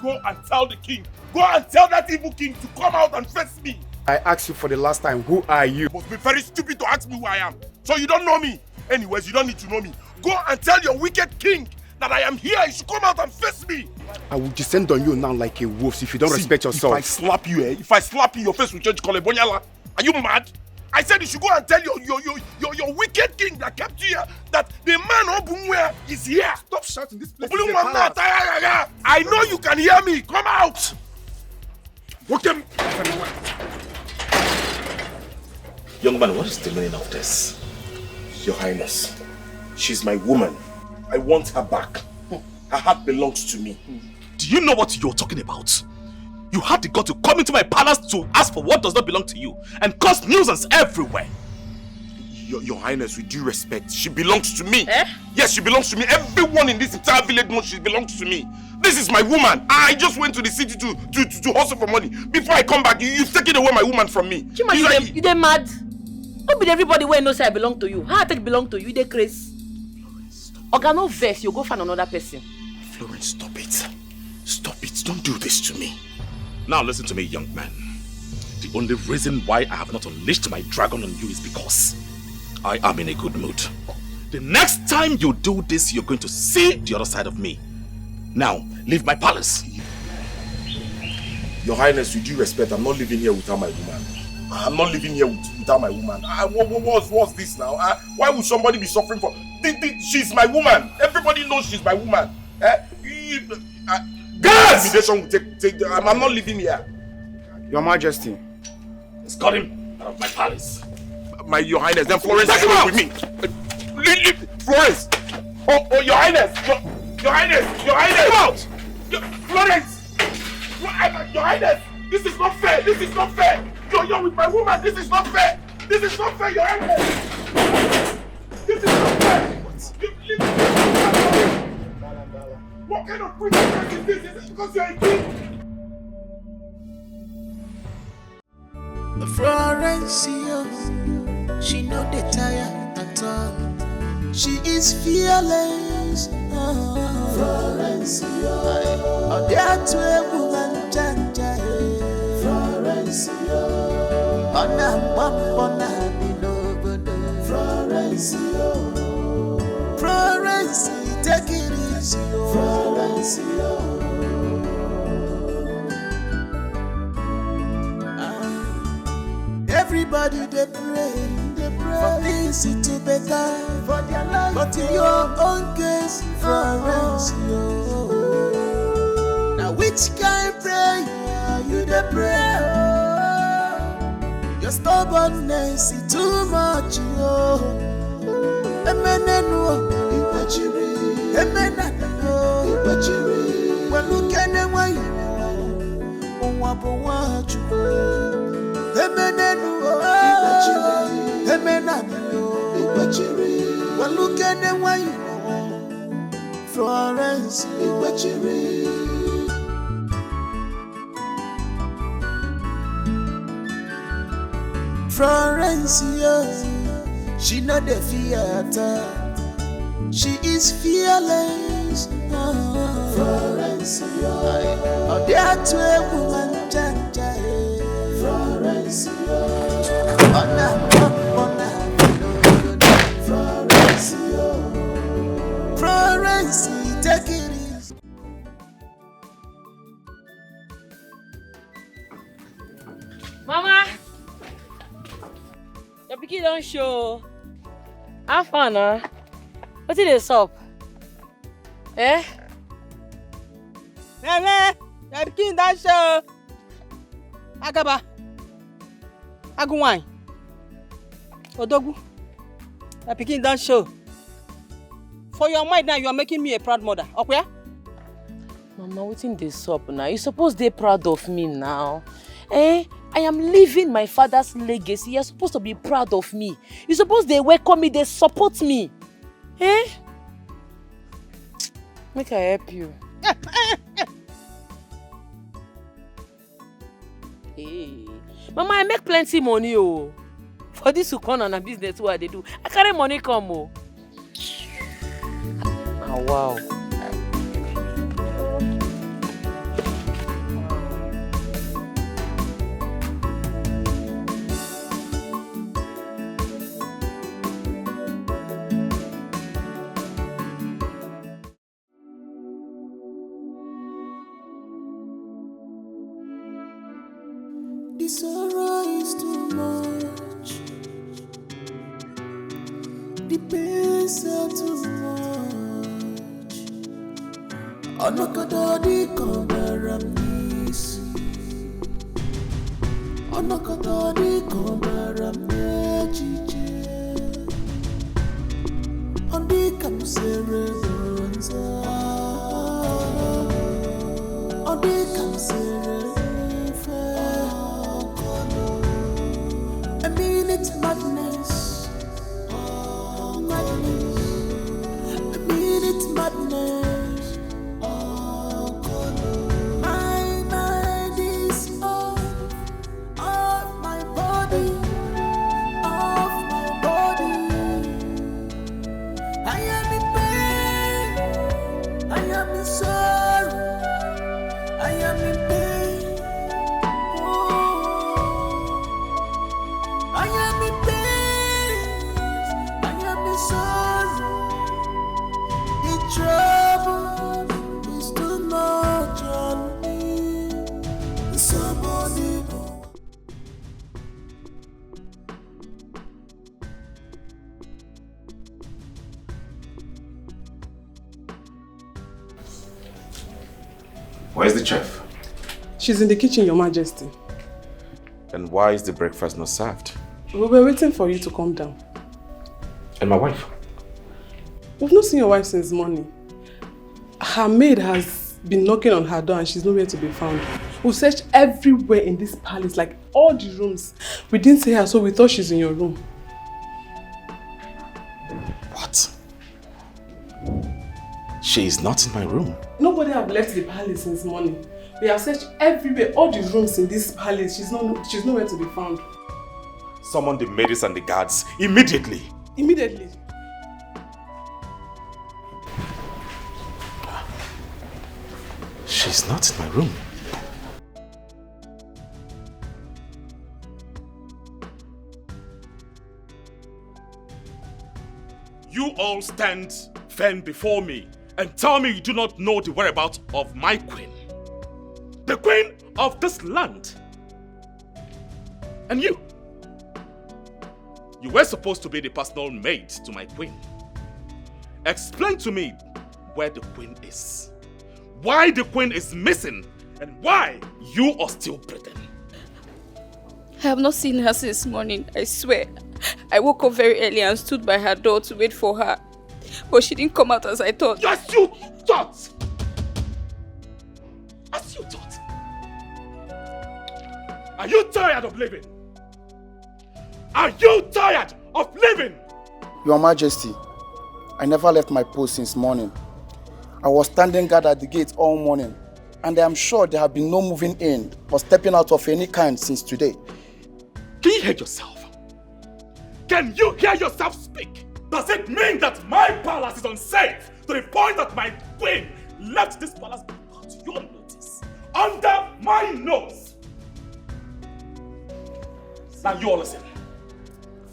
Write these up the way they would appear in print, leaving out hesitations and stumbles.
Go and tell the king. Go and tell that evil king to come out and face me. I asked you for the last time, who are you? You must be very stupid to ask me who I am. So you don't know me. Anyways, you don't need to know me. Go and tell your wicked king that I am here. You should come out and face me. I will descend on you now like a wolf if you don't respect yourself. If I slap you, if I slap you, your face will change color. Bonyala. Are you mad? I said you should go and tell your wicked king that kept you here that the man Obumwe is here. Stop shouting, this place I know you can hear me. Come out. Walk them. Young man, what is the meaning of this? Your Highness, she's my woman. I want her back. Her heart belongs to me. Do you know what you're talking about? You had the gut to come into my palace to ask for what does not belong to you and cause nuisance everywhere. Your Highness, with due respect, she belongs to me. Eh? Yes, she belongs to me. Everyone in this entire village knows she belongs to me. This is my woman. I just went to the city to hustle for money. Before I come back, you've taken away my woman from me. Chima, you dey mad? Don't be everybody where knows I belong to you. How I take belong to you? They crazy. Oga, no vex, you go find another person. Florence, stop it. Stop it. Don't do this to me. Now listen to me, young man. The only reason why I have not unleashed my dragon on you is because I am in a good mood. The next time you do this, you're going to see the other side of me. Now, leave my palace. Your Highness, with due respect, I'm not living here without my woman. I'm not living here without my woman. What's this now? Why would somebody be suffering for... She's my woman. Everybody knows she's my woman. Guards! I'm not living here. Your Majesty. Escort him out of my palace. Your Highness, then Florence is going with me. Florence! Oh, Your Highness! Your Highness! Your Highness! Come out! Florence! Your Highness! This is not fair! This is not fair! You're with my woman! This is not fair! This is not fair, Your Highness! This is not fair! What kind of privilege is this? Is it because you're a king? The Florence, she no dey tire at all. She is fearless. Florence, oh, there to a woman, Janja. Florence, on a bump on a below. Florence, Florence, take it easy. Florence, everybody they pray for things to better for their life. But in your own case, Florence, now which kind prayer you they pray? Your stubbornness is too much, Emenenu, Ipachiri, Emenanu, Ipachiri. Well, look at them, why you want to Emenenu, Emenanu, Ipachiri. Well, look at them, why you Florence, Ipachiri. Florence, she not the theater. She is fearless. Florence, oh, there to a woman, Janja. Florence, Florence, take it easy. Mama, your pikin don't show. Have fun, huh? What is this up? Eh? Nene, your pikin don't show. Agaba. Agunwai. Odogu. Your pikin don't show. For your mind now, you are making me a proud mother. Okay? Mama, what's in this up now? You supposed to be proud of me now. Eh? I am living my father's legacy. You're supposed to be proud of me. You're supposed to welcome me, they support me. Eh? Make I help you. Hey. Mama, I make plenty money, oh. For this to come on a business, what they do. I carry money come, oh. Oh, wow. The sorrow is too much. The pains are too much. Anakadadi kambaramnisi. Anakadadi kambaramnejije. Andi kamsere bonza. Andi kamsere fe. I mean it's madness. Madness. I mean it's madness. My mind is off my body, off my body. I am in pain, I am in sorrow, I am in pain. I am in pain, I am in sorrow. The trouble is too much on me. Somebody. Where's the chef? She's in the kitchen, Your Majesty. And why is the breakfast not served? We were waiting for you to come down. And my wife? We've not seen your wife since morning. Her maid has been knocking on her door and she's nowhere to be found. We've searched everywhere in this palace, like all the rooms. We didn't see her, so we thought she's in your room. What? She is not in my room. Nobody have left the palace since morning. We have searched everywhere, all the rooms in this palace. She's nowhere to be found. Summon the maids and the guards immediately. Immediately. She's not in my room. You all stand firm before me and tell me you do not know the whereabouts of my queen. The queen of this land. And you were supposed to be the personal maid to my queen. Explain to me where the queen is. Why the queen is missing and why you are still breathing. I have not seen her since morning, I swear. I woke up very early and stood by her door to wait for her. But she didn't come out as I thought. As you thought! As you thought! Are you tired of living? Are you tired of living? Your Majesty, I never left my post since morning. I was standing guard at the gate all morning, and I am sure there have been no moving in or stepping out of any kind since today. Can you hear yourself? Can you hear yourself speak? Does it mean that my palace is unsafe to the point that my queen left this palace without your notice? Under my nose? Now you all listen.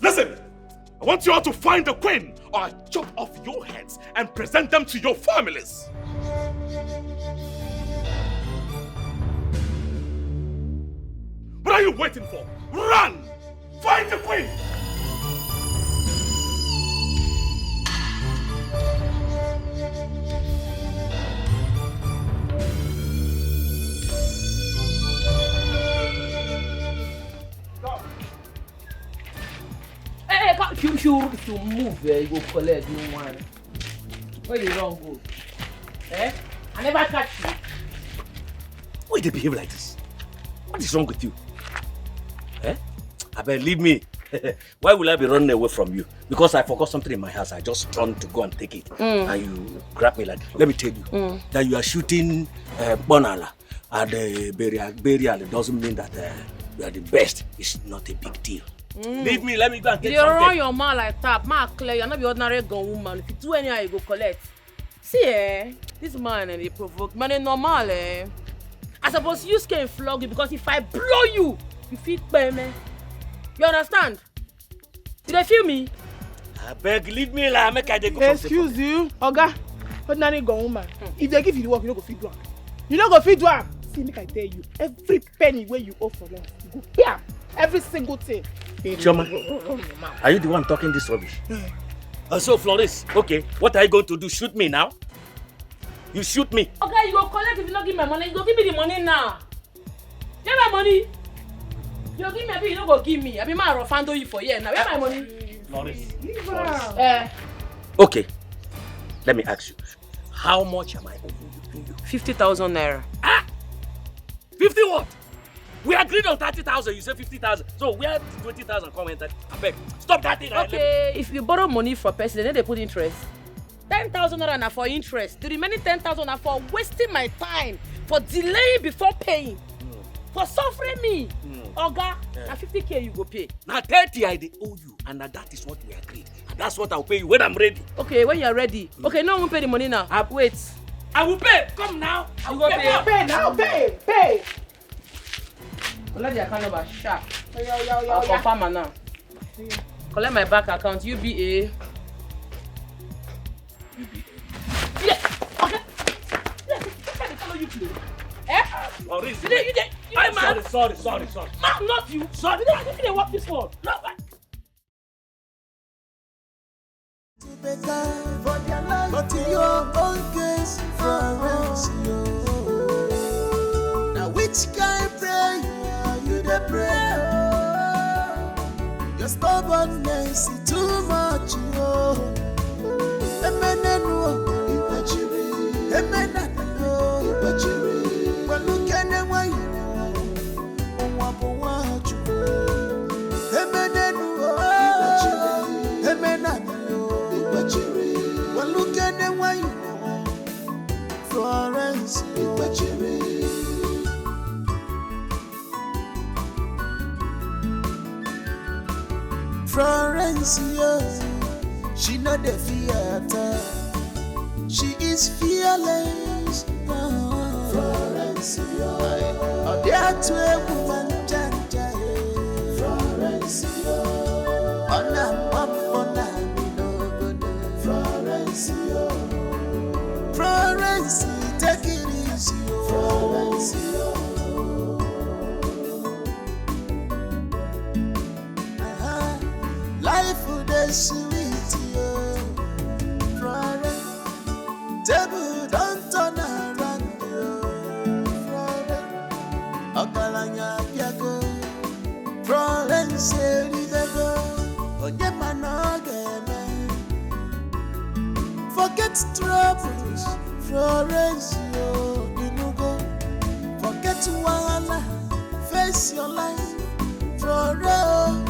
Listen! I want you all to find the queen or I chop off your heads and present them to your families. What are you waiting for? Run! Find the queen! If you move, you go collect no one. Where you wrong go? Eh? I never catch you. Why do you behave like this? What is wrong with you? Eh? I bet leave me. Why will I be running away from you? Because I forgot something in my house. I just turned to go and take it. And you grab me like, let me tell you, that you are shooting Bonala at the burial. It doesn't mean that you are the best. It's not a big deal. Leave me, let me go and get something. You run your mouth like that. Man, clear, you're not the ordinary gun woman. If you do anyhow, you go collect. See, this man, they provoke. Man, it's normal, I suppose you can flog you because if I blow you, you feel pay me. You understand? Did they feel me? I beg, leave me like make I go. Excuse you, Oga. Ordinary gun woman. If they give you the work, you don't go feed one. You don't go feed one. See, make I tell you, every penny where you owe for them, go bam. Every single thing. Choma, are you the one talking this rubbish? So, Florence, okay, what are you going to do? Shoot me now? You shoot me. Okay, you go collect if you not give me my money. You go give me the money now. Get my money. You go give me a bit, you don't go give me. I be my refund you for here now. Where my money? Florence. Okay. Okay, let me ask you. How much am I owing you? 50,000 naira. Ah! 50 what? We agreed on 30,000, you said 50,000. So where did 20,000 come in? I beg, stop that thing. Okay, if you borrow money from person, then they put interest. 10,000 naira na for interest. The remaining 10,000 na for wasting my time, for delaying before paying, for suffering me. Oga, na 50k you go pay. Now 30 I dey owe you, and that is what we agreed. And that's what I'll pay you when I'm ready. Okay, when you're ready. Okay, no one will pay the money now. Wait. I will pay. Come now. You go pay. Pay now, pay. Collect the account number, sharp. Yo. I'll confirm her now. Collect my bank account, UBA. Yeah, okay. Yeah, somebody follow you play. Eh? Sorry. I'm sorry. Man, not you. Sorry. I think they want this one. No, Better for their life, but in your own case, Florence, now which kind pray you the pray? Your stubbornness is too much, well, look at them why well, look at them why Florence, Florence, she not the theater, she is fearless. Florence, oh, there to a woman, Florence, Florence, take it easy, Florence. Life would be sweet, Florence. Table don't turn around, Florence. Okalanya piago, Florence, Elidego, Onyemanoge. Forget troubles, Florence, forget wahala, face your life, Florence.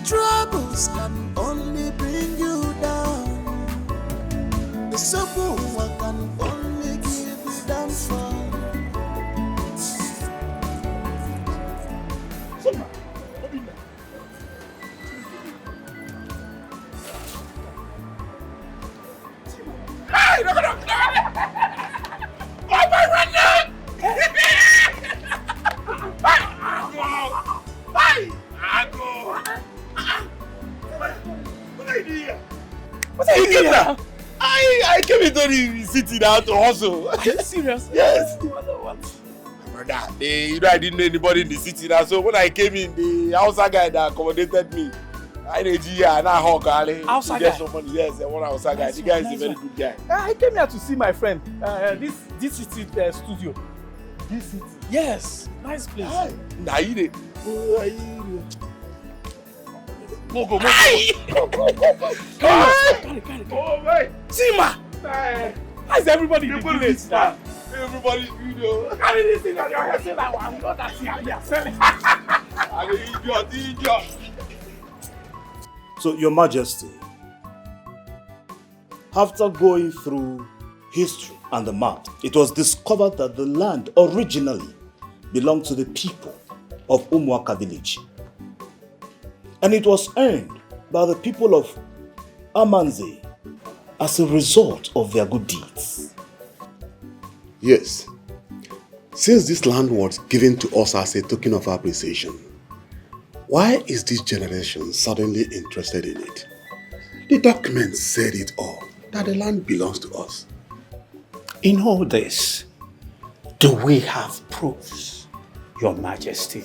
Troubles can only bring you down. The simple one can only give you downfall. I came into the city now to hustle. Are you serious? Yes. Brother, I didn't know anybody in the city now. So when I came in, the outside guy that accommodated me, I need and I hawk outside guy? Somebody, yes, one outside guy. The guy is a very good guy. I came here to see my friend. This city studio. This city. Yes, nice place. Nah, you did. Go. Carry. Oh, man. Sima! How's everybody in the village now? Everybody, Carry this thing on your head, say that I'm not that you're selling. I'm an idiot. So, Your Majesty, after going through history and the map, it was discovered that the land originally belonged to the people of Umuaka village. And it was earned by the people of Amanze as a result of their good deeds. Yes. Since this land was given to us as a token of appreciation, why is this generation suddenly interested in it? The documents said it all, that the land belongs to us. In all this, do we have proofs, Your Majesty?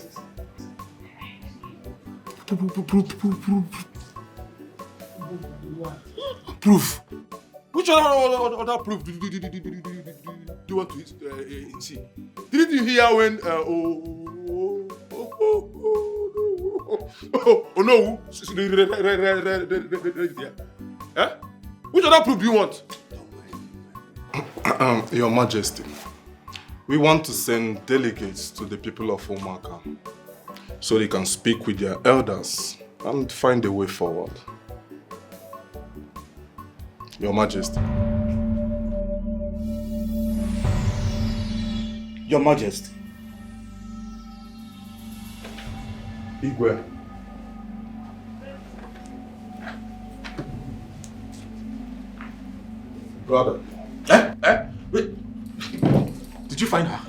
Proof. Which other proof do you want to see? Didn't you hear when no, which other proof do you want? Your Majesty, we want to send delegates to the people of Umwaka so they can speak with their elders and find a way forward. Your Majesty. Your Majesty. Igwe. Brother. Wait. Did you find her?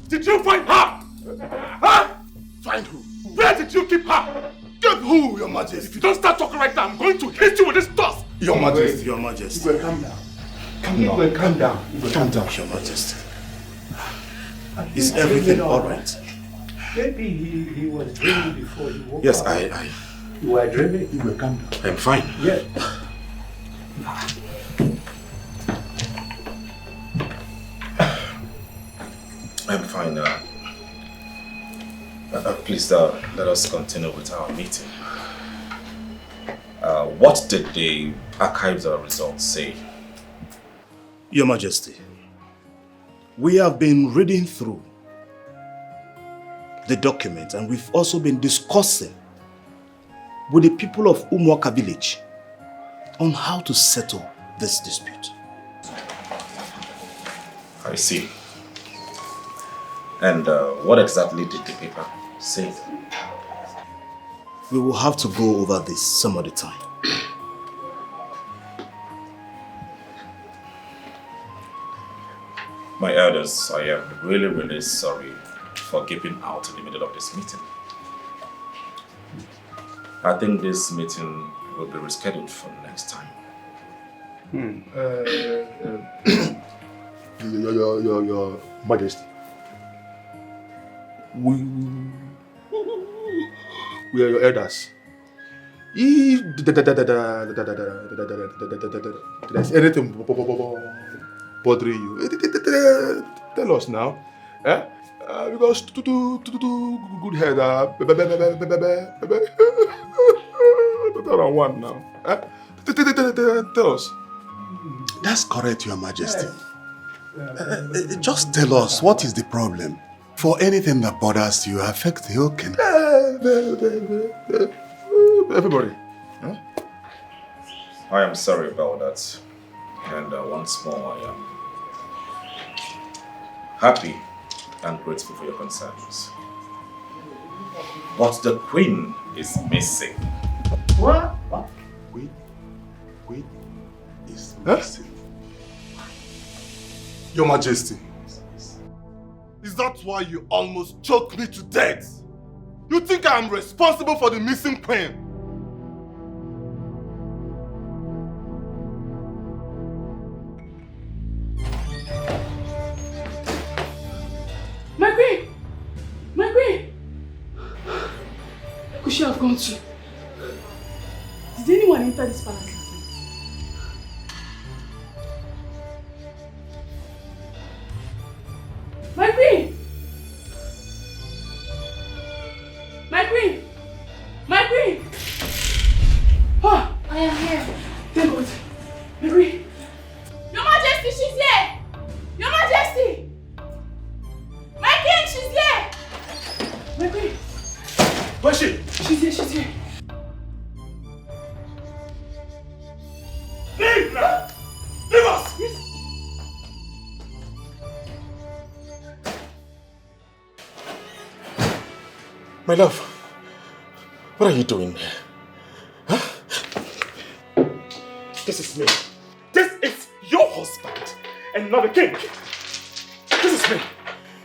Did you find her? Huh? Find who? Where did you keep her? Keep who, Your Majesty? If you don't start talking right now, I'm going to hit you with this dust. Your Majesty. Your Majesty. Igwe, calm down. Calm down. Calm down. Calm down, Your Majesty. Is everything alright? Maybe he was dreaming before he woke Yes, up. You were dreaming? You were calm down. I'm fine. Yeah. I'm fine. Please, let us continue with our meeting. What did the archives results say? Your Majesty, we have been reading through the document and we've also been discussing with the people of Umwaka village on how to settle this dispute. I see. And what exactly did the paper say? We will have to go over this some other time. My elders, I am really sorry for giving out in the middle of this meeting. I think this meeting will be rescheduled for next time. Your Majesty. We are your elders. If there's anything bothering you, tell us now. Because to good head, one now. Tell us. That's correct, Your Majesty. Just tell us, what is the problem? For anything that bothers you, affects the whole kingdom. Everybody. I am sorry about that. And once more, I am happy and grateful for your concerns. But the queen is missing. What? Queen is missing. Your Majesty. Is that why you almost choked me to death? You think I am responsible for the missing queen? My queen! My queen! Could she have gone to? Did anyone enter this palace last night? My queen! My queen! My queen! Oh, I am here. Thank God. My queen! Your Majesty, she's here! Your Majesty! My king, she's here! My queen! Where's she? She's here, she's here. Leave now! Leave us! Yes. My love, what are you doing here? Huh? This is me. This is your husband and not the king. This is me.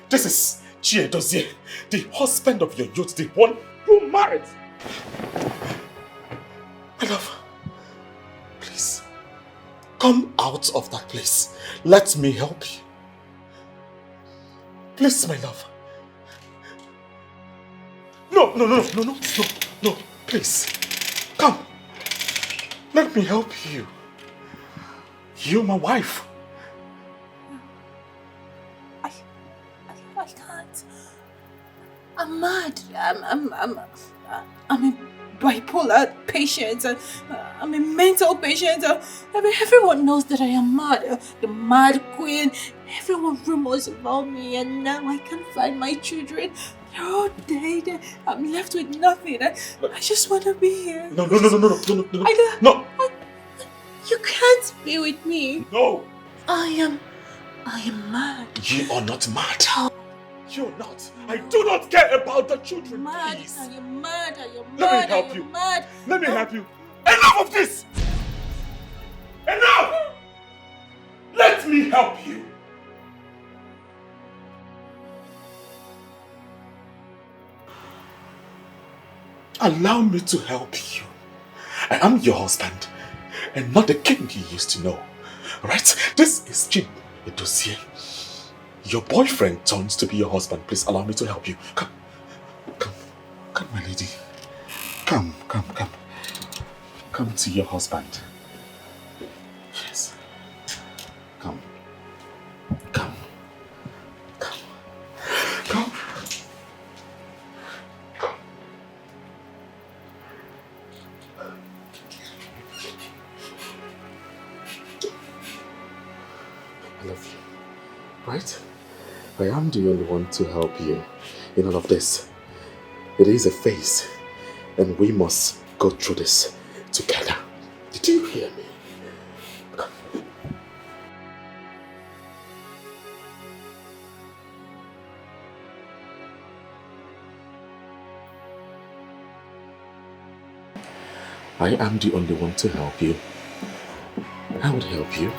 This is Chiedozie, the husband of your youth, the one you married. My love, please, come out of that place. Let me help you. Please, my love. No, No, please. Come. Let me help you. You're my wife. I can't. I'm mad. I'm a bipolar patient. I'm a mental patient. Everyone knows that I am mad. The mad queen. Everyone rumors about me, and now I can't find my children. They're all dead. I'm left with nothing. I just want to be here. No. You can't be with me. No. I am mad. You are not mad. You're not. I do not care about the children. Mad. Please. Are you mad? Are you mad? Let me help you. Mad? Let me help you. Enough of this! Enough! Let me help you. Allow me to help you. I am your husband and not the king you used to know. Right? This is Ini Edo. Your boyfriend turns to be your husband. Please allow me to help you. Come, my lady. Come. Come to your husband. Yes. Come. I love you. Right? I am the only one to help you in all of this. It is a phase, and we must go through this together. Did you hear me? Come. I am the only one to help you. I would help you.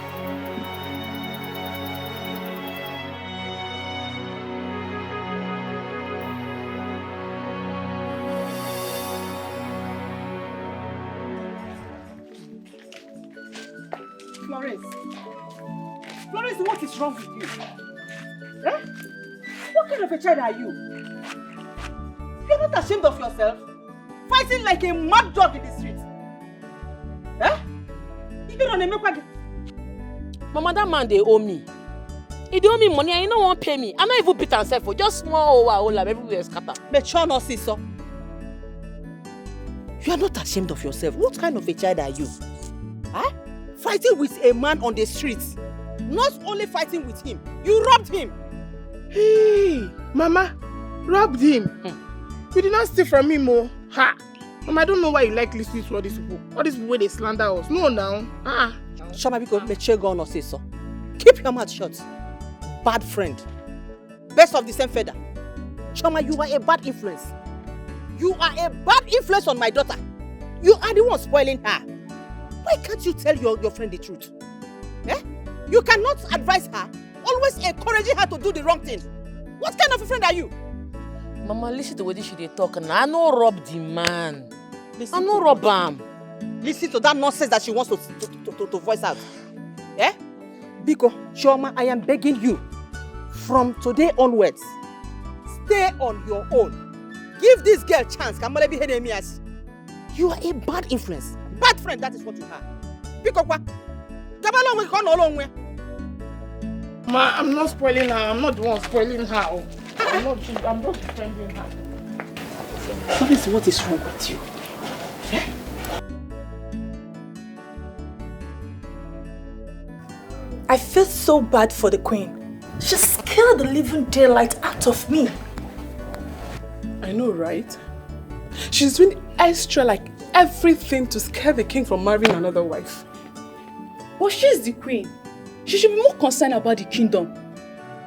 Florence, what is wrong with you? Eh? What kind of a child are you? You're not ashamed of yourself? Fighting like a mad dog in the street? Eh? You don't know. Mama, that man, they owe me. He don't owe me money and he don't want to pay me. I'm not even beat myself for just small love everywhere scatter. But you're not so. You are not ashamed of yourself. What kind of a child are you? Huh? Fighting with a man on the streets. Not only fighting with him, you robbed him. Hey, Mama, robbed him. You did not steal from him, oh. Ha! Mama, I don't know why you like listening to all these people. All these people, they slander us. No, now. Ah. Shama, because me go no say so. Keep your mouth shut. Bad friend. Best of the same feather. Shama, you are a bad influence. You are a bad influence on my daughter. You are the one spoiling her. Why can't you tell your friend the truth? Eh? You cannot advise her, always encouraging her to do the wrong thing. What kind of a friend are you? Mama, listen to the way she dey talk. I no rob the man. I no rob him. Listen to that nonsense that she wants to voice out. Eh? Biko, Chioma, I am begging you. From today onwards, stay on your own. Give this girl a chance. You are a bad influence. Bad friend, that is what you are. Biko, what? Ma, I'm not spoiling her. I'm not the one spoiling her. I'm just defending her. What is wrong with you? Eh? I feel so bad for the queen. She scared the living daylight out of me. I know, right? She's doing extra like everything to scare the king from marrying another wife. But she's the queen. She should be more concerned about the kingdom,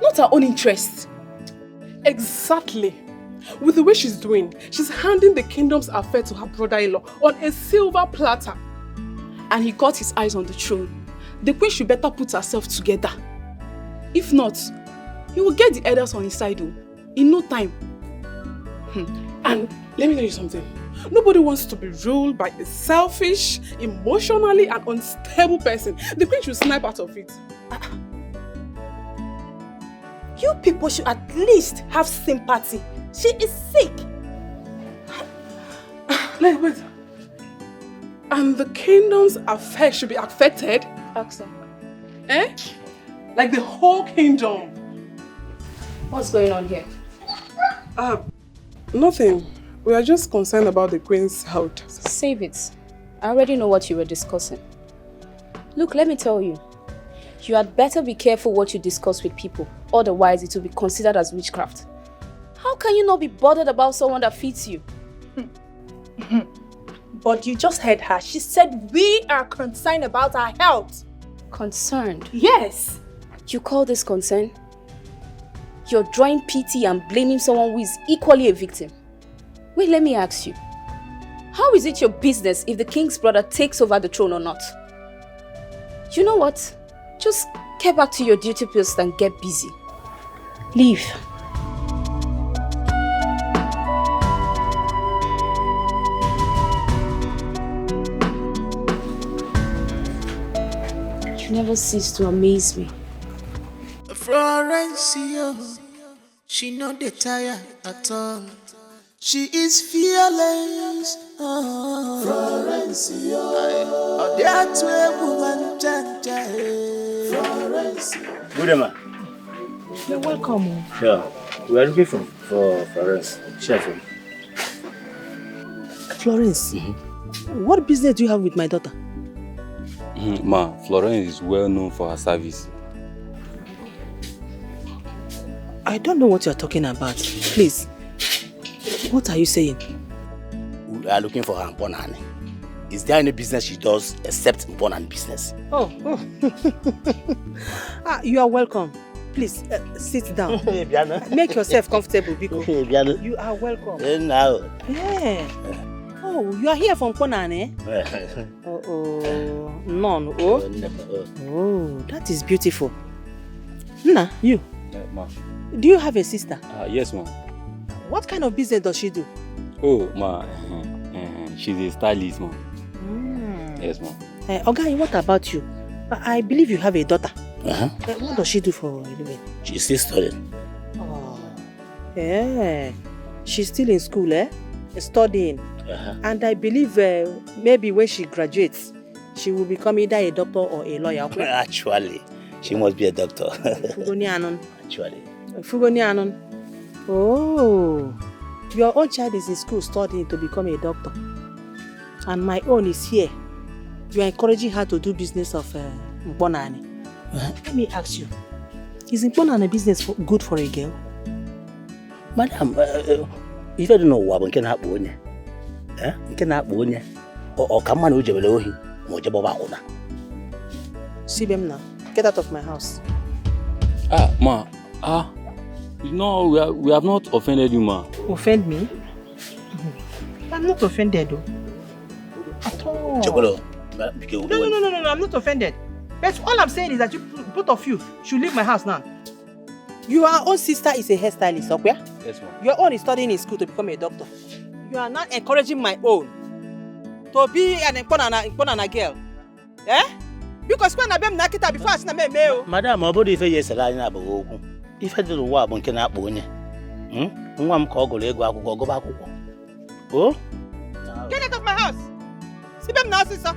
not her own interests. Exactly. With the way she's doing, she's handing the kingdom's affair to her brother-in-law on a silver platter. And he got his eyes on the throne. The queen should better put herself together. If not, he will get the elders on his side in no time. And let me tell you something. Nobody wants to be ruled by a selfish, emotionally and unstable person. The queen should snap out of it. You people should at least have sympathy. She is sick. Wait. And the kingdom's effect should be affected? Axa. Eh? Like the whole kingdom. What's going on here? Nothing. We are just concerned about the queen's health. Save it. I already know what you were discussing. Look, let me tell you. You had better be careful what you discuss with people. Otherwise, it will be considered as witchcraft. How can you not be bothered about someone that feeds you? But you just heard her. She said we are concerned about our health. Concerned? Yes. You call this concern? You're drawing pity and blaming someone who is equally a victim. Wait, let me ask you. How is it your business if the king's brother takes over the throne or not? You know what? Just get back to your duty post and get busy. Leave. You never cease to amaze me. Florence, she not the tired at all. She is fearless. Florence, that's where woman Florence. Good man. You're welcome. Yeah, we are looking for Florence. Chef. Florence, what business do you have with my daughter? Ma, Florence is well known for her service. I don't know what you're talking about. Please, what are you saying? We are looking for her Mponani. Is there any business she does except Mponani business? Oh. You are welcome. Please, sit down. Make yourself comfortable, Biko. You are welcome. Yeah. Oh, you are here from Ponani? None. Oh, that is beautiful. Nna, you. Ma. Do you have a sister? Yes, ma. What kind of business does she do? Oh, ma. She's a stylist, ma. Yes, ma. Oga, what about you? I believe you have a daughter. What does she do for a living? She's still studying. Oh. Yeah. She's still in school, studying. And I believe maybe when she graduates, she will become either a doctor or a lawyer. Actually, she must be a doctor. Actually. Oh, your own child is in school studying to become a doctor. And my own is here. You are encouraging her to do business of Mbonani. Let me ask you, is Mbonani business good for a girl? Madam, if I don't know what can happen, or come on, see them now. Get out of my house. Ma. No, we have not offended you, ma. Offend me? I'm not offended, though. At all. No, I'm not offended. But all I'm saying is that you, both of you, should leave my house now. Your own sister is a hairstylist, okay? Yes, ma'am. Your own is studying in school to become a doctor. You are not encouraging my own to be an important girl. Eh? Because when I am naked before I see my male. Madam, my body is yes, if I don't want one can happen. One call go back. Oh? Get out of my house! See them now, sister.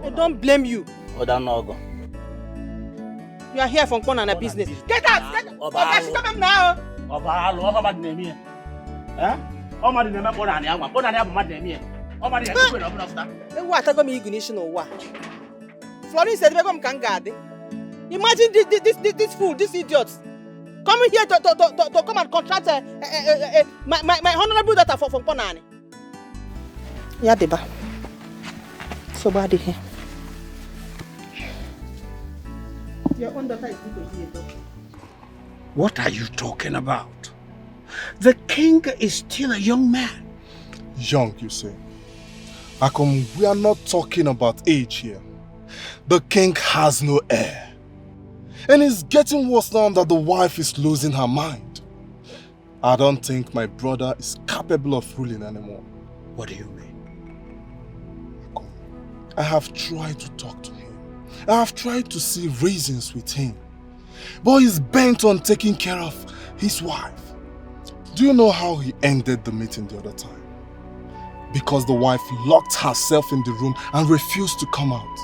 I don't blame you. Oh, don't know. You are here from Kona business. Get out! Get out! Okay, come now. What I got me ignition or what? Florence said, "Become Kangade." Imagine this fool, this idiot, coming here to come and contract my honorable daughter from Ponani. Yeah, Deba. So bad here. Your own daughter is good to hear, though. What are you talking about? The king is still a young man. Young, you say? Akom, we are not talking about age here. The king has no heir. And it's getting worse now that the wife is losing her mind. I don't think my brother is capable of ruling anymore. What do you mean? I have tried to talk to him. I have tried to see reasons with him. But he's bent on taking care of his wife. Do you know how he ended the meeting the other time? because the wife locked herself in the room and refused to come out.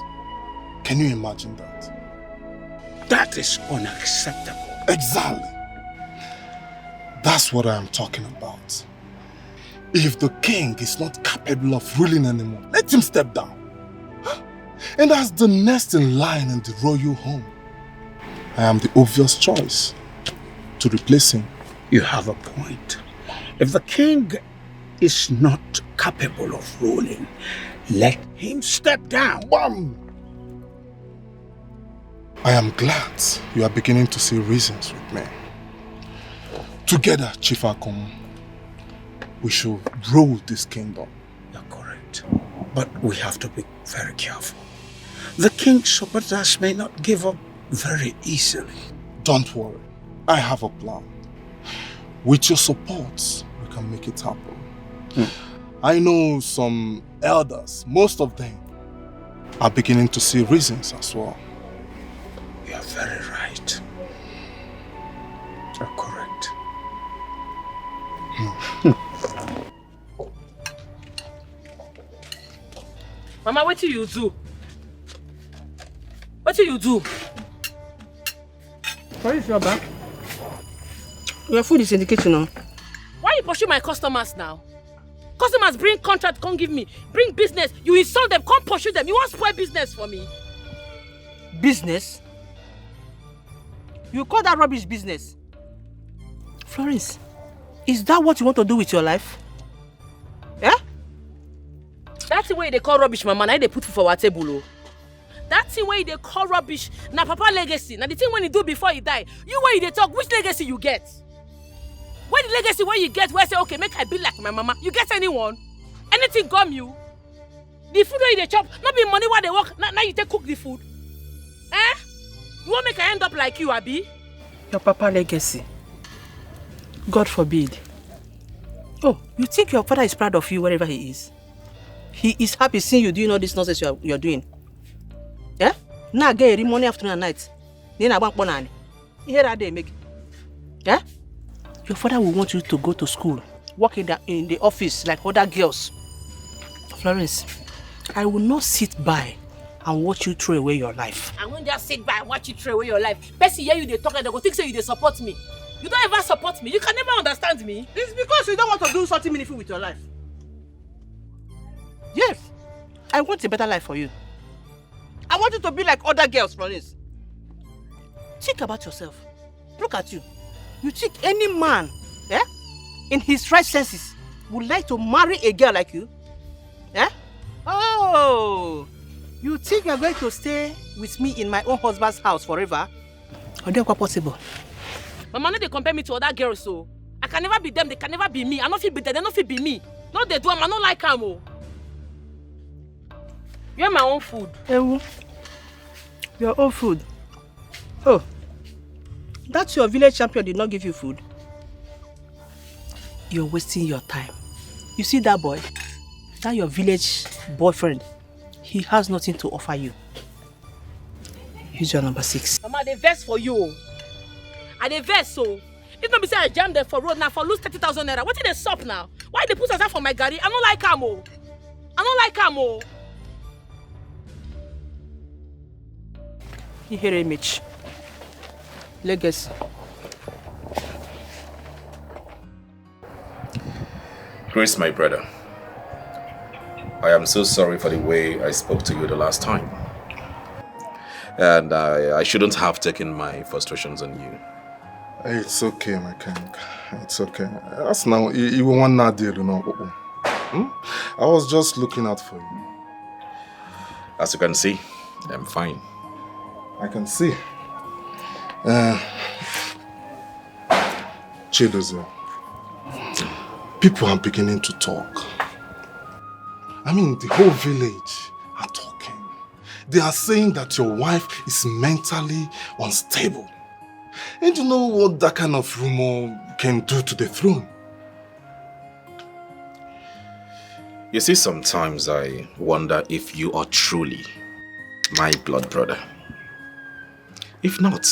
Can you imagine that? That is unacceptable. Exactly. That's what I am talking about. If the king is not capable of ruling anymore, let him step down. And as the next in line in the royal home, I am the obvious choice to replace him. You have a point. If the king is not capable of ruling, let him step down. Bam! I am glad you are beginning to see reasons with me. Together, Chief Akom, we should rule this kingdom. You're correct. But we have to be very careful. The king's supporters may not give up very easily. Don't worry. I have a plan. With your support, we can make it happen. I know some elders, most of them are beginning to see reasons as well. You are very right. You're correct. Mama, what do you do? What do you do? Where is your bag? Your food is in the kitchen now. Why you pursue my customers now? Customers bring contract, come give me. Bring business, you insult them, come pursue them. You want to spoil business for me? Business? You call that rubbish business? Florence, is that what you want to do with your life? Yeah? That's the way they call rubbish, mama. Now they put food for our table. Oh. That's the way they call rubbish. Now papa legacy. Now the thing when he do before he die. You where they talk, which legacy you get? Where the legacy where you get where I say, okay, make I be like my mama. You get anyone? Anything come you? The food where they chop, not be money while they work. Now you take cook the food. Eh? You want make I end up like you, Abi? Your papa legacy. God forbid. Oh, you think your father is proud of you wherever he is? He is happy seeing you doing all this nonsense you're doing. Yeah? Now get money afternoon and night. Then I want money. Here are they make. Yeah? Your father will want you to go to school, work in the office like other girls. Florence, I will not sit by and watch you throw away your life. I won't just sit by and watch you throw away your life. Person hear you they talk and they go think say you they support me. You don't ever support me. You can never understand me. It's because you don't want to do something meaningful with your life. Yes, I want a better life for you. I want you to be like other girls, Florence. Think about yourself. Look at you. You think any man, in his right senses, would like to marry a girl like you? Yeah? Oh, you think you're going to stay with me in my own husband's house forever? Or that's not possible. Mama, no, they compare me to other girls, so I can never be them. They can never be me. I don't feel be them. They don't feel be me. No, they do. I don't like them. Oh. You're my own food. Ewu, your own food. Oh, that's your village champion did not give you food. You're wasting your time. You see that boy? That your village boyfriend. He has nothing to offer you. Use your number 6. Mama, they vex for you. And they vex so. If not be say I jam them for road now for lose 30,000 naira. What did they stop now? Why they put us out for my garden? I don't like Amo. I don't like Amo. You hear Mitch? Legacy. Grace, my brother, I am so sorry for the way I spoke to you the last time. And I shouldn't have taken my frustrations on you. It's okay, my king. It's okay. That's now, you want that deal, you know. I was just looking out for you. As you can see, I'm fine. I can see. Chidozie, people are beginning to talk. I mean, the whole village are talking. They are saying that your wife is mentally unstable. And you know what that kind of rumor can do to the throne? You see, sometimes I wonder if you are truly my blood brother. If not,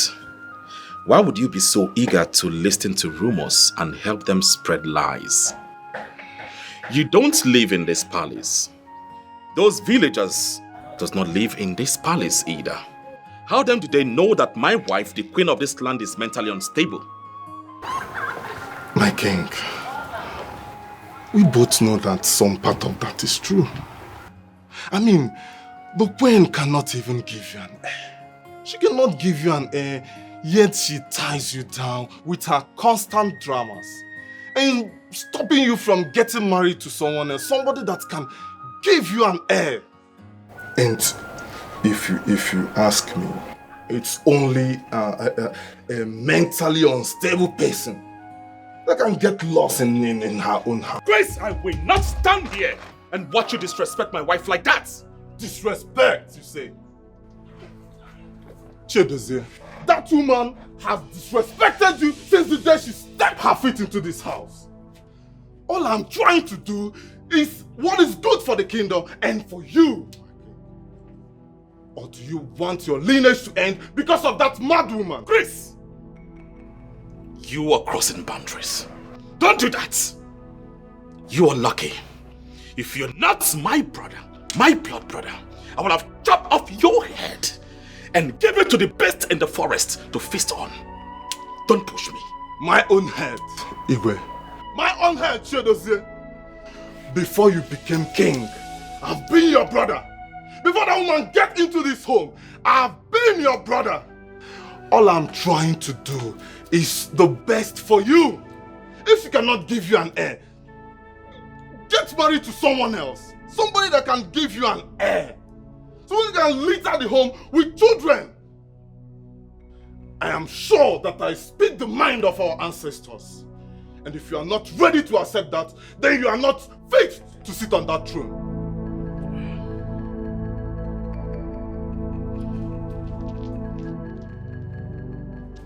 why would you be so eager to listen to rumors and help them spread lies? You don't live in this palace. Those villagers does not live in this palace either. How then do they know that my wife, the queen of this land, is mentally unstable? My king, we both know that some part of that is true. I mean, the queen cannot even give you an heir. She cannot give you an heir, yet she ties you down with her constant dramas and stopping you from getting married to someone else, somebody that can give you an heir. And if you ask me, it's only a mentally unstable person that can get lost in her own heart. Grace, I will not stand here and watch you disrespect my wife like that. Disrespect, you say? Chidozie, that woman has disrespected you since the day she stepped her feet into this house. All I'm trying to do is what is good for the kingdom and for you. Or do you want your lineage to end because of that mad woman? Chris! You are crossing boundaries. Don't do that! You are lucky. If you're not my brother, my blood brother, I would have chopped off your head and give it to the beast in the forest to feast on. Don't push me. My own head, Igwe. My own head, Chidozie. Before you became king, I've been your brother. Before that woman get into this home, I've been your brother. All I'm trying to do is the best for you. If she cannot give you an heir, get married to someone else. Somebody that can give you an heir. Somebody that can litter the home with children. I am sure that I speak the mind of our ancestors. And if you are not ready to accept that, then you are not fit to sit on that throne.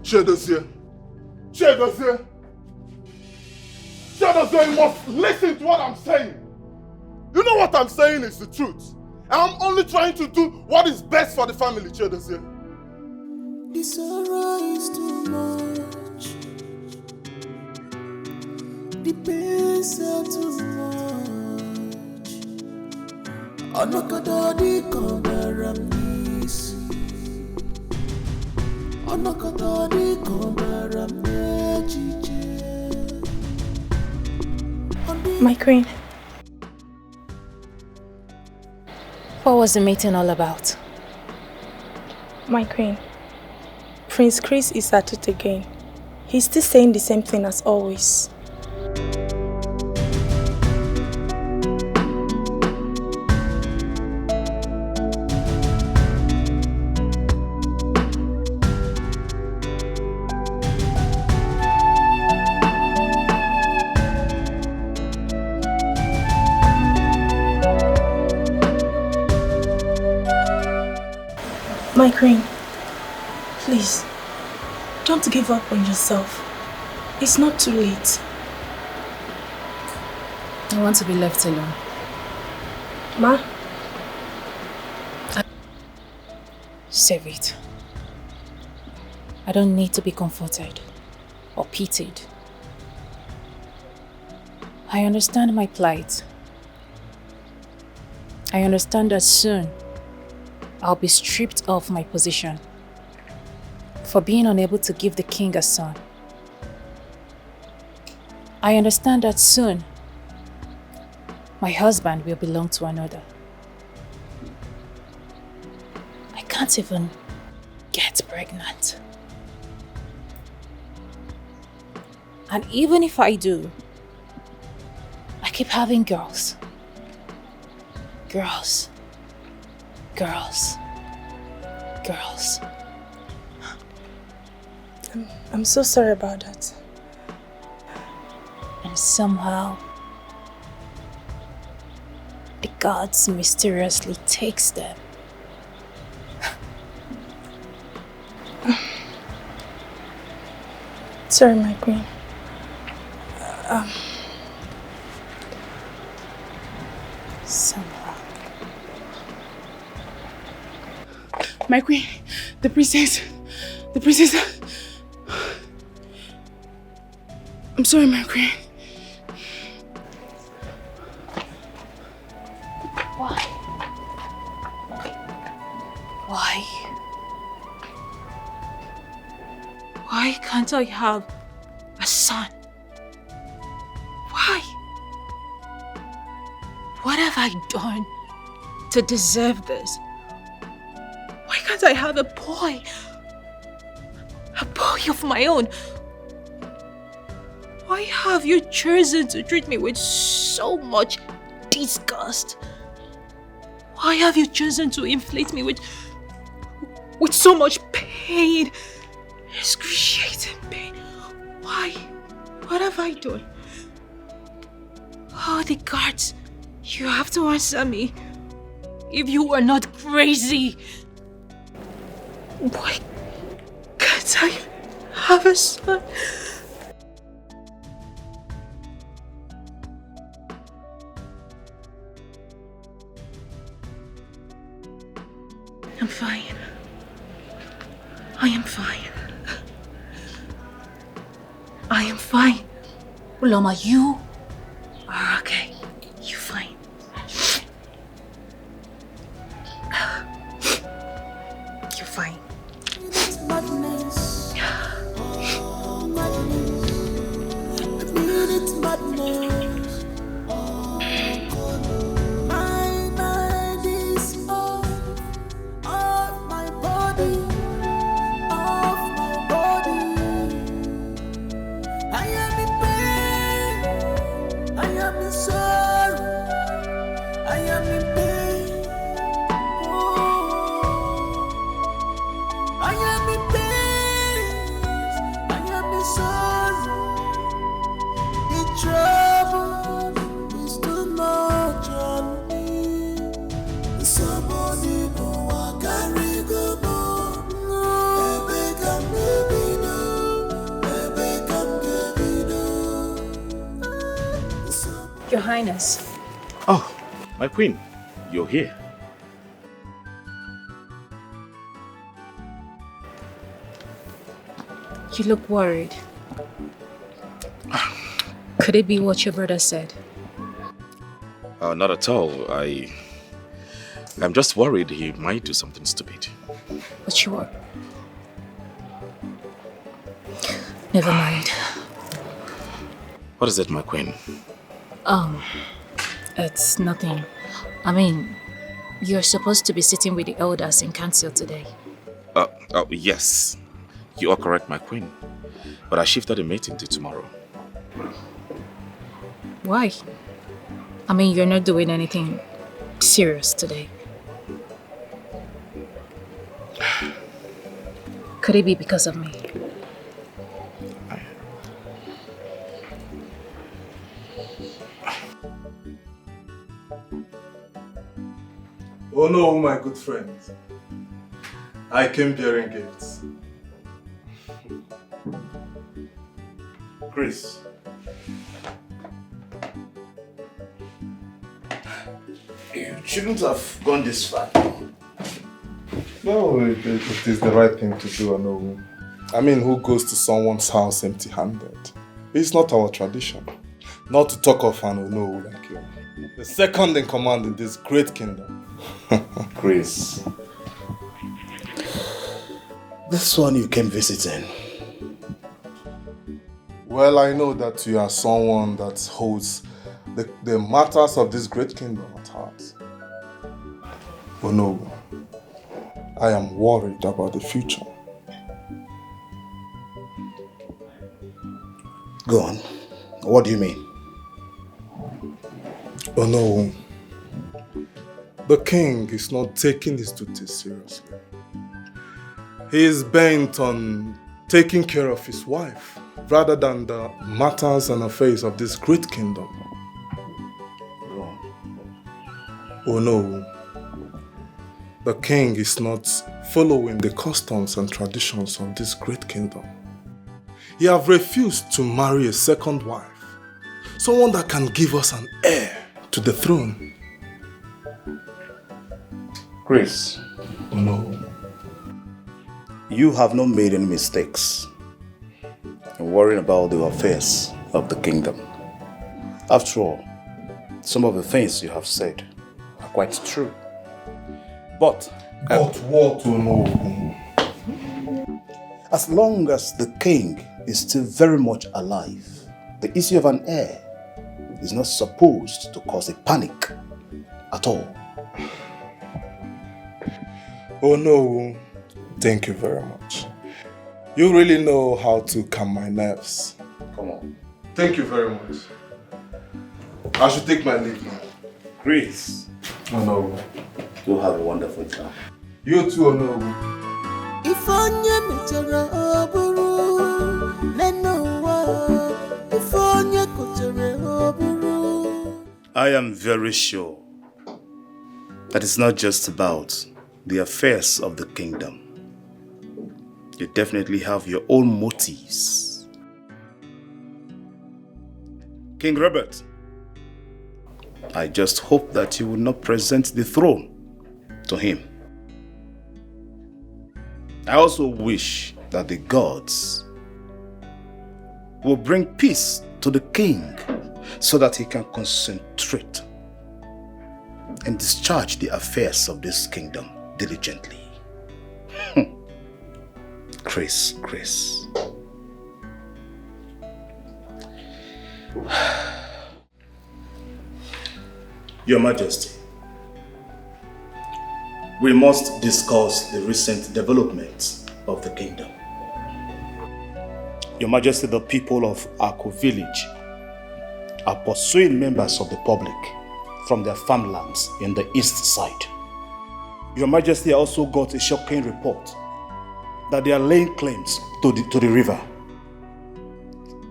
Chidozie, you must listen to what I'm saying. You know what I'm saying is the truth. I'm only trying to do what is best for the family, Chidozie. The sorrow is too much. The pains are too much. Anakadadi kombaramnisi. Anakadadi kombaramnejiche. My queen. What was the meeting all about? My queen. Prince Chris is at it again. He's still saying the same thing as always. My queen, please, don't give up on yourself. It's not too late. I want to be left alone. Ma? Save it. I don't need to be comforted or pitied. I understand my plight. I understand that soon I'll be stripped of my position for being unable to give the king a son. I understand that soon my husband will belong to another. I can't even get pregnant. And even if I do, I keep having girls. Girls. I'm so sorry about that. And somehow, the gods mysteriously takes them. Sorry, my queen. Somehow. My queen, the princess. I'm sorry, my queen. can't I have a son? Why? What have I done to deserve this? Why can't I have a boy? A boy of my own? Why have you chosen to treat me with so much disgust? Why have you chosen to inflict me with so much pain? Excruciating pain. Why? What have I done? Oh, the guards, you have to answer me. If you are not crazy, why can't I have a son? I'm fine. I am fine. I am fine. Uloma, you are okay. You're fine. You're fine. Madness. Oh, madness. I mean it's madness. Oh, my mind is off my body. Off my body. I am in pain. I am in sorrow. I am in pain. I am in pain, I am in sorrow, the trouble is too much on me. Somebody know I carry go more. Baby, come, baby, no. Baby, come, baby, no. Your Highness. Oh, my queen, you're here. You look worried. Could it be what your brother said? Not at all. I'm just worried he might do something stupid. But you are. Never mind. What is it, my queen? It's nothing. I mean, you're supposed to be sitting with the elders in council today. Yes. You are correct, my queen. But I shifted the meeting to tomorrow. Why? I mean, you're not doing anything serious today. Could it be because of me? Oh no, my good friend. I came bearing gifts. Chris. You shouldn't have gone this far. No, it is the right thing to do, I know. I mean, who goes to someone's house empty-handed? It's not our tradition. Not to talk of an Ono like you. The second in command in this great kingdom. Chris. This one you came visiting. Well, I know that you are someone that holds the matters of this great kingdom at heart. Oh no, I am worried about the future. Go on. What do you mean? Oh no, the king is not taking his duties seriously. He is bent on taking care of his wife rather than the matters and affairs of this great kingdom. Oh no, the king is not following the customs and traditions of this great kingdom. He have refused to marry a second wife, someone that can give us an heir to the throne. Chris. Oh no. You have not made any mistakes in worrying about the affairs of the kingdom. After all, some of the things you have said are quite true. But what? Oh no. As long as the king is still very much alive. The issue of an heir is not supposed to cause a panic at all. Oh no, thank you very much. You really know how to calm my nerves. Come on. Thank you very much. I should take my leave now. Chris. Oh no. You have a wonderful time. You too, oh no. If onye mechara oburu, neno if onye kotere oburu. I am very sure that it's not just about the affairs of the kingdom. You definitely have your own motives. King Robert, I just hope that you will not present the throne to him. I also wish that the gods will bring peace to the king so that he can concentrate and discharge the affairs of this kingdom diligently. Chris. Your Majesty, we must discuss the recent developments of the kingdom. Your Majesty, the people of Ako village are pursuing members of the public from their farmlands in the east side. Your Majesty also got a shocking report that they are laying claims to the river,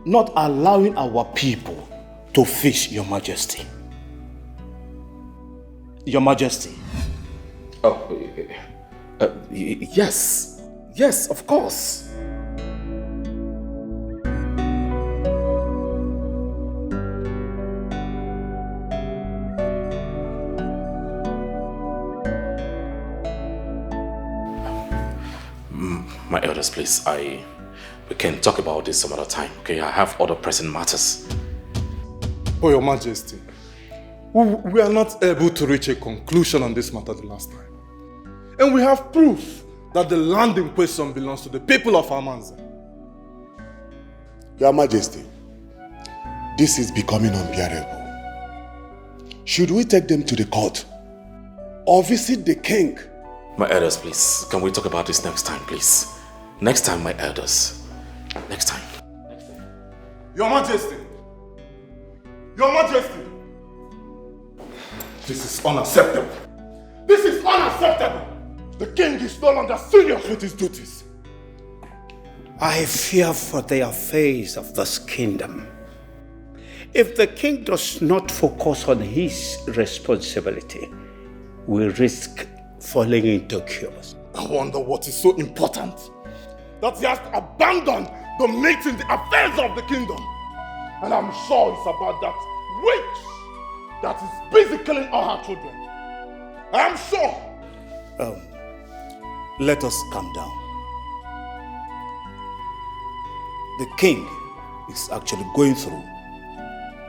not allowing our people to fish, Your Majesty. Your Majesty. Oh, yes. Yes, of course. My elders, please, we can talk about this some other time, okay? I have other pressing matters. Oh, Your Majesty, we are not able to reach a conclusion on this matter the last time. And we have proof that the land in question belongs to the people of Amanza. Your Majesty, this is becoming unbearable. Should we take them to the court or visit the king? My elders, please, can we talk about this next time, please? Next time, my elders. Next time. Your Majesty! Your Majesty! This is unacceptable. This is unacceptable! The king is no longer serious with his duties. I fear for the affairs of this kingdom. If the king does not focus on his responsibility, we risk falling into chaos. I wonder what is so important that he has abandoned the mates in the affairs of the kingdom. And I'm sure it's about that witch that is busy killing all her children. I'm sure. Let us calm down. The king is actually going through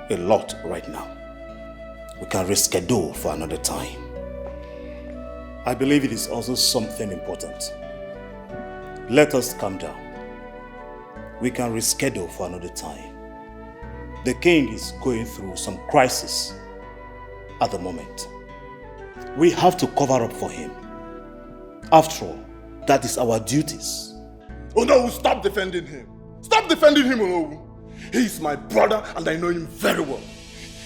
a lot right now. We can reschedule for another time. I believe it is also something important. Let us calm down. We can reschedule for another time. The king is going through some crisis at the moment. We have to cover up for him. After all, that is our duties. Oh no, stop defending him. Stop defending him, Olowu. He is my brother and I know him very well.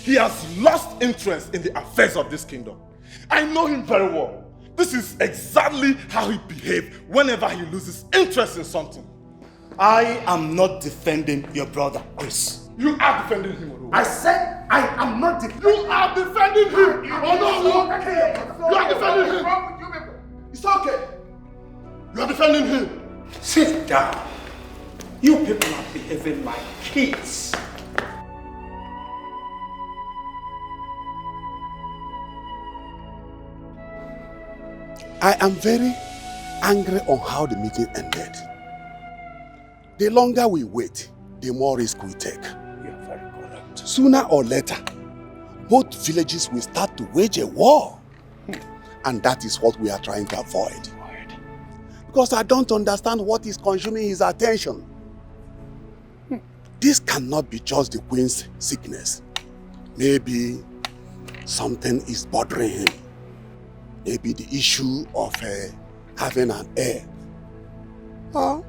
He has lost interest in the affairs of this kingdom. I know him very well. This is exactly how he behaves whenever he loses interest in something. I am not defending your brother, Chris. You are defending him, Olowu. I said I am not defending him. You are defending him. You are defending him. It's okay. You are defending him. Sit down. You people are behaving like kids. I am very angry on how the meeting ended. The longer we wait, the more risk we take. You are very correct. Sooner or later, both villages will start to wage a war. And that is what we are trying to avoid. Because I don't understand what is consuming his attention. this cannot be just the queen's sickness. Maybe something is bothering him. Maybe the issue of having an heir. Or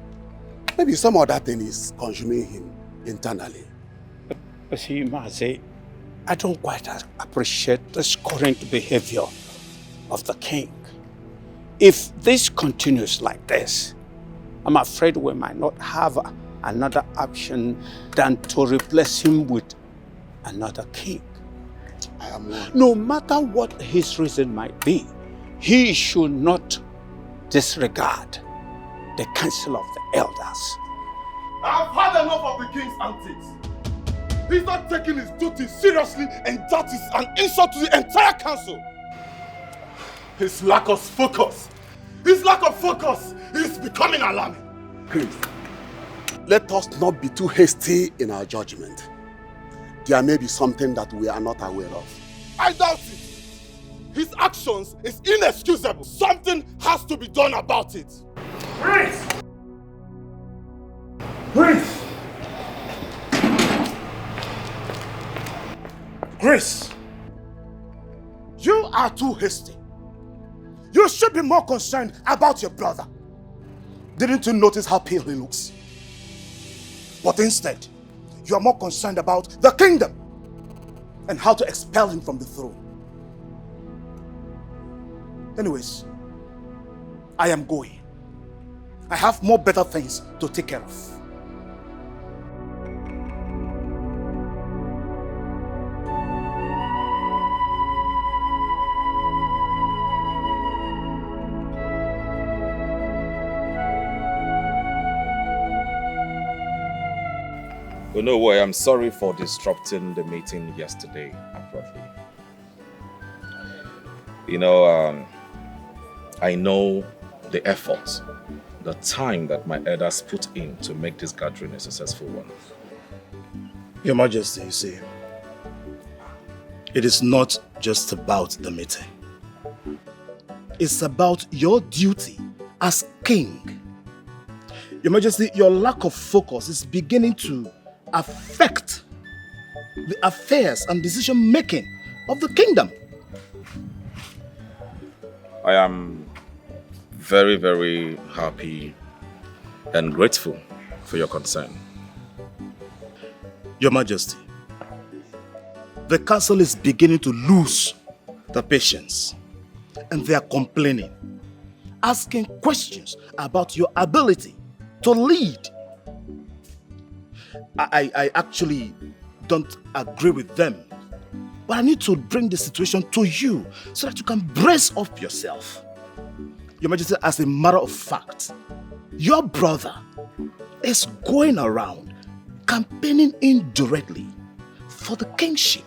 maybe some other thing is consuming him internally. But see, Mazi, I don't quite appreciate this current behavior of the king. If this continues like this, I'm afraid we might not have another option than to replace him with another king. No matter what his reason might be, he should not disregard the council of the elders. I've had enough of the king's antics. He's not taking his duty seriously, and that is an insult to the entire council. His lack of focus is becoming alarming. Please, let us not be too hasty in our judgment. There may be something that we are not aware of. I doubt it. His actions is inexcusable. Something has to be done about it. Prince! Prince! Grace, you are too hasty. You should be more concerned about your brother. Didn't you notice how pale he looks? But instead, you are more concerned about the kingdom and how to expel him from the throne. Anyways, I am going. I have more better things to take care of. You know what? I'm sorry for disrupting the meeting yesterday abruptly. You know, I know the effort, the time that my elders put in to make this gathering a successful one. Your Majesty, you see, it is not just about the meeting. It's about your duty as king. Your Majesty, your lack of focus is beginning to affect the affairs and decision-making of the kingdom. I am very, very happy and grateful for your concern. Your Majesty, the council is beginning to lose the patience, and they are complaining, asking questions about your ability to lead. I actually don't agree with them, but I need to bring the situation to you so that you can brace up yourself. Your Majesty, as a matter of fact, your brother is going around campaigning indirectly for the kingship.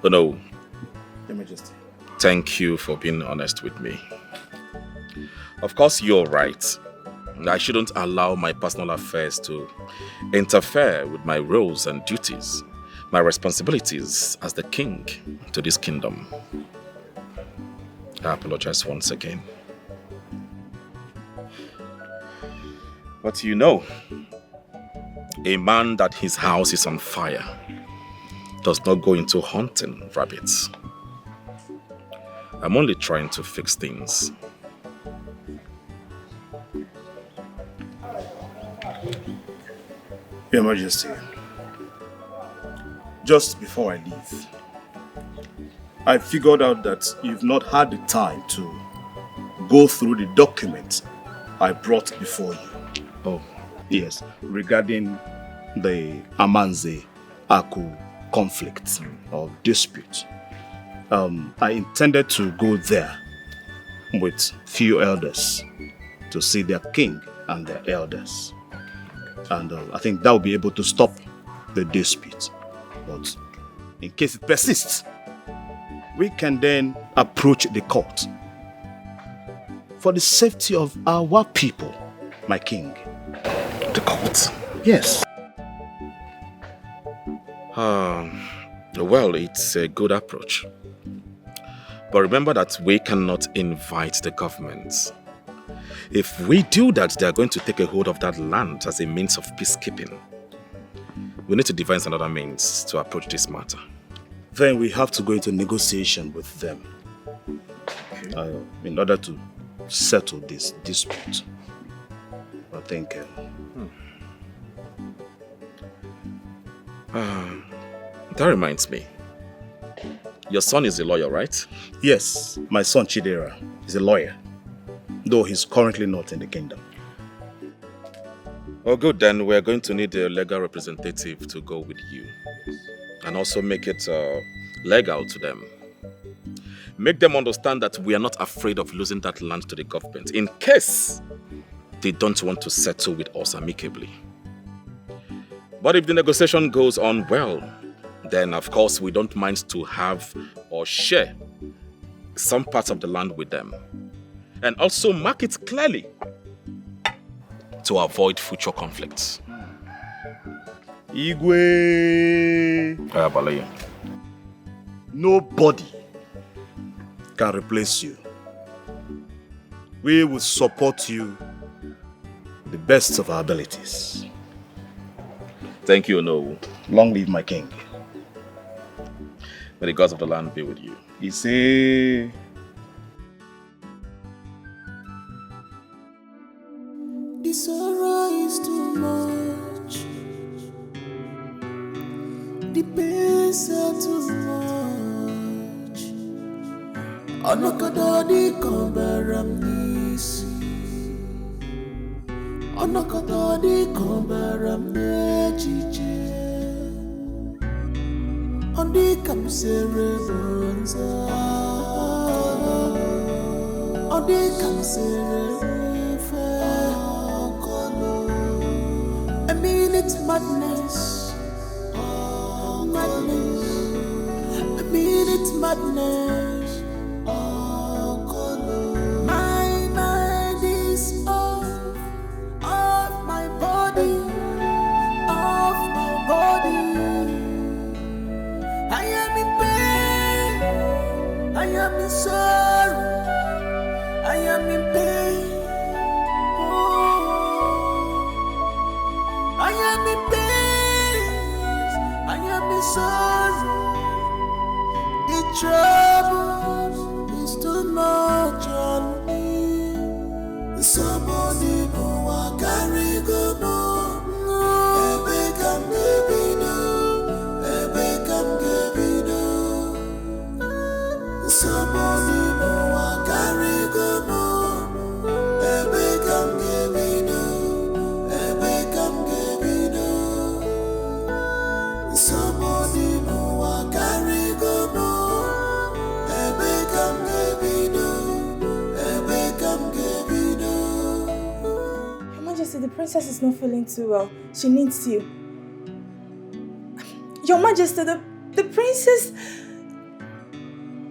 Oh no. Your Majesty. Thank you for being honest with me. Of course, you're right. I shouldn't allow my personal affairs to interfere with my roles and duties, my responsibilities as the king to this kingdom. I apologize once again. But you know, a man that his house is on fire does not go into hunting rabbits. I'm only trying to fix things. Your Majesty, just before I leave, I figured out that you've not had the time to go through the document I brought before you. Oh. Yes, regarding the Amanze-Aku conflict or dispute. I intended to go there with few elders to see their king and their elders. And I think that will be able to stop the dispute. But in case it persists, we can then approach the court for the safety of our people, my king. The court? Yes. Well, it's a good approach. But remember that we cannot invite the government. If we do that, they are going to take a hold of that land as a means of peacekeeping. We need to devise another means to approach this matter. Then we have to go into negotiation with them in order to settle this dispute. I think... that reminds me. Your son is a lawyer, right? Yes, my son Chidera is a lawyer, though he's currently not in the kingdom. Oh, good, then we're going to need a legal representative to go with you. And also make it legal to them. Make them understand that we are not afraid of losing that land to the government in case they don't want to settle with us amicably. But if the negotiation goes on well, then of course we don't mind to have or share some parts of the land with them. And also mark it clearly to avoid future conflicts. Igwe! Nobody can replace you. We will support you to the best of our abilities. Thank you, Onowu. Long live my king. May the gods of the land be with you. He say... The sorrow is too much. The pains are too much. Anakadadi kambaram nisi. Anakadadi kambaram nechiche. Andi kamsere bonza. Andi kamsere fe. I mean it's madness. Madness. I mean it's madness. My mind is off my body. Off my body. I am in pain. I am in sorrow. I am in pain. I am in pain. I am in sorrow. The trouble is too much on me. Somebody who I carry go no. Ebe kam gebi no. Ebe kam gebi no. Somebody who I carry go no. Ebe kam gebi no. Ebe kam gebi no. Somebody who I carry go no. Ebe kam gebi no. Ebe kam gebi no. Your Majesty, the princess is not feeling too well. She needs you. Your Majesty, the princess...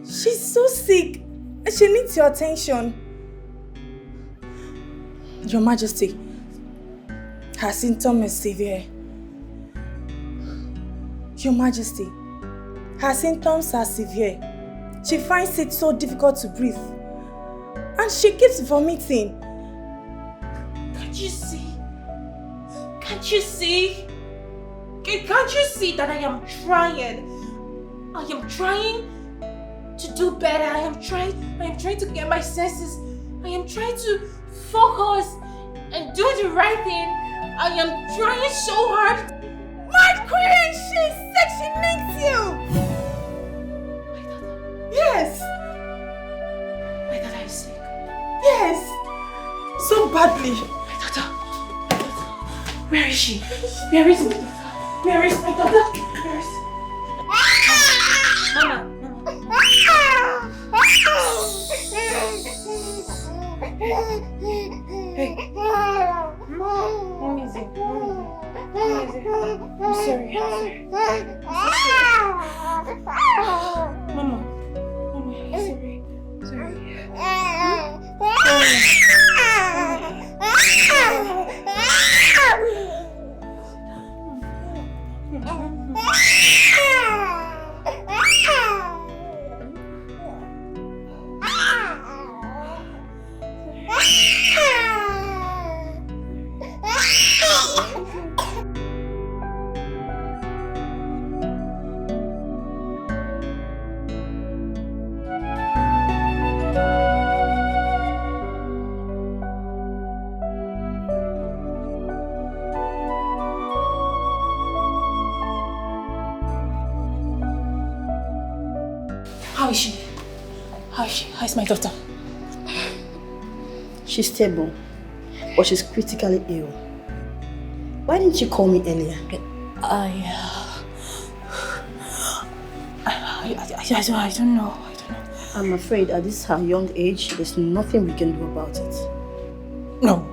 She's so sick. She needs your attention. Your Majesty, her symptom is severe. Your Majesty, her symptoms are severe. She finds it so difficult to breathe. And she keeps vomiting. Can't you see? Can't you see? Can't you see that I am trying? I am trying to do better. I am trying to get my senses. I am trying to focus and do the right thing. I am trying so hard. My queen, she's sick. She needs you. Yes. My daughter is sick. Yes. So badly. My daughter. Where is she? Where is my daughter? Where is my daughter? Where is... Mama. Hey. Mommy is in. I'm sorry. Mama. How is she? How is my daughter? She's stable, but she's critically ill. Why didn't you call me earlier? I don't know. I'm afraid at this her young age, there's nothing we can do about it. No.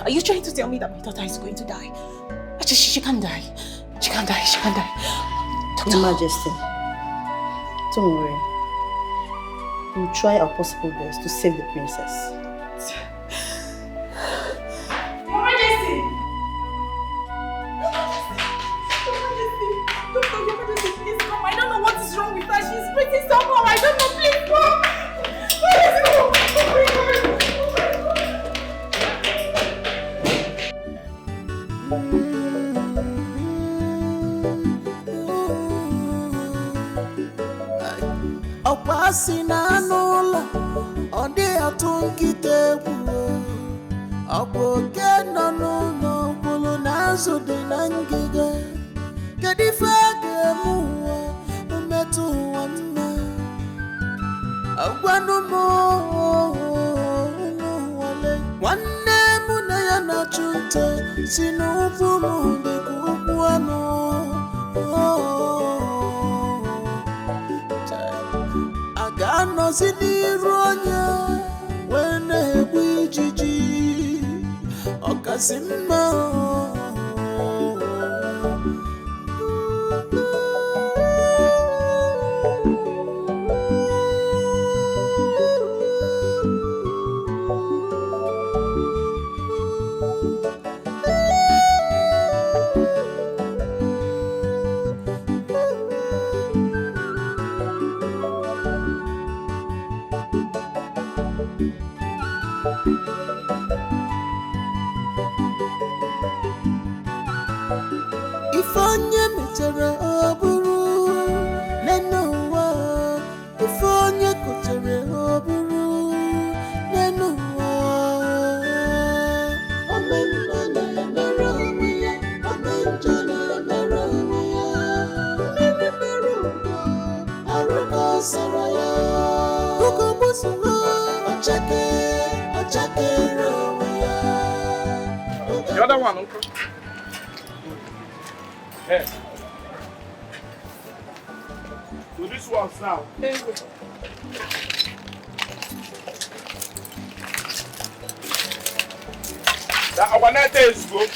Are you trying to tell me that my daughter is going to die? She can't die. She can't die. Doctor. Your Majesty, don't worry. We'll try our possible best to save the princess. Your Majesty! Please come. I don't know what is wrong with her. She's breathing somehow. I don't know. Please come. Ọkwasị na n'ụlọ ọ dị atụ nkịta egwu ọkwa oke nọ n'ụlọ kwuru na azụ dị na ngịga kedu ife a ga-eme ụwa mmetụ ụwa mma agwanụ m ụmụnwale nwanne mụ na ya na-achụ nta si n'ụkwụ m dị ka ụkwụ anụ ga-anọzi n'iru onye wee na-egbu ijiji ọkasị mma The other one, uncle. Hey. So this one's now. That our net is go. Okay.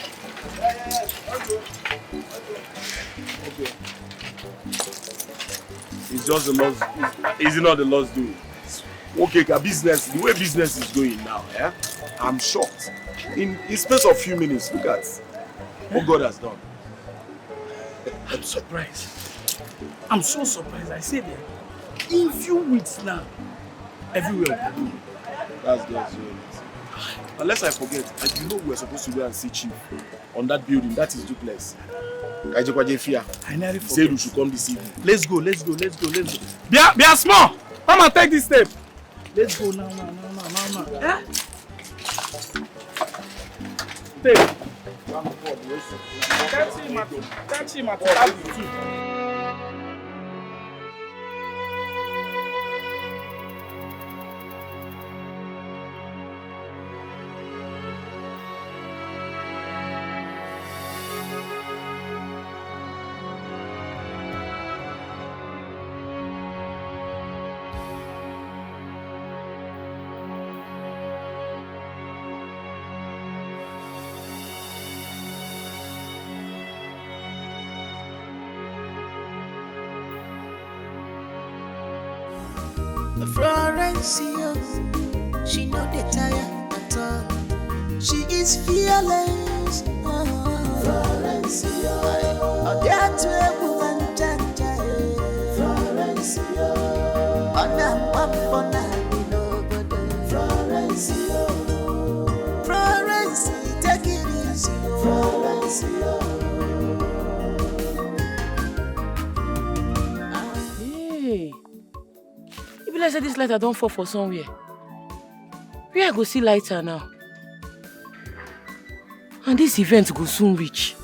It's just the lost. Is it not the lost due? Okay, business. The way business is going now, yeah, I'm shocked. In space of few minutes, look at what God has done. I'm surprised. I'm so surprised. I say that in few weeks now, everywhere will be. That's God's will. Unless I forget, and you know we were supposed to go and see Chief on that building. That is duplex. I nearly forget. Said we should come this evening. Let's go. Be small. Come and take this step. Let's go now. Eh? Take. Catch him at Florence, she no dey tire at all. She is fearless. Florence, oh there to everyone janja. Florence, ona wapona bilogodo. Florence, take it easy. Florence, I said this lighter don't fall for somewhere. Where I go see lighter now? And this event go soon reach.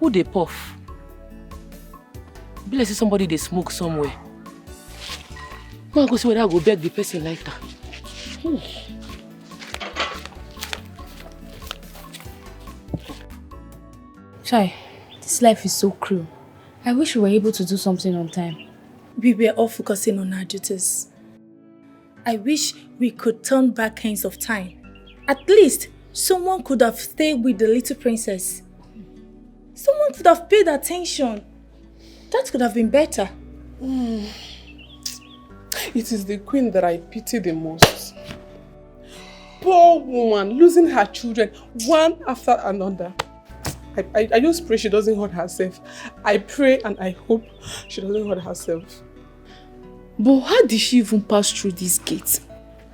Who they puff? Be like say somebody they smoke somewhere. Go see whether I go beg the person lighter. Chai, this life is so cruel. I wish we were able to do something on time. We were all focusing on our duties. I wish we could turn back hands of time. At least, someone could have stayed with the little princess. Someone could have paid attention. That could have been better. It is the queen that I pity the most. Poor woman, losing her children one after another. I just pray she doesn't hurt herself. I pray and I hope she doesn't hurt herself. But how did she even pass through this gate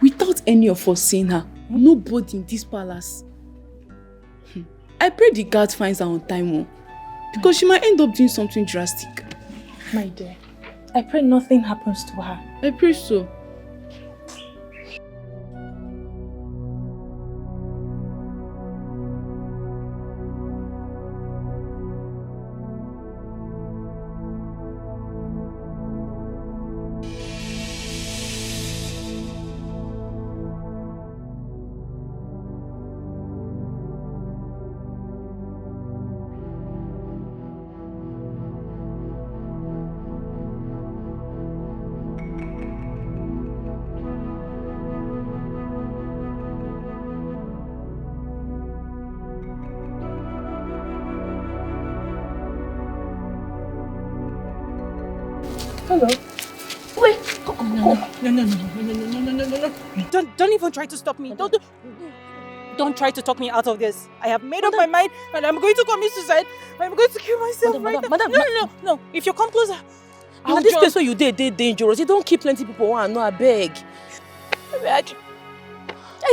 without any of us seeing her? Nobody in this palace. I pray the guard finds her on time, because she might end up doing something drastic. My dear, I pray nothing happens to her. I pray so. Hello. Wait. No. Don't even try to stop me. Don't try to talk me out of this. I have made up my mind and I'm going to commit suicide. I'm going to kill myself No. If you come closer, Now this place where you dey dangerous. You don't keep plenty people on. No, I beg. I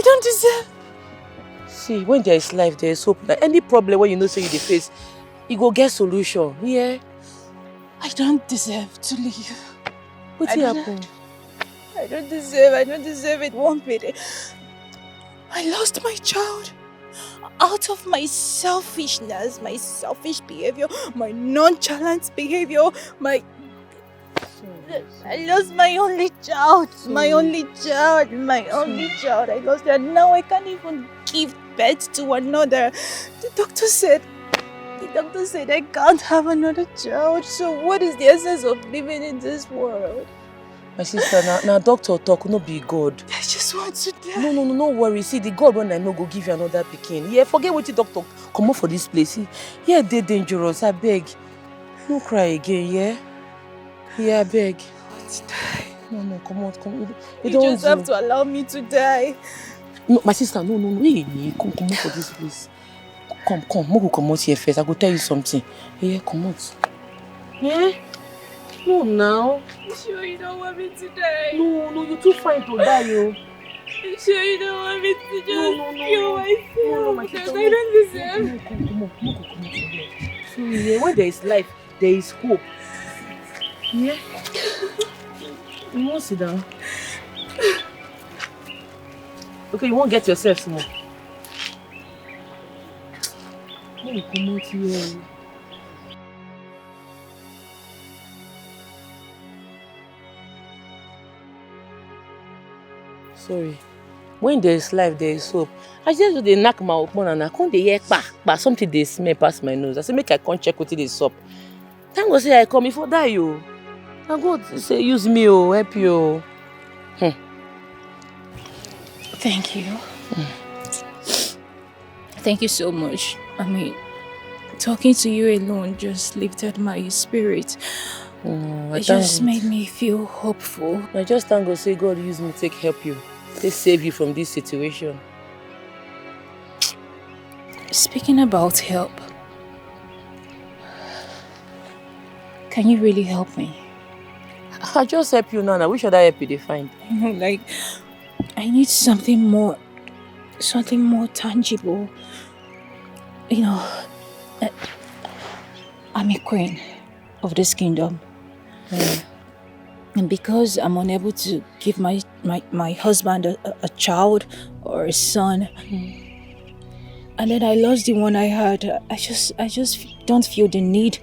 don't deserve. See, when there is life, there is hope. Like any problem when you know say you dey face, you go get solution. Yeah. I don't deserve to leave. What happened? I don't deserve it one bit. I lost my child. Out of my selfishness, my selfish behavior, my nonchalant behavior, I lost my only child. I lost her. Now I can't even give birth to another. The doctor said I can't have another child. So what is the essence of living in this world? My sister, now doctor talk, no be God. I just want to die. No worry. See, the God when I know go give you another pikin. Yeah, forget what the doctor come up for this place. Yeah, they dangerous. I beg. No cry again, yeah? Yeah, I beg. I want to die. No, come on. You just have to allow me to die. No, my sister, no. Hey, come up for this place. Come, Mogo come out here first. I go tell you something. Yeah, come out. Yeah? No, now. You sure you don't want me to die? No, you're too fine to die, yo. You sure you don't want me to just kill myself? No, my sister. I don't deserve. No, come on here. So, yeah, when there is life, there is hope. Yeah? You won't sit down. Okay, you won't get yourself small. No, come out here. Sorry. When there is life, there is hope. I just dey knock my open and I can't hear something they smell past my nose. I say make I come check what it is up. Thank God say I come before die you. Thank God say use me help you. Thank you. Thank you so much. I mean, talking to you alone just lifted my spirit. It just made me feel hopeful. I just thank God say God use me to help you. To save you from this situation. Speaking about help, can you really help me? I just help you now. Which other help you they find? Like, I need something more tangible. You know, I'm a queen of this kingdom. And because I'm unable to give my husband a child or a son, And then I lost the one I had. I just don't feel the need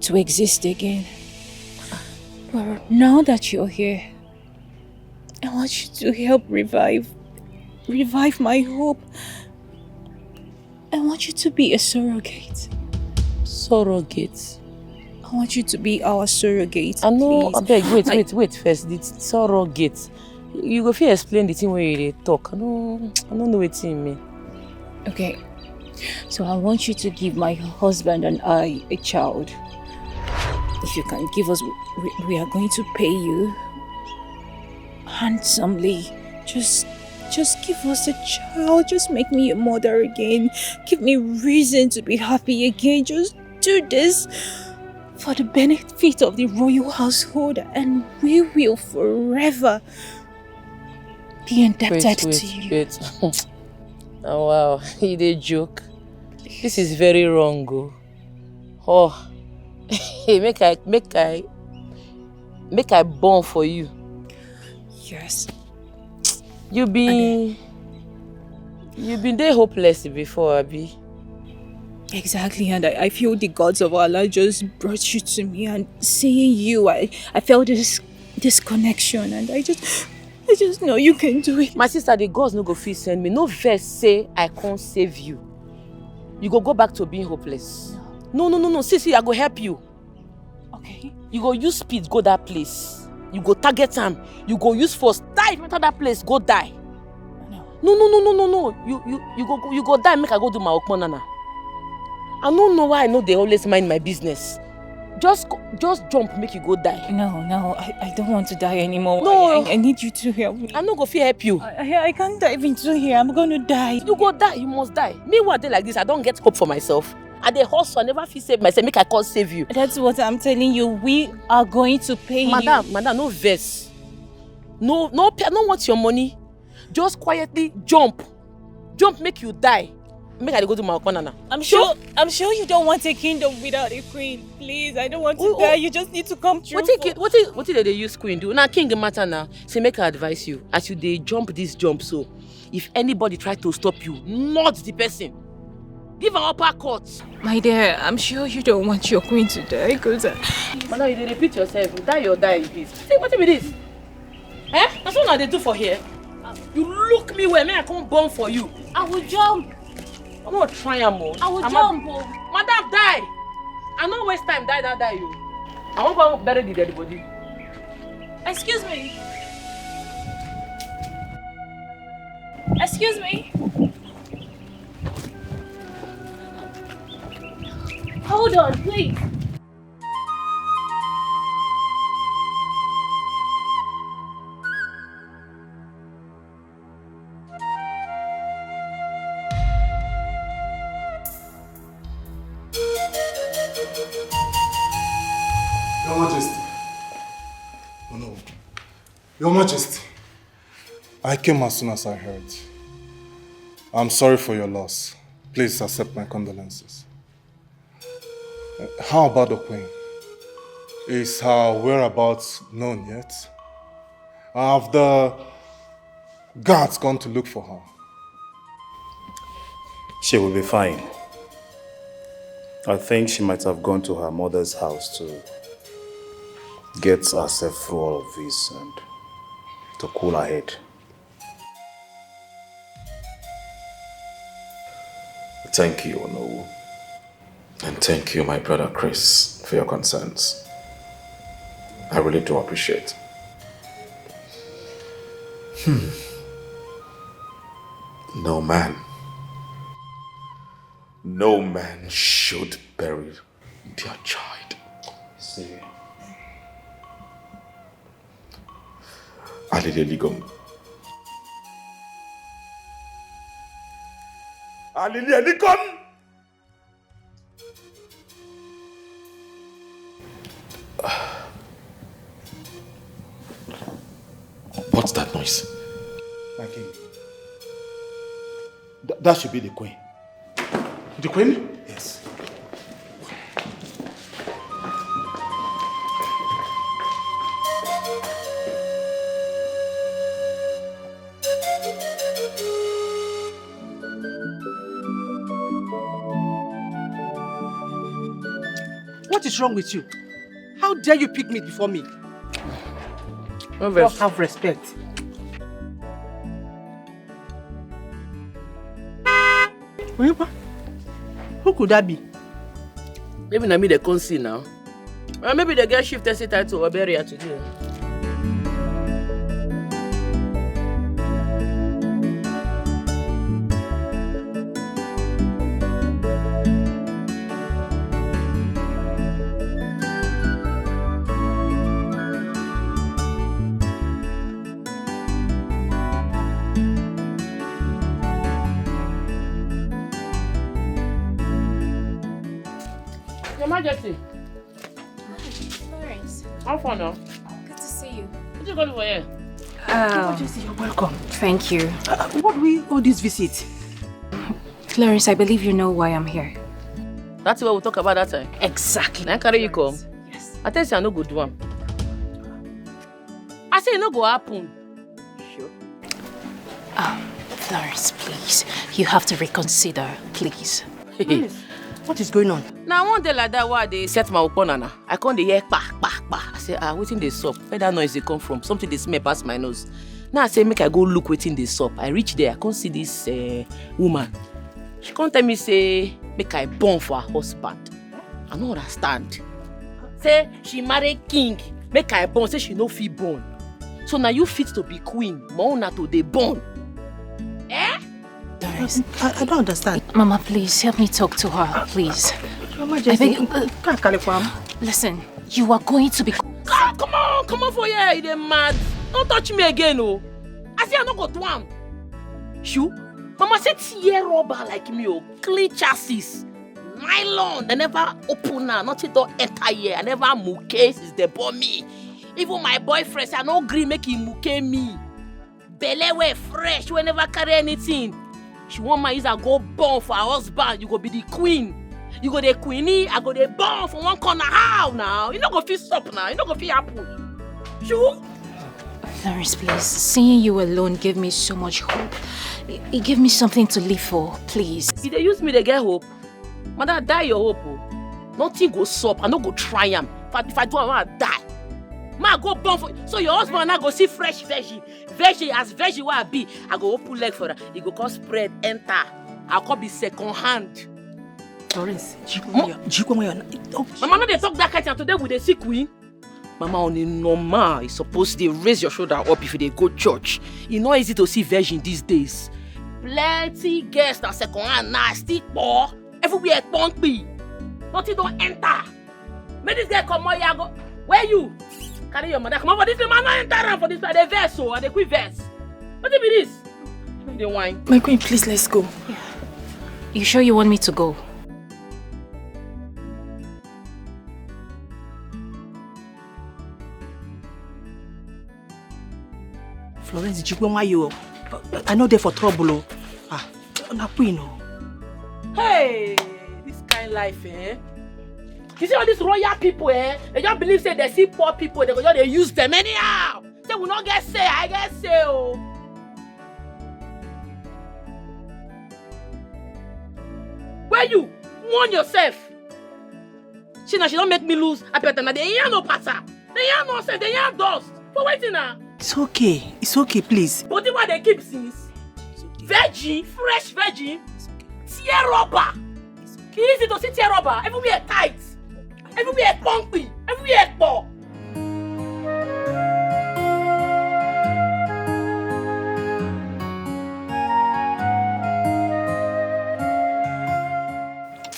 to exist again. But now that you're here, I want you to help revive my hope. I want you to be a surrogate. Surrogate? I want you to be our surrogate. I know, please. I beg, wait first. The surrogate. You go fit explain the thing where you dey talk. I don't know what you mean. Okay, so I want you to give my husband and I a child. If you can give us, we are going to pay you handsomely. Just give us a child. Just make me a mother again. Give me reason to be happy again. Just do this for the benefit of the royal household, and we will forever be indebted to you. Wait. Oh wow, you dey joke. This is very wrong. Oh, hey, make I born for you. Yes. You been there hopeless before, Abi. Exactly, and I feel the gods of Allah just brought you to me, and seeing you, I felt this connection, and I just know you can do it. My sister, the gods no go fit send me. No verse say I can't save you. You go back to being hopeless. No. See, I go help you. Okay. You go use speed, go that place. You go target time. You go use force. Die, enter that place, go die. No. You go die, make I go do my okmonana. I don't know why I know they always mind my business. Just jump, make you go die. No, I don't want to die anymore. No. I need you to help me. I'm not going to help you. I can't dive into here. I'm going to die. You go die, you must die. Meanwhile, day like this, I don't get hope for myself. At the hustle, I never feel save myself, make I can't save you. That's what I'm telling you. We are going to pay you. Madam, no verse. No, I don't want your money. Just quietly jump. Jump, make you die. Make I go to my banana. I'm sure you don't want a kingdom without a queen. Please, I don't want to die. You just need to come true. What did they use queen do? Now king matter now. Say make I advise you. As you they jump this jump, so if anybody try to stop you, not the person. Give an uppercut. My dear, I'm sure you don't want your queen to die, because Madam, you repeat yourself. Die or die, please. See what is this? That's what they do for here. You look me where I can't born for you. I will jump. I'm not trying more. I will jump. Madam, die! I don't waste time. Die, you. I want to bury the dead body. Excuse me. Excuse me. Hold on, please. Your Majesty. Oh no. Your Majesty. I came as soon as I heard. I'm sorry for your loss. Please accept my condolences. How about the Queen? Is her whereabouts known yet? Have the guards gone to look for her? She will be fine. I think she might have gone to her mother's house to get herself through all of this and to cool her head. Thank you, Ono. And thank you, my brother Chris, for your concerns. I really do appreciate. No man should bury their child. See. Alileligom. Alileligom. What's that noise? My king. That should be the Queen. The Queen? Yes. What is wrong with you? How dare you pick meat before me? Just have respect. Who could that be? Maybe na me they can't see now. Or maybe they get shifted title to Oberia today. Your Majesty. Florence. How far now? Good to see you. What you going for here? You're welcome. Thank you. What will all this visit? Florence, I believe you know why I'm here. That's what we talk about that time. Exactly. Now carry you come. Yes. I tell you I no good one. I say it no go happen. Sure. Florence, please. You have to reconsider, please. What is going on? Now one day like that, why they set my upon I can't hear pa. I say, waiting the sup. Where that noise they come from? Something they smell past my nose. Now I say, make I go look waiting the sup. I reach there, I can't see this woman. She can't tell me say, make I born for her husband. I don't understand. Say she married king, make I born. Say she no fit born. So now you fit to be queen, more not to the born. Eh? I don't understand. Mama, please help me talk to her, please. I think, listen, you are going to be. Come on for here, you mad. Don't touch me again, oh. I say I no go to am. Shoo, Mama said tear rubber like me, oh, clean chassis, nylon. They never open her, nothing don't enter here. I never muke since they bought me. Even my boyfriend say I no agree make him muke me. Belle way fresh, we never carry anything. She want my use a go born for her husband. You go be the queen. You go the queenie. I go the born for one corner. How now? You not go feel stop now. You not go feel happen. Sure. Florence, please. Seeing you alone gave me so much hope. It gave me something to live for. Please. If they use me, they get hope. Mother, die your hope. Oh. Nothing go stop. I no go try am. If I do, I want to die. Ma go born for. So your husband now go see fresh veggie. As veggie what I be, I go open leg for her. He go call spread, enter. I'll call be second hand. Florence, Mama, no they talk that kind of today with the sick queen. Mama, only normal is supposed to raise your shoulder up if they go church. It's not easy to see virgin these days. Plenty guests are second hand now, still poor. Everywhere bumpy. Nothing don't enter. Make this guy come out here go. Where you? Carry your mother. Come over this man, not enter for this by the verse, so and the quick verse. What be this? The wine. My queen, please let's go. Yeah. You sure you want me to go? Florence, I know they're for trouble. Queen. Hey, this kind of life, eh? You see all these royal people, eh? They just believe say they see poor people, they use them anyhow. They will not get say, I get say, oh. Where you? Warn yourself. She don't make me lose. I better now. They ain't no patter. They ain't no sense. They ain't dust. For waiting now. It's okay, please. But what they keep since? Veggie, fresh veggie, tear rubber. It's easy to see tear rubber. Everywhere tight. Everywhere bumpy. Everywhere poor.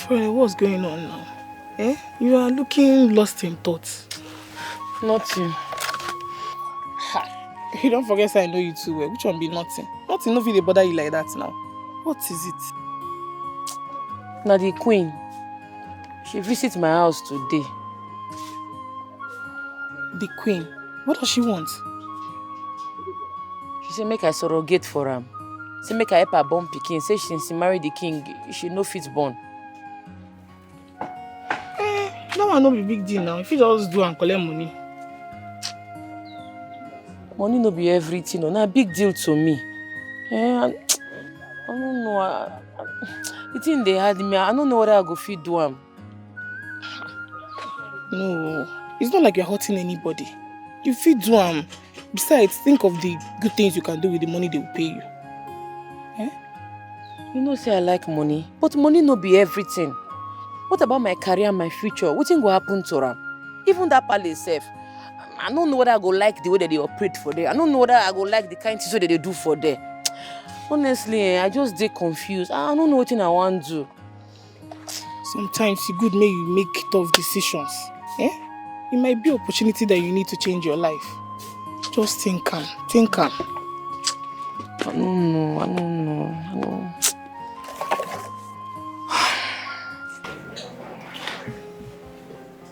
What's going on now? Eh? You are looking lost in thoughts. Nothing. You don't forget say I know you too well. Which one be nothing? Nothing no fit dey bother you like that now. What is it? Now the queen. She visits my house today. The queen? What does she want? She say make I surrogate for am. Say make I help her born pikin. Say since she married the king, she no fit born. That one no be big deal now. If you just do and collect money. Money no be everything. No, na big deal to me. I don't know. The thing they had me, I don't know what I go fit do am. No, it's not like you're hurting anybody. You feel do Besides, think of the good things you can do with the money they will pay you. Eh? You know, say I like money, but money no be everything. What about my career and my future? What thing will happen to them? Even that palace self, I don't know whether I go like the way that they operate for there. I don't know whether I go like the kind of things that they do for there. Honestly, I just dey confused. I don't know what I want to do. Sometimes it's good make you make tough decisions. Eh? It might be an opportunity that you need to change your life. Just think calm. Think calm. I don't know.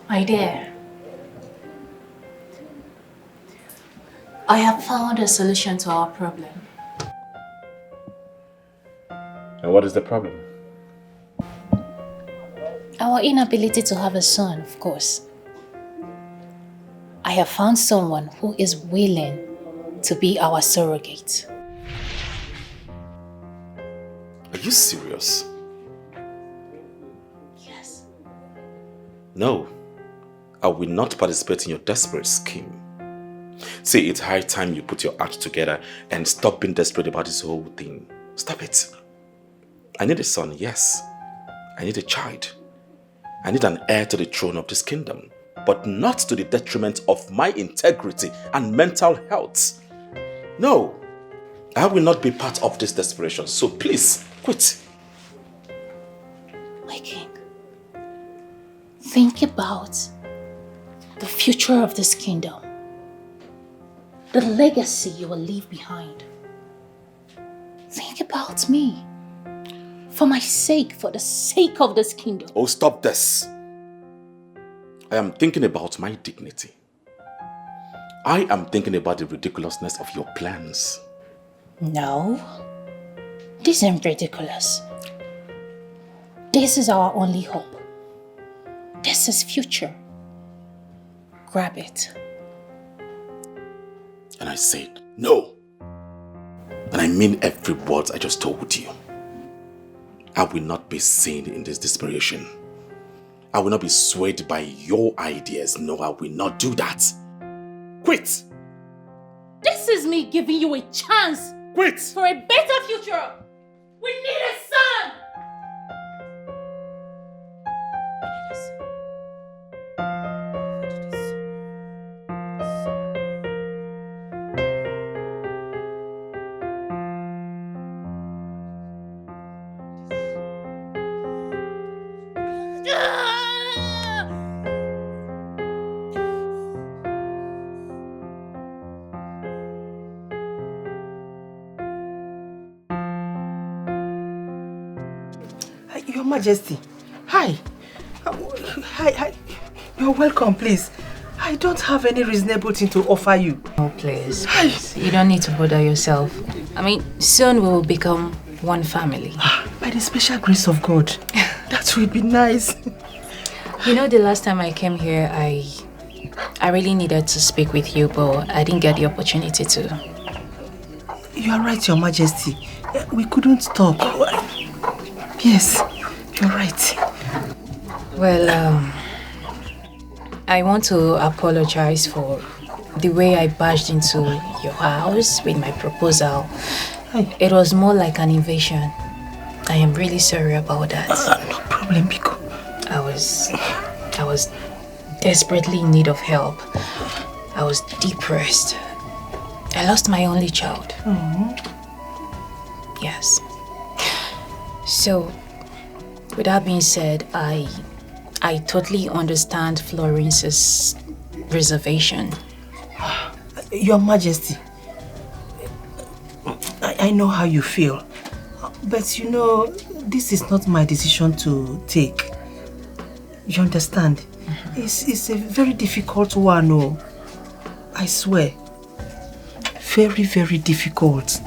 My dear, I have found a solution to our problem. And what is the problem? Our inability to have a son, of course. I have found someone who is willing to be our surrogate. Are you serious? Yes. No, I will not participate in your desperate scheme. See, it's high time you put your act together and stop being desperate about this whole thing. Stop it. I need a son, yes. I need a child. I need an heir to the throne of this kingdom, but not to the detriment of my integrity and mental health. No, I will not be part of this desperation, so please, quit. My king, think about the future of this kingdom, the legacy you will leave behind. Think about me. For my sake, for the sake of this kingdom. Oh, stop this. I am thinking about my dignity. I am thinking about the ridiculousness of your plans. No, this isn't ridiculous. This is our only hope. This is future. Grab it. And I said, no. And I mean every word I just told you. I will not be seen in this desperation. I will not be swayed by your ideas. No, I will not do that. Quit! This is me giving you a chance. Quit! For a better future. We need a son! Your Majesty, hi. Hi. You're welcome, please. I don't have any reasonable thing to offer you. Oh, please. You don't need to bother yourself. I mean, soon we will become one family. By the special grace of God. That will be nice. You know, the last time I came here, I really needed to speak with you, but I didn't get the opportunity to. You are right, Your Majesty. We couldn't talk. Yes, you're right. Well, I want to apologize for the way I barged into your house with my proposal. It was more like an invasion. I am really sorry about that. No problem, Biko. I was desperately in need of help. I was depressed. I lost my only child. Yes. So, with that being said, I totally understand Florence's reservation. Your Majesty, I know how you feel. But you know, this is not my decision to take. You understand? It's a very difficult one, oh. I swear. Very, very difficult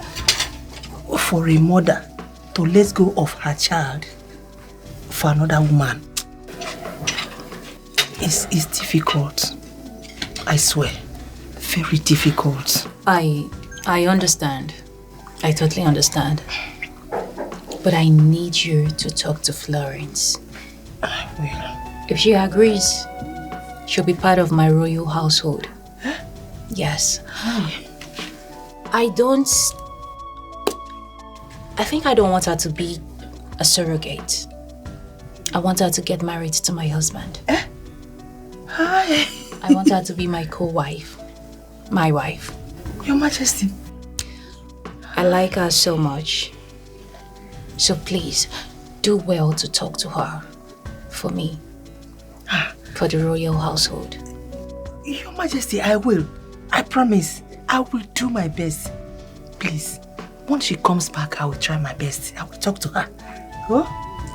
for a mother to let go of her child for another woman. It's difficult. I swear. Very difficult. I understand. I totally understand. But I need you to talk to Florence. I will. If she agrees, She'll be part of my royal household. Yes. I think I don't want her to be a surrogate. I want her to get married to my husband. Hi. I want her to be my co-wife. My wife. Your Majesty. I like her so much. So please, do well to talk to her. For me. For the royal household. Your Majesty, I will. I promise. I will do my best. Please. Once she comes back, I will try my best. I will talk to her. Oh?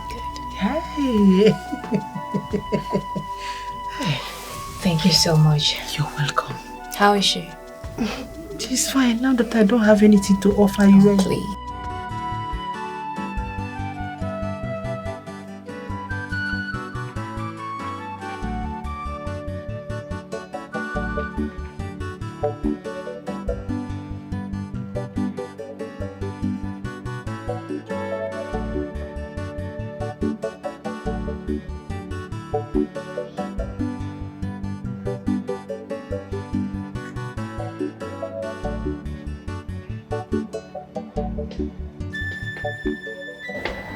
Good. Hey. Thank you so much. You're welcome. How is she? She's fine now that I don't have anything to offer you. Please.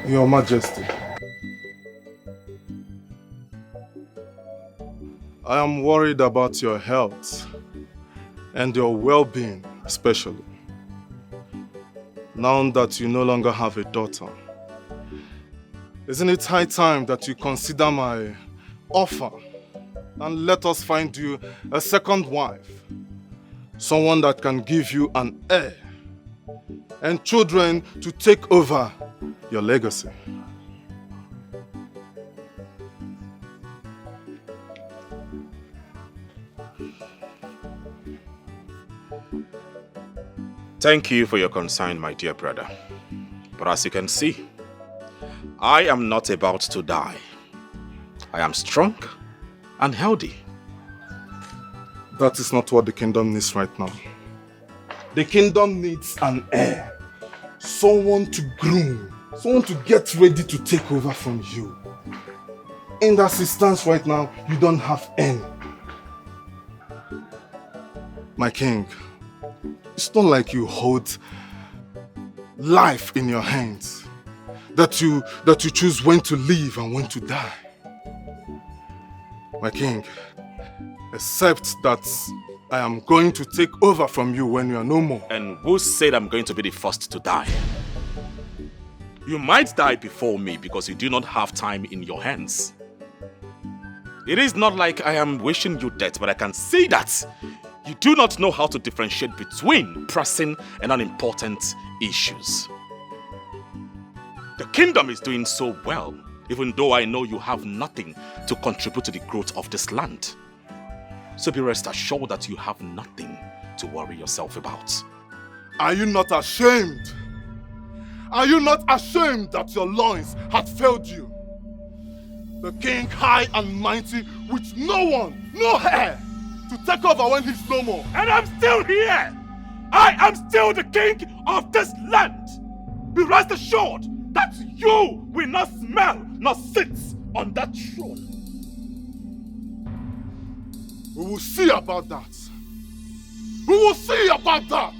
Your Majesty, I am worried about your health and your well-being, especially. Now that you no longer have a daughter, isn't it high time that you consider my offer and let us find you a second wife? Someone that can give you an heir and children to take over your legacy. Thank you for your concern, my dear brother. But as you can see, I am not about to die. I am strong and healthy. That is not what the kingdom needs right now. The kingdom needs an heir. Someone to groom. Someone to get ready to take over from you. In that stance right now, you don't have any. My king, it's not like you hold life in your hands. That you choose when to live and when to die. My king, except that I am going to take over from you when you are no more. And who said I'm going to be the first to die? You might die before me because you do not have time in your hands. It is not like I am wishing you death, but I can see that you do not know how to differentiate between pressing and unimportant issues. The kingdom is doing so well, even though I know you have nothing to contribute to the growth of this land. So be rest assured that you have nothing to worry yourself about. Are you not ashamed? Are you not ashamed that your loins had failed you? The king high and mighty with no one, no heir, to take over when he's no more. And I'm still here! I am still the king of this land! Be rest assured that you will not smell nor sit on that throne. We will see about that. We will see about that.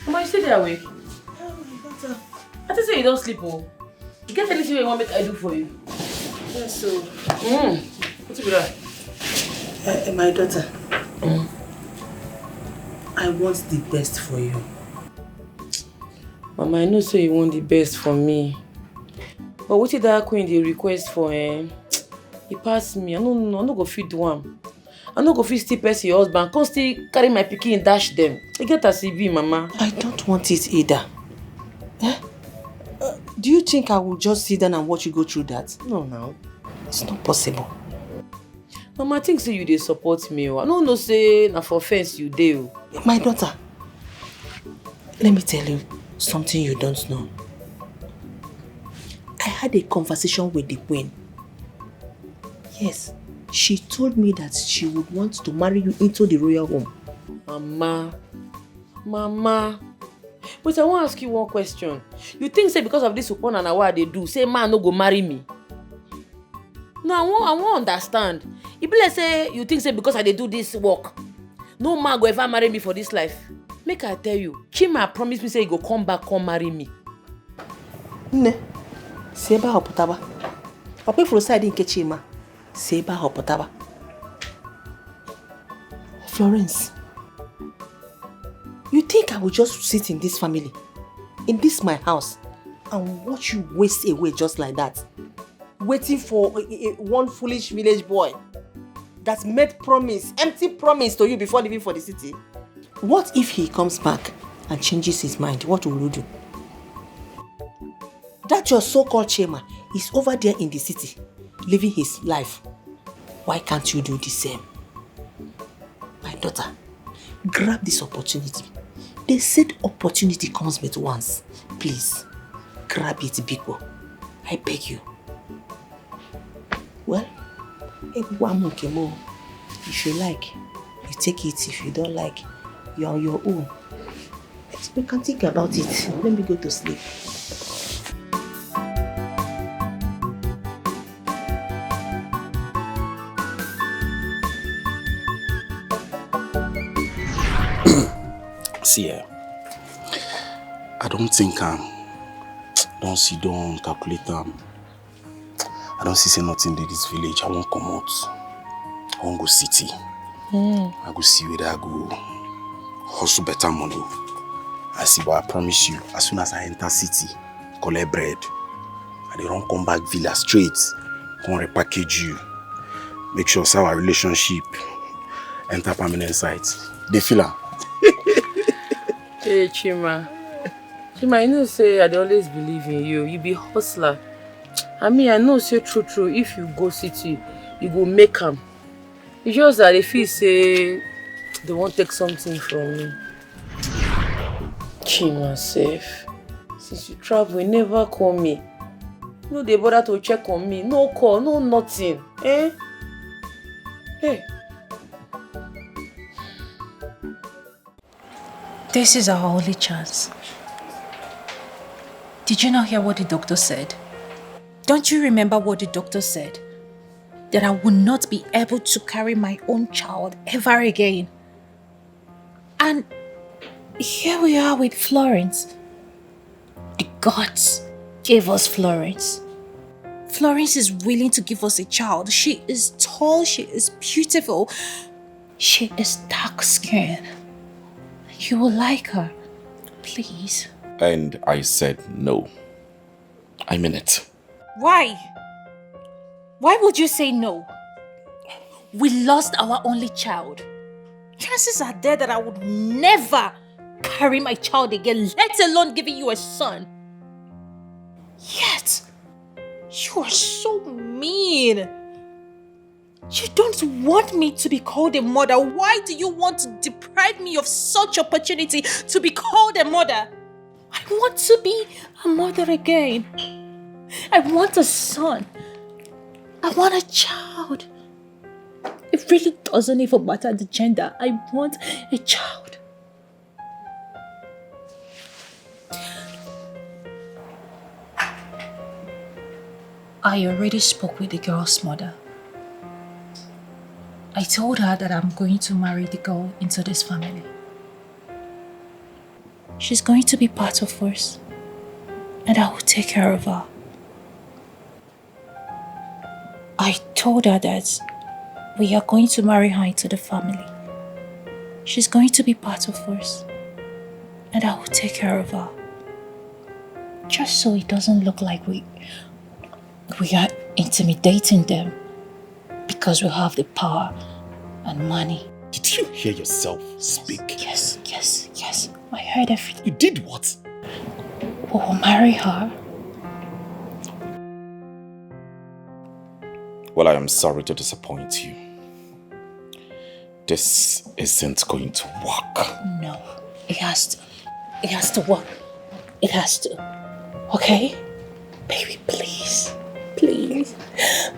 Mama, you stay awake. I just say you don't sleep, oh. You get anything you want me to do for you? Yes, so. What's with that? My daughter. I want the best for you. Mama, I know so you want the best for me. But what did that queen the request for? He passed me. I no go fit do am. I no go fit still person your husband. Come still carry my pikin and dash them. You get as it be, Mama. I don't want it either. Do you think I will just sit down and watch you go through that? No. It's not possible. Mama, I think say you dey support me. I no know say na for offense you dey. My daughter, let me tell you something you don't know. had a conversation with the queen. Yes, she told me that she would want to marry you into the royal home. Mama. But I want to ask you one question. You think say because of this upon and what they do, say man no go marry me? No, I won't understand. If let's say you think say because I dey do this work, no man go ever marry me for this life. Make I tell you, Chima promised me say he go come back, come marry me. Ne, seba hopotaba. Papa for side in Chima. Seba hopotaba. Florence, you think I will just sit in this family, in this my house, and watch you waste away just like that? Waiting for one foolish village boy that made promise, empty promise to you before leaving for the city? What if he comes back and changes his mind? What will you do? That your so-called Chema is over there in the city, living his life. Why can't you do the same? My daughter, grab this opportunity. They said opportunity comes but once. Please, grab it, Biko. I beg you. Well, if you like, you take it. If you don't like, you're on your own. We can think about it. Let me go to sleep. See, I don't think don't see, don't calculate I don't see nothing in this village. I won't come out. I won't go city. I go see whether I go hustle better money. I see, but I promise you, as soon as I enter city, collect bread, and they don't come back villa straight, come repackage you. Make sure so our relationship enter permanent site. They feel her. Hey Chima, you know say I always believe in you. You be hustler. I mean, I know say true. If you go city, you go make them. It's just that if you say they won't take something from me. Chima safe. Since you travel, you never call me. No, they bother to check on me. No call, no nothing. Eh? Hey. This is our only chance. Did you not hear what the doctor said? Don't you remember what the doctor said? That I would not be able to carry my own child ever again. And here we are with Florence. The gods gave us Florence. Florence is willing to give us a child. She is tall, she is beautiful, she is dark-skinned. You will like her, please. And I said no. I mean it. Why? Why would you say no? We lost our only child. Chances are there that I would never carry my child again, let alone giving you a son. Yet, you are so mean. You don't want me to be called a mother. Why do you want to deprive me of such opportunity to be called a mother? I want to be a mother again. I want a son. I want a child. It really doesn't even matter the gender. I want a child. I already spoke with the girl's mother. I told her that I'm going to marry the girl into this family. She's going to be part of us, and I will take care of her. I told her that we are going to marry her into the family. She's going to be part of us, and I will take care of her. Just so it doesn't look like we are intimidating them because we have the power and money. Did you hear yourself speak? Yes. I heard everything. You did what? We will marry her. Well, I am sorry to disappoint you. This isn't going to work. No, it has to. It has to work. It has to. Okay? Baby, please. Please.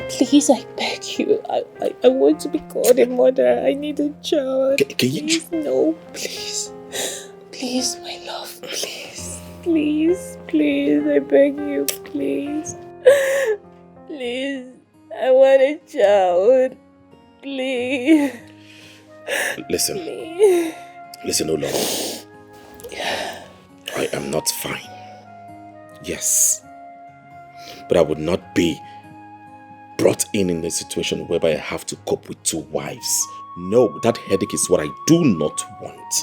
Please, I beg you. I want to be called a mother. I need a child. Can you... Please, no, please. Please, my love, please. Please, please, I beg you, please. Please, I want a child. Please. Listen. Please. Listen, Olo. I am not fine. Yes. But I would not be brought in a situation whereby I have to cope with 2 wives. No, that headache is what I do not want.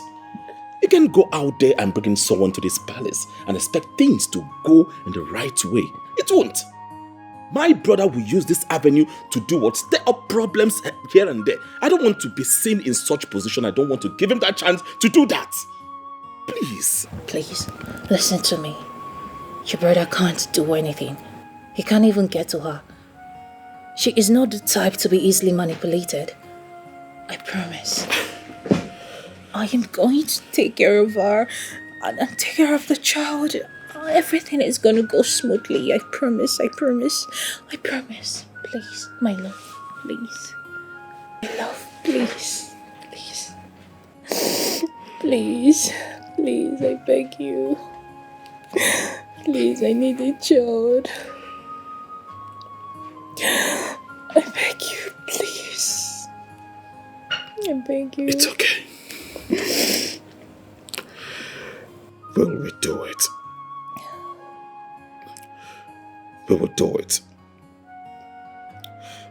You can go out there and bring in someone to this palace and expect things to go in the right way. It won't. My brother will use this avenue to do what? Stir up problems here and there. I don't want to be seen in such position. I don't want to give him that chance to do that. Please. Please, listen to me. Your brother can't do anything. He can't even get to her. She is not the type to be easily manipulated. I promise. I am going to take care of her and take care of the child. Everything is going to go smoothly. I promise. I promise. I promise. Please, my love. Please. My love, please. Please. Please. Please, I beg you. Please, I need a child. I beg you, please. I beg you. It's okay. Will we do it? We will do it.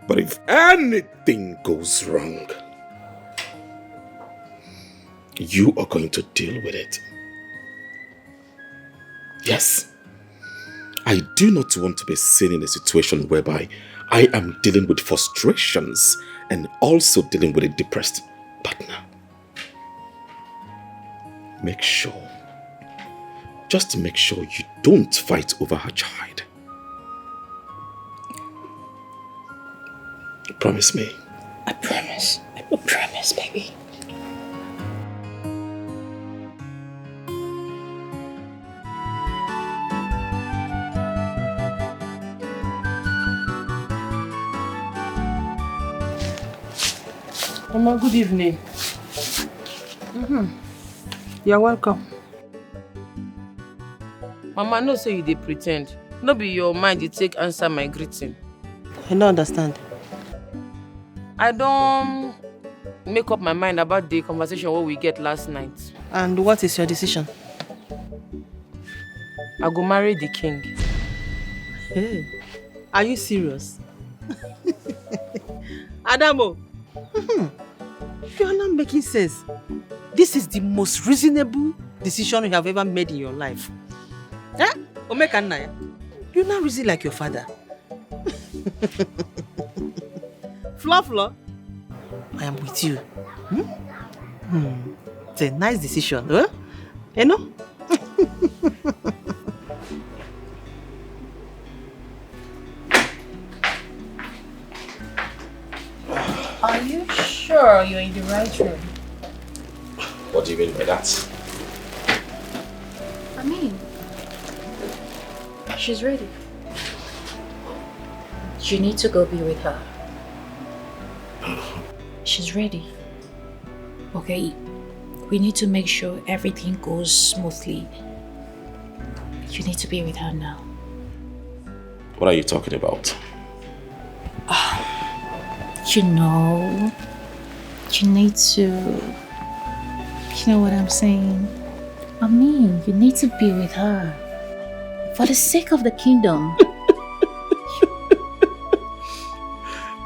But if anything goes wrong, you are going to deal with it. Yes. I do not want to be seen in a situation whereby I am dealing with frustrations and also dealing with a depressed partner. Make sure, just make sure you don't fight over her child. Promise me. I promise. I will promise, baby. Mama, good evening. You're welcome. Mama, no say you dey pretend. No be your mind you take answer my greeting. I don't understand. I don't make up my mind about the conversation what we get last night. And what is your decision? I go marry the king. Hey, are you serious? Adamo, you are not making sense. This is the most reasonable decision you have ever made in your life. Eh? Omekanaya, you're not reason like your father. Flo, I am with you. It's a nice decision, huh? You know? Are you sure you're in the right room? What do you mean by that? I mean, she's ready. You need to go be with her. She's ready. Okay, we need to make sure everything goes smoothly. You need to be with her now. What are you talking about? You know, you need to... You know what I'm saying? I mean, you need to be with her. For the sake of the kingdom.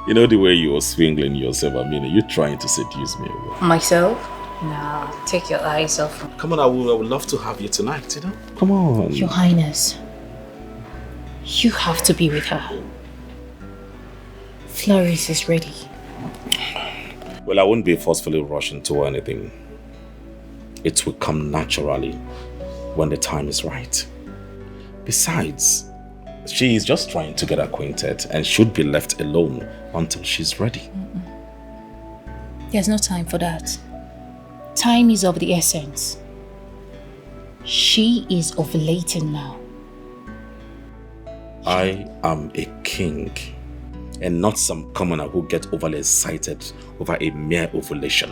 You know the way you were swingling yourself, I mean, are you trying to seduce me? Myself? No, take your eyes off me. Come on, I would love to have you tonight, you know? Come on. Your Highness, you have to be with her. Florence is ready. Well, I won't be forcefully rushing to anything. It will come naturally when the time is right. Besides, she is just trying to get acquainted and should be left alone until she's ready. There's no time for that. Time is of the essence. She is ovulating now. I am a king and not some commoner who get overly excited over a mere ovulation.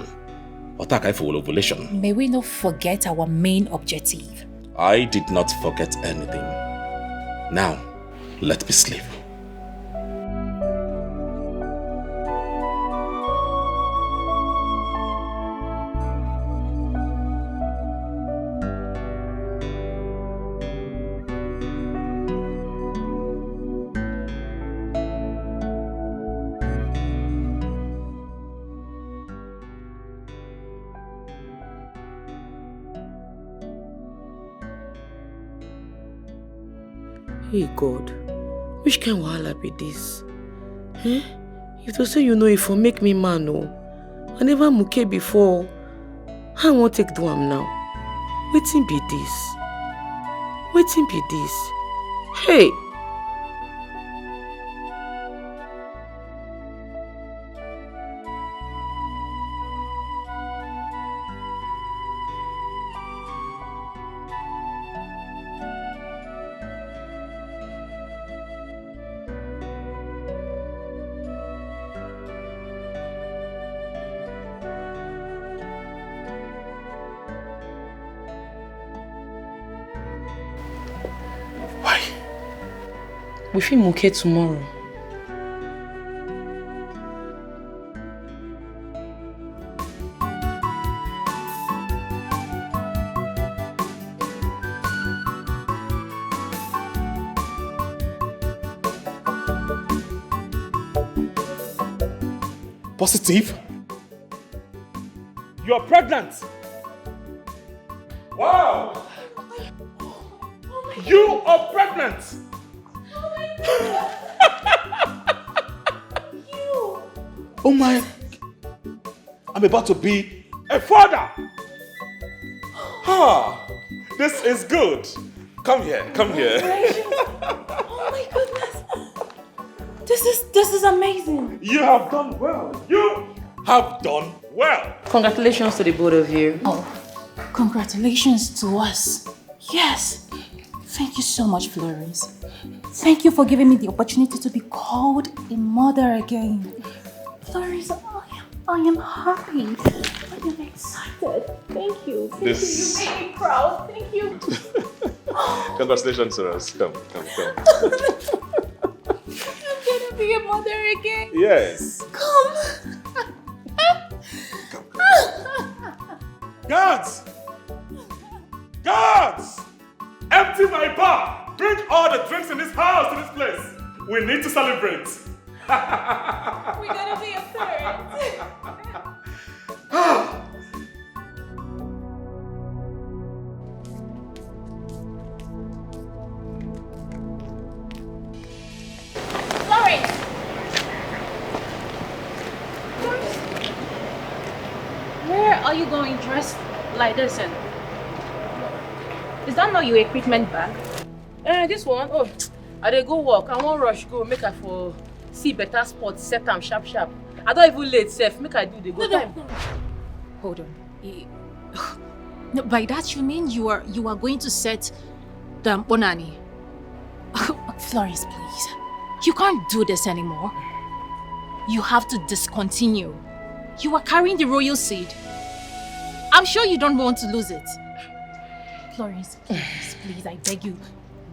Otaka for ovulation. May we not forget our main objective. I did not forget anything. Now, let me sleep. Hey God, which kind of wahala be this? Eh? If you say you know it for make me man, oh. I never muke before. How I won't take do am now? Wetin be this? Wetin be this? Hey! We fit muke tomorrow. Positive? You're pregnant. Wow. You are pregnant. Oh my! I'm about to be a father. Ah, this is good. Come here, come here. Oh my goodness. This is amazing. You have done well. You have done well. Congratulations to the both of you. Oh, congratulations to us. Yes. Thank you so much, Florence. Thank you for giving me the opportunity to be called a mother again. Florence, I am happy. I am excited. Thank you. Thank you. You made me proud. Thank you. Congratulations to us. Come. I'm gonna be a mother again. Yes. Come. Guards! Guards! Empty my bar! Bring all the drinks in this house to this place! We need to celebrate! We're gonna be a third. Florence! Where are you going dressed like this? And is that not your equipment bag? This one? Oh, I dey go work. I won't rush go. Make I for see better spots, set them sharp. I don't even late self. Make I do the go time. Hold on. No, by that you mean you are going to set the Bonani? Florence, please. You can't do this anymore. You have to discontinue. You are carrying the royal seed. I'm sure you don't want to lose it. Florence, please, I beg you,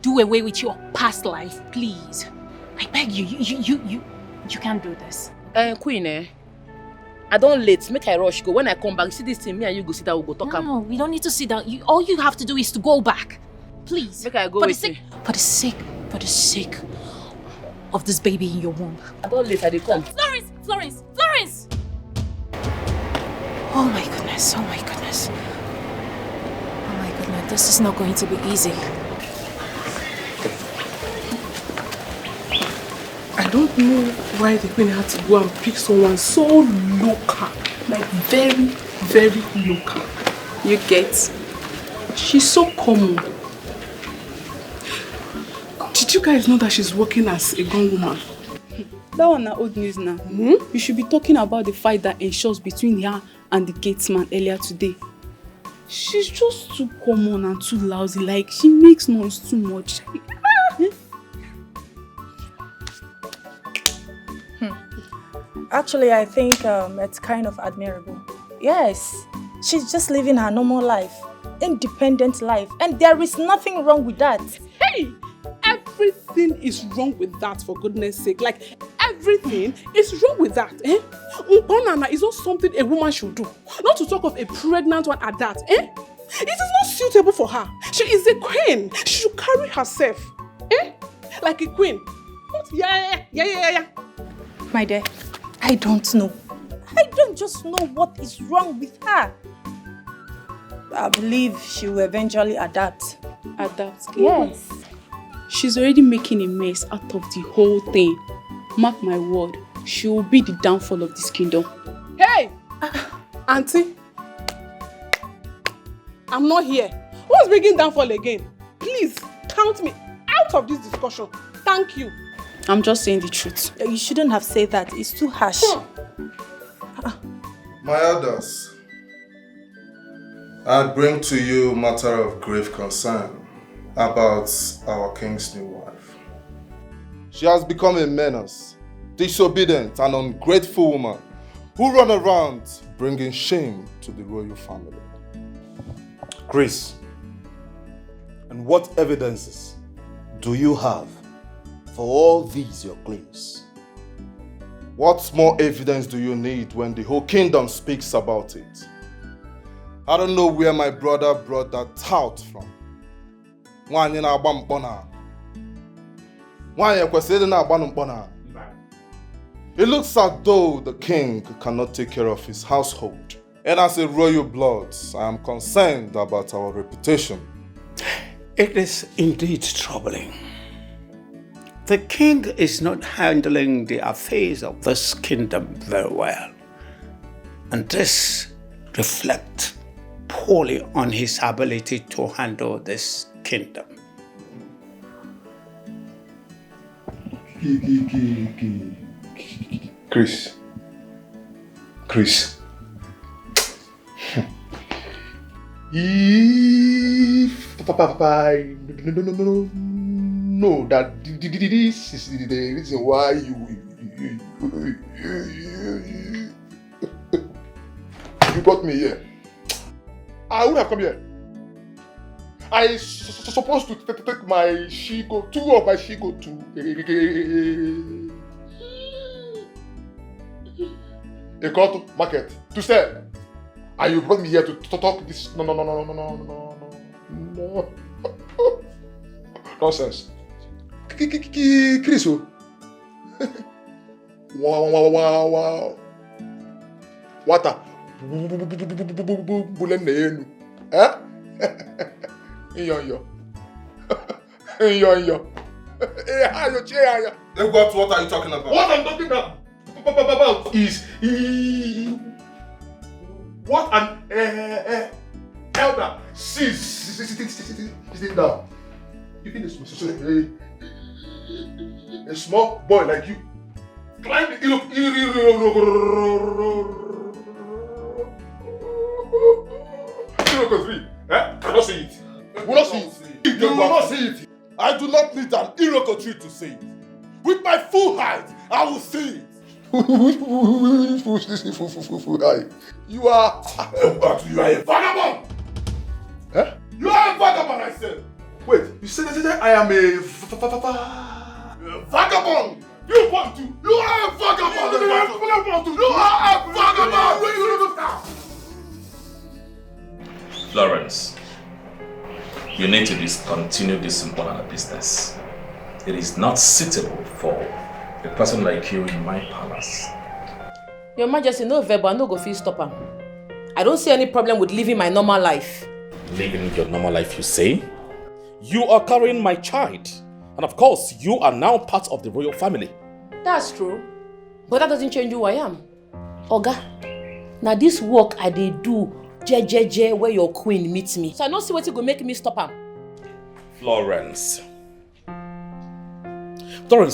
do away with your past life, please. I beg you, you can't do this. Queen, I don't late. Make I rush go. When I come back, see this thing, me and you go sit down, we'll go talk. No, we don't need to sit down. All you have to do is to go back. Please. Make I go for with the sake of this baby in your womb. I don't late, I dey come. Florence! Oh my goodness. This is not going to be easy. I don't know why the queen had to go and pick someone so local. Like very, very local. You get? She's so common. Did you guys know that she's working as a gun woman? That one is old news now. You should be talking about the fight that ensures between her and the gatesman earlier today. She's just too common and too lousy. Like, she makes noise too much. Actually, I think it's kind of admirable. Yes, she's just living her normal life, independent life, and there is nothing wrong with that. Hey, everything is wrong with that, for goodness sake. Like, everything is wrong with that. Banana is not something a woman should do. Not to talk of a pregnant one at that. It is not suitable for her. She is a queen. She should carry herself. Like a queen. Yeah. My dear, I don't know. I don't just know what is wrong with her. I believe she will eventually adapt. Adapt? Yes. She's already making a mess out of the whole thing. Mark my word, she will be the downfall of this kingdom. Hey! Auntie, I'm not here. Who's bringing downfall again? Please, count me out of this discussion. Thank you. I'm just saying the truth. You shouldn't have said that. It's too harsh. My elders, I bring to you matter of grave concern about our king's new wife. She has become a menace, disobedient and ungrateful woman who run around bringing shame to the royal family. Chris, and what evidences do you have for all these your claims? What more evidence do you need when the whole kingdom speaks about it? I don't know where my brother brought that tout from. It looks as though the king cannot take care of his household. And as a royal blood, I am concerned about our reputation. It is indeed troubling. The king is not handling the affairs of this kingdom very well. And this reflects poorly on his ability to handle this kingdom. Chris. No, that this is the reason why you brought me here. I would have come here. I supposed to take my shigo, two of my shigo to a cotton market to sell. And you brought me here to talk this. No. Nonsense. Chris. Wow. Water. Bulen. Eh? Yo. What are you talking about? What I'm talking about is what an elder sees sitting down. Even a small boy like you climb the tree. Cannot see it. Will not see it. You will not see it. I do not need an Iroko tree to see it. With my full height, I will see it. You are a vagabond. Huh? You are a vagabond, I said. Wait, you said that I am a vagabond. You want to? You are a vagabond. You are a vagabond. Florence, you need to discontinue this important business. It is not suitable for a person like you in my palace. Your Majesty, no verb, I no go feel stop am. I don't see any problem with living my normal life. Living your normal life, you say? You are carrying my child. And of course, you are now part of the royal family. That's true. But that doesn't change who I am. Oga, now this work I dey do, je, where your queen meets me. So I don't see what it go make me stop am. Florence,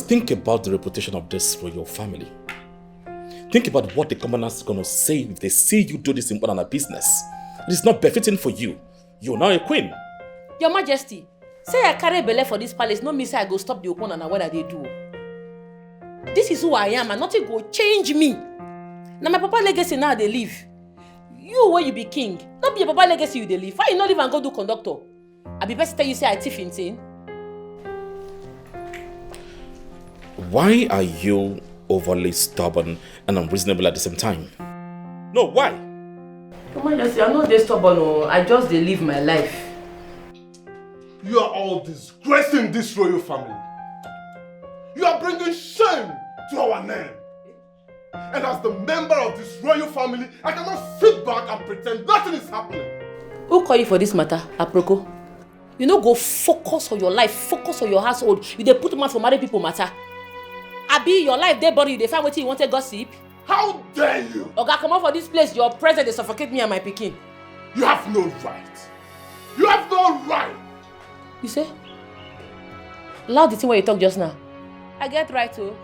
think about the reputation of this royal family. Think about what the commoners are going to say if they see you do this important business. It is not befitting for you. You are now a queen. Your Majesty, say I carry belle for this palace, no me say I go stop the opponent and what they do. This is who I am and nothing go change me. Now my papa legacy now they live. You where you be king. Not be your papa legacy you they live. Why you not live and go do conductor? I be best tell you say I thief in thing. Why are you overly stubborn and unreasonable at the same time? No, why? Come on, just I'm not this stubborn. No. I just they live my life. You are all disgracing this royal family. You are bringing shame to our name. And as the member of this royal family, I cannot sit back and pretend nothing is happening. Who call you for this matter, Aproko? You know, go focus on your life, focus on your household. You dey put man for married people matter. Abi, your life dey boring, you dey find wetin you want to gossip. How dare you? Oga, come on for this place. Your presence dey suffocate me and my pikin. You have no right. You have no right. You say? Loud the thing where you talk just now. I get right too.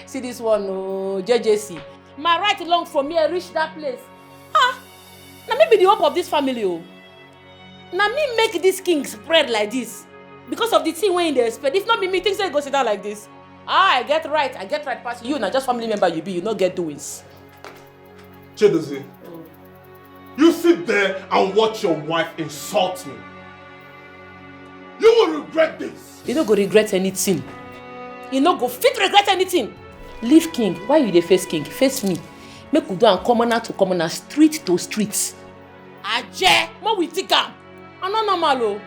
See this one, oh, JJC. My right long from here reach that place. Ah, now me be the hope of this family, oh. Now me make this king spread like this because of the thing when they expect. If not me things say go sit down like this. Ah, I get right past you. Now just family member you be, you not get doings. Chidozie, you sit there and watch your wife insult me. You will regret this. You don't go regret anything. You no go fit regret anything. Leave king. Why you dey face king? Face me. Make we do and commoner to commoner, street to street. Aje, what we think am? I no normal o.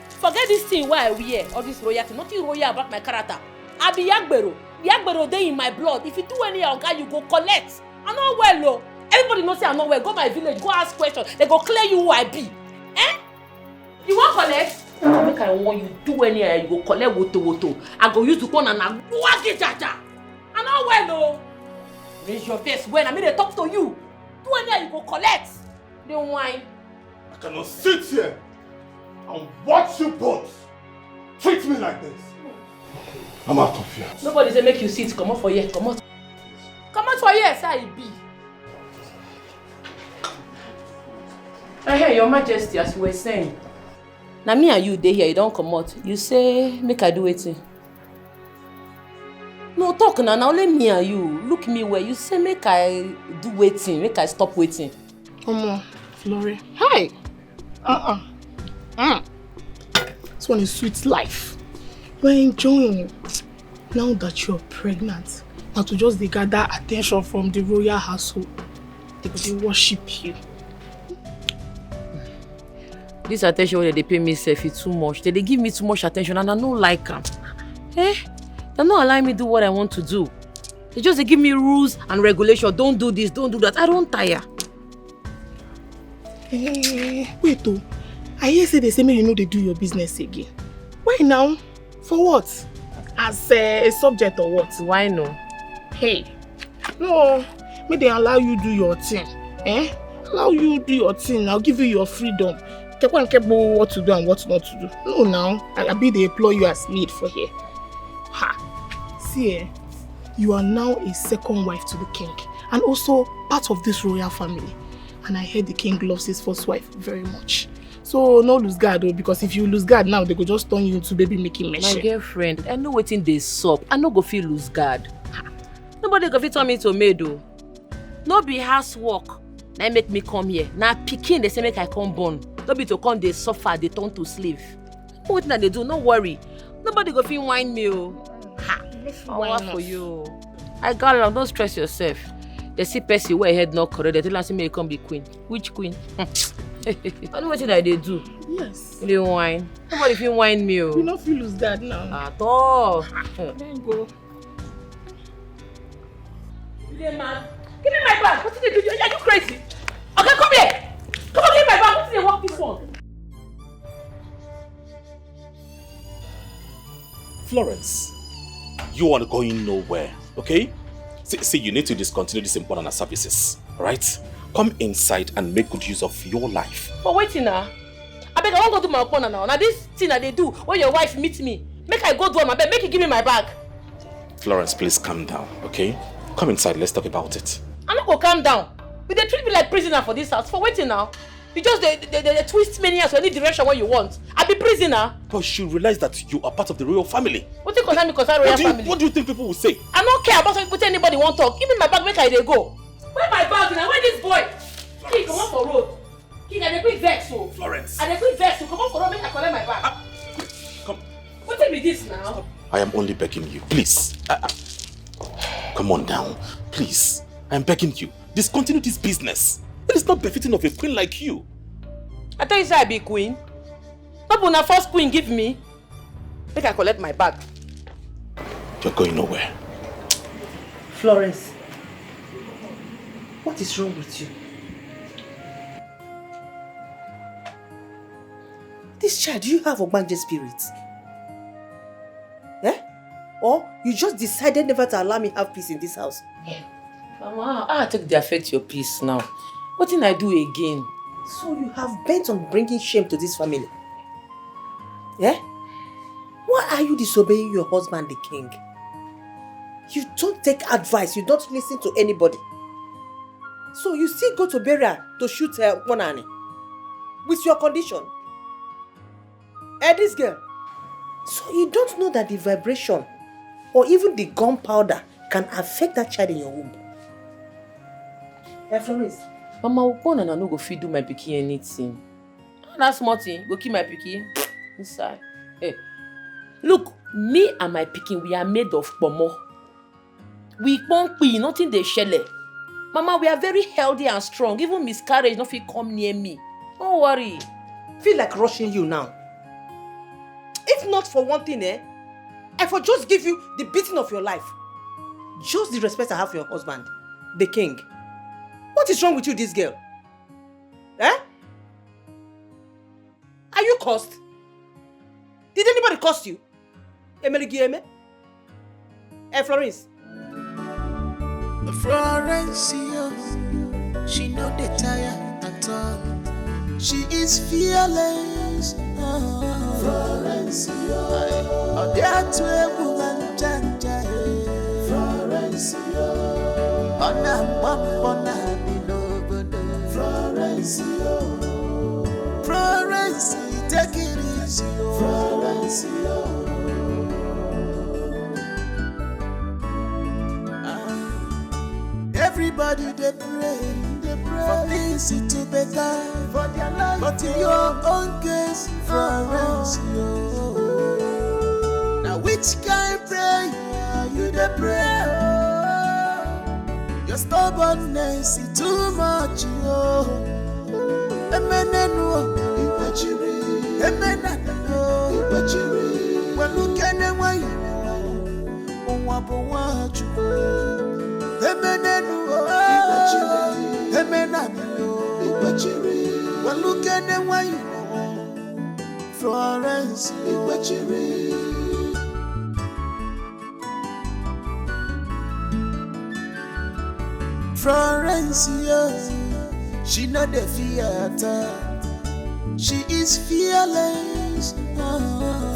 Forget this thing where I wear, all this royalty. Nothing royal about my character. I be Yagbero. Yagbero dey in my blood. If you do any oga, you go collect. I no well o. Everybody knows say I no well. Go my village, go ask questions. They go clear you who I be. Eh? You want collect? Make I warn you, do any you go collect woto. I go use the corner and whack it, jaja. I know well, no. Raise your face when I mean they talk to you. Do any you go collect. Don't whine. I cannot sit here and watch you both treat me like this. I'm out of here. Nobody say make you sit. Come out for here. Come out. Come out for here, say it be. I hear your majesty as you were saying. Now me and you dey here, you don't come out. You say make I do wetin? No talk now, only me and you. Look me where you say make I do wetin, make I stop waiting. Come on, Flore. Hi. This one is sweet life. We're enjoying. Now that you're pregnant, now to just they gather attention from the royal household, they worship you. This attention where they pay me self is too much. They give me too much attention and I don't like them. Eh? They're not allowing me to do what I want to do. They just give me rules and regulations. Don't do this, don't do that. I don't tire. Wait though. I hear say they say you know they do your business again. Why now? For what? As a subject or what? Why no? Hey. No. May they allow you do your thing. Eh? Allow you do your thing. I'll give you your freedom. Keep what to do and what not to do. No, now I'll be the employ you as maid for here. Ha! See, you are now a second wife to the king and also part of this royal family. And I heard the king loves his first wife very much. So no lose guard though, because if you lose guard now, they go just turn you into baby making machine. My girlfriend, I know wetin dey sup. I no go feel lose guard. Nobody go fit turn me into maid though. No be housework. Now make me come here. Now pikin they say make I come born. No be to come they suffer, they turn to slave. What that they do? No worry. Nobody go fit whine me. Ha! I for you. I got along. Don't stress yourself. They see Percy where head not correct. They tell us me come be queen. Which queen? I know what they do. Yes. They whine. Nobody fit whine me. You not feel lose that now. At all. Then go. Yeah, man. Give me my bag. What did they do? Are you crazy? Okay, come here. Come on, give me my bag. What did they walk this one? Florence, you are going nowhere, okay? See, you need to discontinue this important services, right? Come inside and make good use of your life. But waiting now. I beg, I won't go to my corner now. Now this thing that they do when your wife meets me, make I go do my bed, make you give me my bag. Florence, please calm down, okay? Come inside, let's talk about it. I'm not gonna calm down. But they treat me like prisoner for this house. For waiting now. You just they twist many years to any direction what you want. I be prisoner. But you should realize that you are part of the royal family. What do you concern me concern royal family? What do you think people will say? I don't care about what anybody want talk. Give me my bag, make I dey go. Where my bag now? Where this boy? King, come on for road. King, I dey quick vex so. Florence. I dey quick vex so. Come on for road, make I collect my bag. Come. What be this now? I am only begging you, please. Come on down, please. I am begging you. Discontinue this business. It is not befitting of a queen like you. I tell you say I be queen. Not when first queen give me. Make I collect my bag. You're going nowhere. Florence, what is wrong with you? This child, do you have Ogbanje spirit? Eh? Or you just decided never to allow me have peace in this house? Yeah. Mama, how I take the affect your peace now? What did I do again? So you have bent on bringing shame to this family? Yeah? Why are you disobeying your husband, the king? You don't take advice, you don't listen to anybody. So you still go to burial to shoot one Annie? With your condition? This girl. So you don't know that the vibration or even the gunpowder can affect that child in your womb? Florence. Mama, upon and I no go fit do my pikin anything. That's small thing. Go keep my pikin inside. Hey, look, me and my pikin, we are made of pomo. We won't be nothing they shelle. Mama, we are very healthy and strong. Even miscarriage no fit come near me. Don't worry. Feel like rushing you now. If not for one thing, I for just give you the beating of your life. Just the respect I have for your husband, the king. What is wrong with you, this girl? Eh? Are you cursed? Did anybody curse you? Emeligieme? Florence? Florence, she no dey tire at all. She is fearless. Florence, oh, that's where woman janja. Florence, Florence, Florence, take it easy, Florence. Everybody they pray for things to better for their life, but in your own case, Florence, now which kind prayer you they pray? Your stubbornness is too much, Emenenu, Ipachiri, Emenanu, Ipachiri. Well, look at them, why you want to Emenenu, Ipachiri, Emenanu, Ipachiri. Well, look at them, why you Florence, Ipachiri. Florence, she not the theater. She is fearless.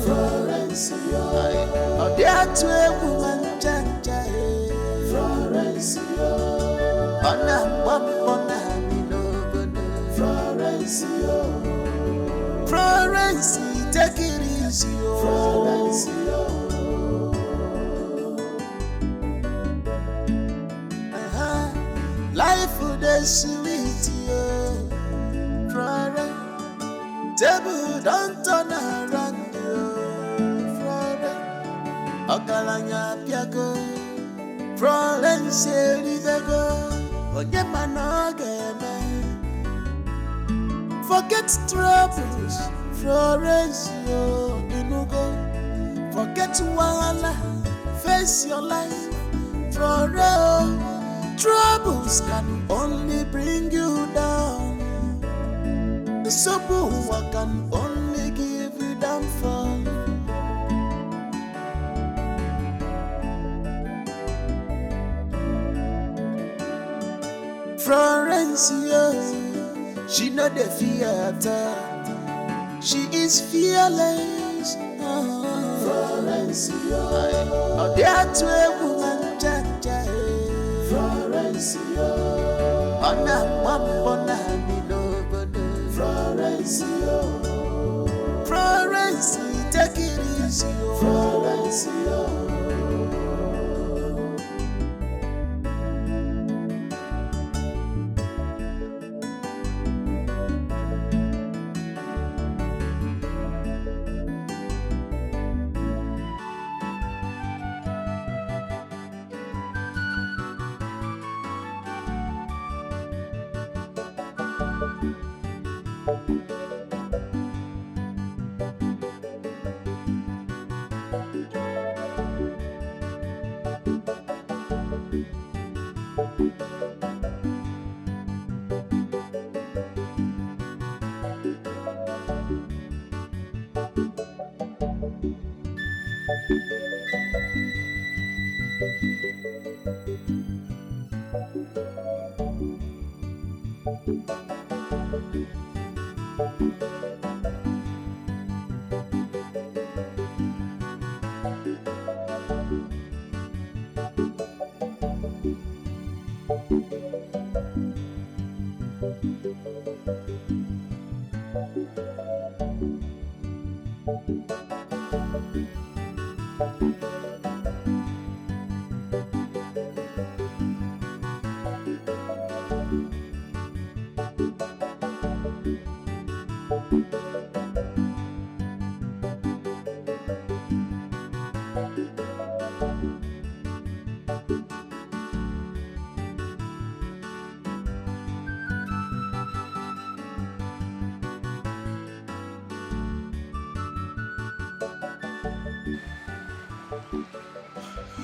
Florence, oh, there to a woman, janja. Florence, Florence, Florence, take it easy, Florence. Life would be sweet, Florence. Table don't turn around, Florence. Okalanya piago, Florence, Elidago, Onyemanogeme. Forget troubles, Florence, Inugo. Forget wahala, face your life, Florence. Troubles can only bring you down. The sorrow can only give you downfall. Florence, she not the theater. She is fearless. Florence, oh, there to a woman, janja. Florence, Florence, Florence, take it easy, Florence.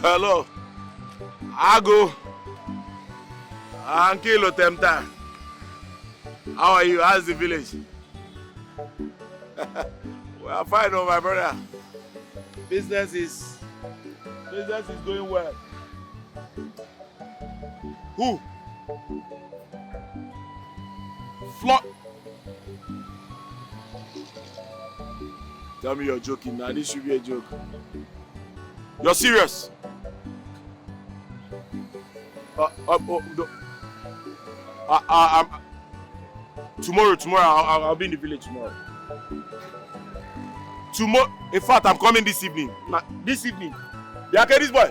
Hello, Ago, Ankilo Temta. How are you? How's the village? We are fine, oh my brother. Business is going well. Who? Tell me you're joking now. This should be a joke. You're serious? Tomorrow, I'll be in the village tomorrow. In fact, I'm coming this evening. This evening. Be okay, this boy.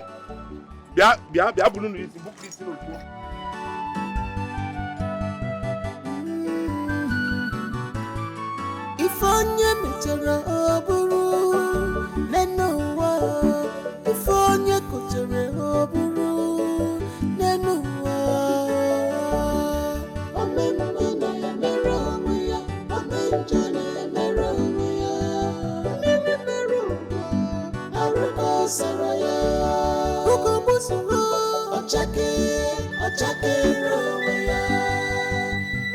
Be balloon this book this thing. If onye mechara oburu nenuwa, if onye kotere oburu nenuwa, omemme na emere onwe ya, omenjo na emere onwe ya, mmiri mere ụwa, arụkọ sara ya, ụkọ gbusoro, ọchake onwe ya,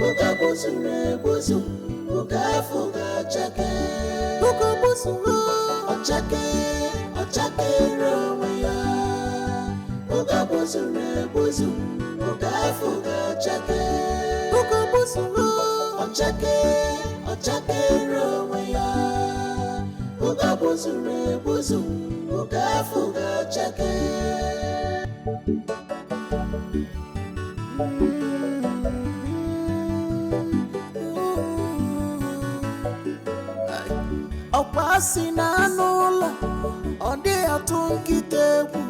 ụkọ gbusoro egbusu. Ugafuga chake, ukabusuro, ochake roya. Ugabusure buzu, ugafuga chake, ukabusuro, ochake roya. Ugabusure buzu, ugafuga chake. Ọkwasị na n'ụlọ ọ dị atụ nkịta egwu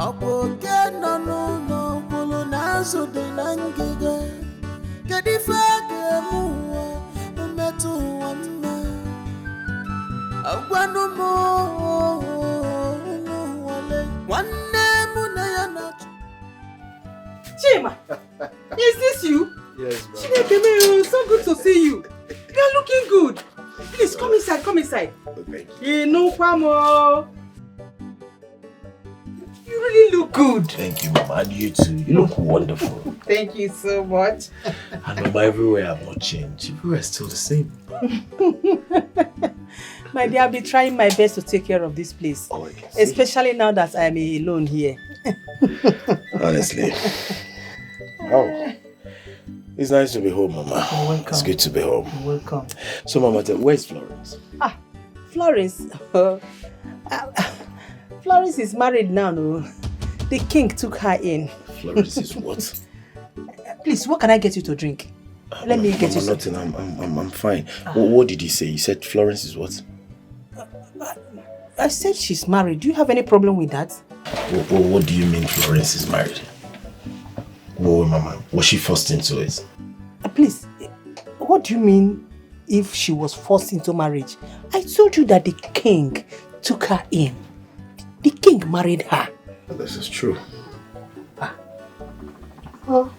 ọkwa oke nọ n'ụlọ kwuru na azụ dị na ngịga kedu ife ga-eme ụwa mmetụ ụwa mma agwanụ m nwale nwanne mụ na ya na-achọ Chima, is this you? Yes, bro. Chineke, so good to see you. You're looking good. Please come inside, come inside. Oh, thank you. No kwamo. You really look good. Thank you, Mama. And you too. You look wonderful. Thank you so much. And Mama, everywhere I've not changed. Everywhere is still the same. My dear, I'll be trying my best to take care of this place. Oh, especially now that I'm alone here. Honestly. Oh. It's nice to be home, Mama. You're welcome. It's good to be home. You're welcome. So, Mama, where's Florence? Florence. Florence is married now, no? The king took her in. Florence is what? Please, what can I get you to drink? Let me get you something. I'm fine. What did he say? He said Florence is what? I said she's married. Do you have any problem with that? What do you mean Florence is married? Whoa, Mama. Was she forced into it? Please, what do you mean if she was forced into marriage? I told you that the king took her in. The king married her. This is true. Oh.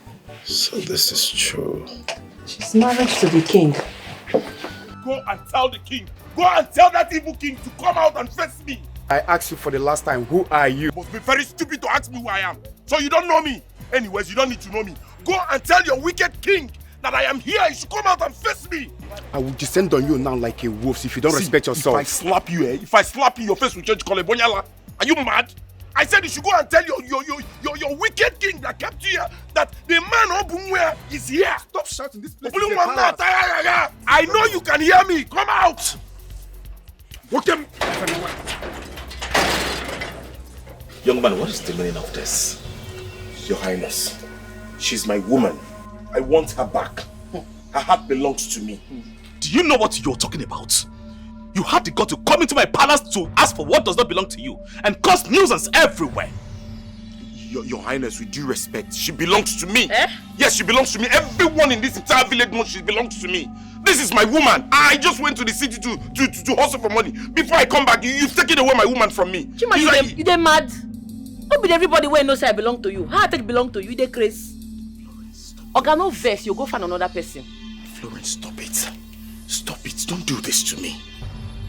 So this is true. She's married to the king. Go and tell the king. Go and tell that evil king to come out and face me. I asked you for the last time, who are you? You must be very stupid to ask me who I am. So you don't know me. Anyways, you don't need to know me. Go and tell your wicked king that I am here. You should come out and face me. I will descend on you now like a wolf if you don't respect yourself. If I slap you, if I slap you, your face will change color. Bonyala, are you mad? I said you should go and tell your wicked king that kept you here that the man Obumwe is here. Stop shouting, this place is a palace. I know you can hear me. Come out. Walk him. Young man, what is the meaning of this? Your Highness, she's my woman. I want her back. Her heart belongs to me. Do you know what you're talking about? You had the gut to come into my palace to ask for what does not belong to you and cause nuisance everywhere. Your Highness, with due respect, she belongs to me. Yes, she belongs to me. Everyone in this entire village knows she belongs to me. This is my woman. I just went to the city to hustle for money. Before I come back, you've taken away my woman from me. Chima, you dey mad? Don't be everybody where knows I belong to you. How I take belong to you? They crazy. Oga no vex, you go find another person. Florence, stop it. Stop it. Don't do this to me.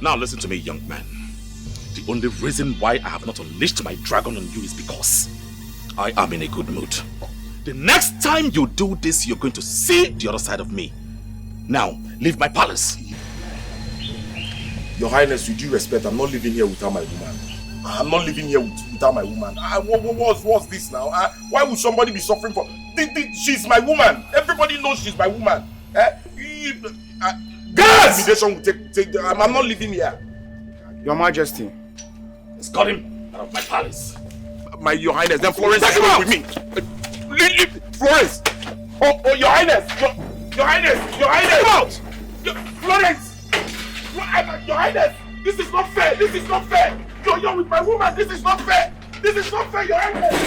Now listen to me, young man. The only reason why I have not unleashed my dragon on you is because I am in a good mood. The next time you do this, you're going to see the other side of me. Now, leave my palace. Your Highness, with due respect, I'm not living here without my woman. I'm not living here without my woman. What's this now? Why would somebody be suffering for... She's my woman. Everybody knows she's my woman. Guards! I'm not living here. Your Majesty. Escort him out of my palace. Your Highness, then Florence is going with me. Florence! Oh, Your Highness! Your Highness! Your Highness! Come out! Florence! Your Highness! This is not fair! This is not fair! You're with my woman! This is not fair! This is not fair, Your Highness!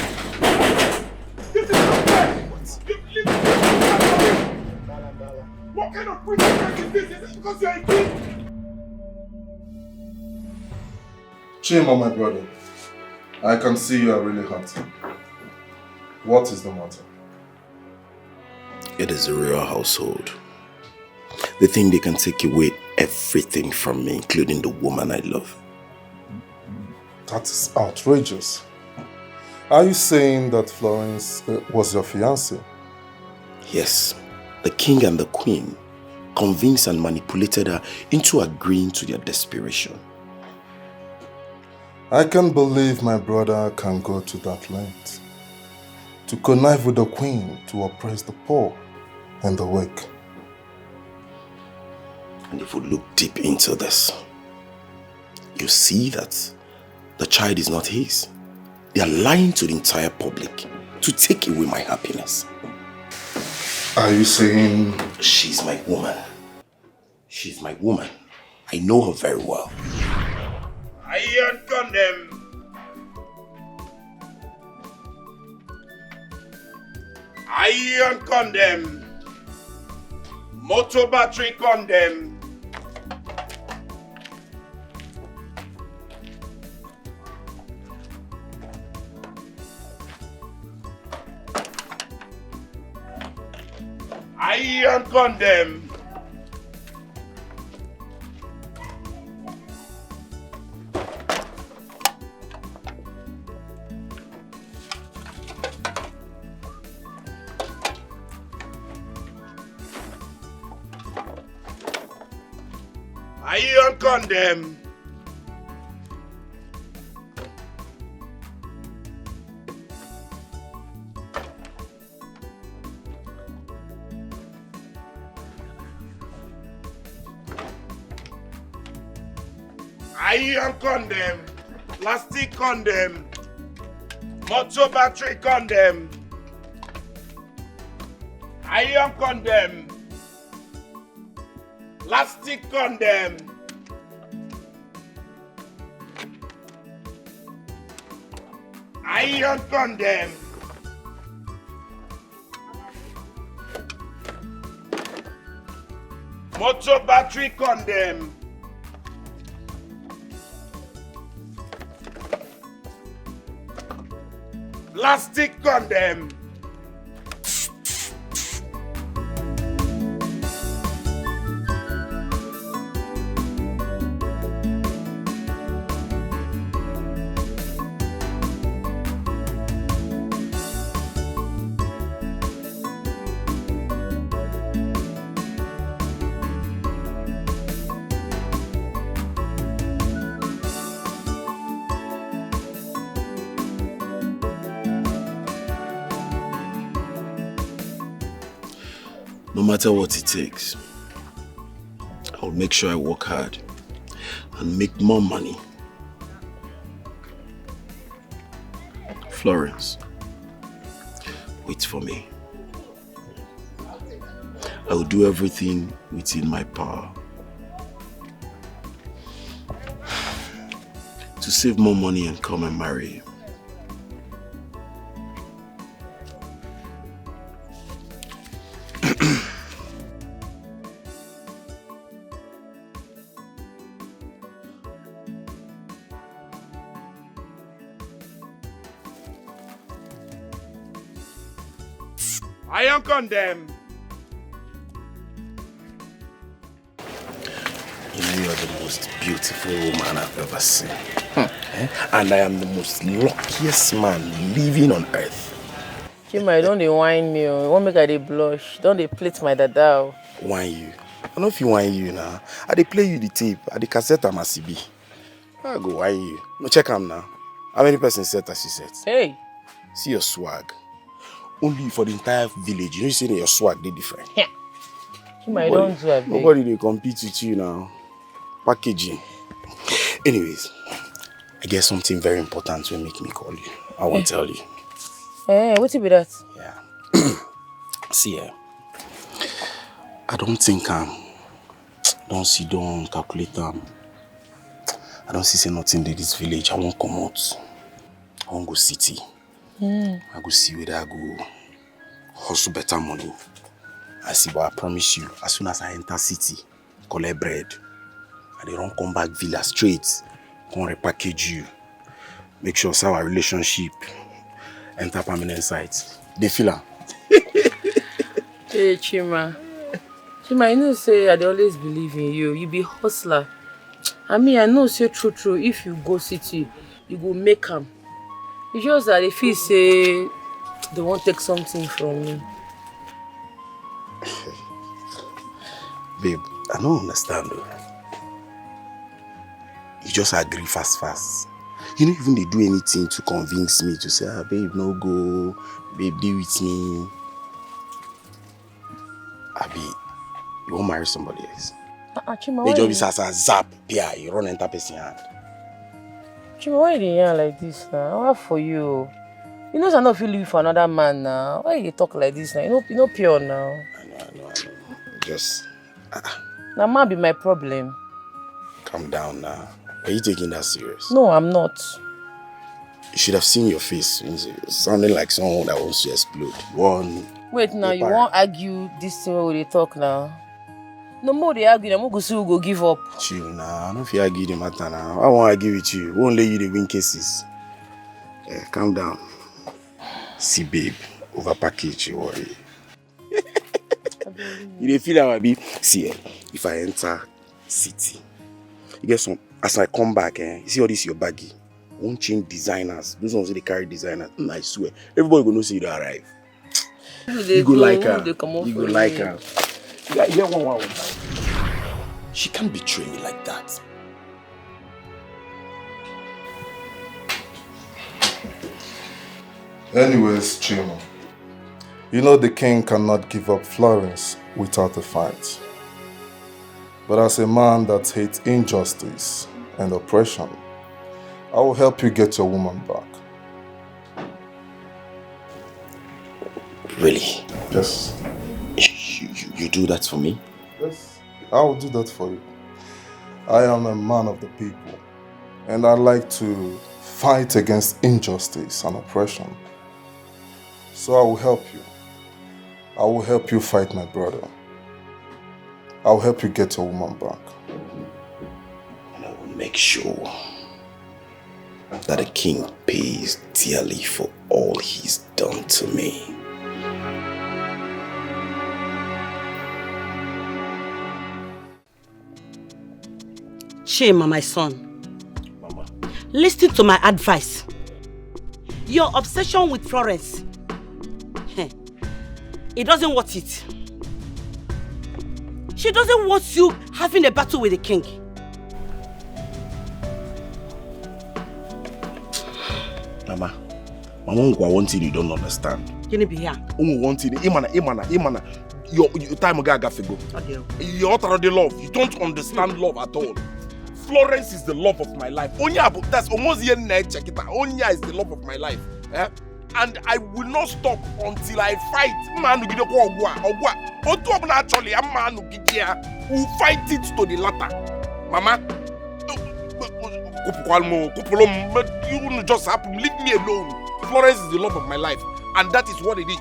This is not fair! What kind of wickedness is this? Is it because you're a king? Chima, my brother, I can see you are really hurt. What is the matter? It is a real household. They think they can take away everything from me, including the woman I love. That is outrageous. Are you saying that Florence was your fiancée? Yes. The king and the queen convinced and manipulated her into agreeing to their desperation. I can't believe my brother can go to that length. To connive with the queen to oppress the poor and the weak. And if we look deep into this, you see that the child is not his. They are lying to the entire public to take away my happiness. Are you saying... She's my woman. She's my woman. I know her very well. I condemn. I condemn. Motor battery condemn. I condemn. I condemn. I condemn. Plastic condemn. Motor battery condemn. I condemn. Plastic condom. Iron condom. Motor battery condom. Plastic condom. No matter what it takes, I'll make sure I work hard and make more money. Florence, wait for me. I will do everything within my power to save more money and come and marry you. Iron condom. You know you are the most beautiful woman I've ever seen. And I am the most luckiest man living on earth. Chima, don't they whine me. You won't make I blush. Don't they plate my dada. Whine you? I don't know if you whine you now. I dey play you the tape. I dey cassette am as be. I go whine you. No, check am now. How many persons set as you set? Hey. See your swag. Only for the entire village. You know you say that your swag they different. Yeah. Chima, I don't do a big. Nobody they compete with you now. Packaging. Anyways, I guess something very important will make me call you. I won't tell you. What's it be that? Yeah. See, I don't think don't calculate I don't see nothing in this village. I won't come out. I won't go city. I go see whether I go hustle better money. I see, but I promise you, as soon as I enter city, collect bread, and they don't come back villa straight, come repackage you. Make sure our relationship enter permanent sites. They feel am. Hey Chima. Chima, you know say I dey always believe in you. You be hustler. I mean, I know say true. If you go city, you go make am. It's just that if you say they won't take something from me. Babe, I don't understand though. You just agree fast. You don't even they do anything to convince me to say, babe, no go, babe, deal with me. Abi, you won't marry somebody else. Chima, they just be as a zap, yeah, you run enter person hand. Chima, why you yarn like this now? What for you? You know, I know if you live for another man now. Why you talk like this now? You know pure now. I know. Just. Now, man be my problem. Calm down now. Are you taking that serious? No, I'm not. You should have seen your face. Sounding like someone that wants to explode. Wait now, you won't argue this thing where they talk now? No more they argue, I'm going to go give up. Chill now, I don't feel argue the matter now. I won't argue with you. Won't let you the win cases. Yeah, calm down. See, babe, over package, you worry. You dey feel how I be? See, if I enter city, you get some, as I come back, you see all this your baggy. Won't change designers. Those ones they carry designers. I swear. Everybody gonna see you to arrive. You go like her. You go like her. Yeah, one. She can't betray me like that. Anyways, Chima, you know the king cannot give up Florence without a fight. But as a man that hates injustice and oppression, I will help you get your woman back. Really? Yes. You do that for me? Yes. I will do that for you. I am a man of the people, and I like to fight against injustice and oppression. So I will help you. I will help you fight my brother. I will help you get your woman back. And I will make sure that the king pays dearly for all he's done to me. Chima, my son. Mama. Listen to my advice. Your obsession with Florence, it doesn't want it. She doesn't want you having a battle with the king. Mama, one thing you don't understand. Can you be here? One thing, Imana. Your time go. You're out the love. You don't understand love at all. Florence is the love of my life. Onya, that's almost the end. Onya is the love of my life. Eh? And I will not stop until I fight. Man, actually, a man who fight it to the latter. Mama, you just happen. Leave me alone. Florence is the love of my life, and that is what it is.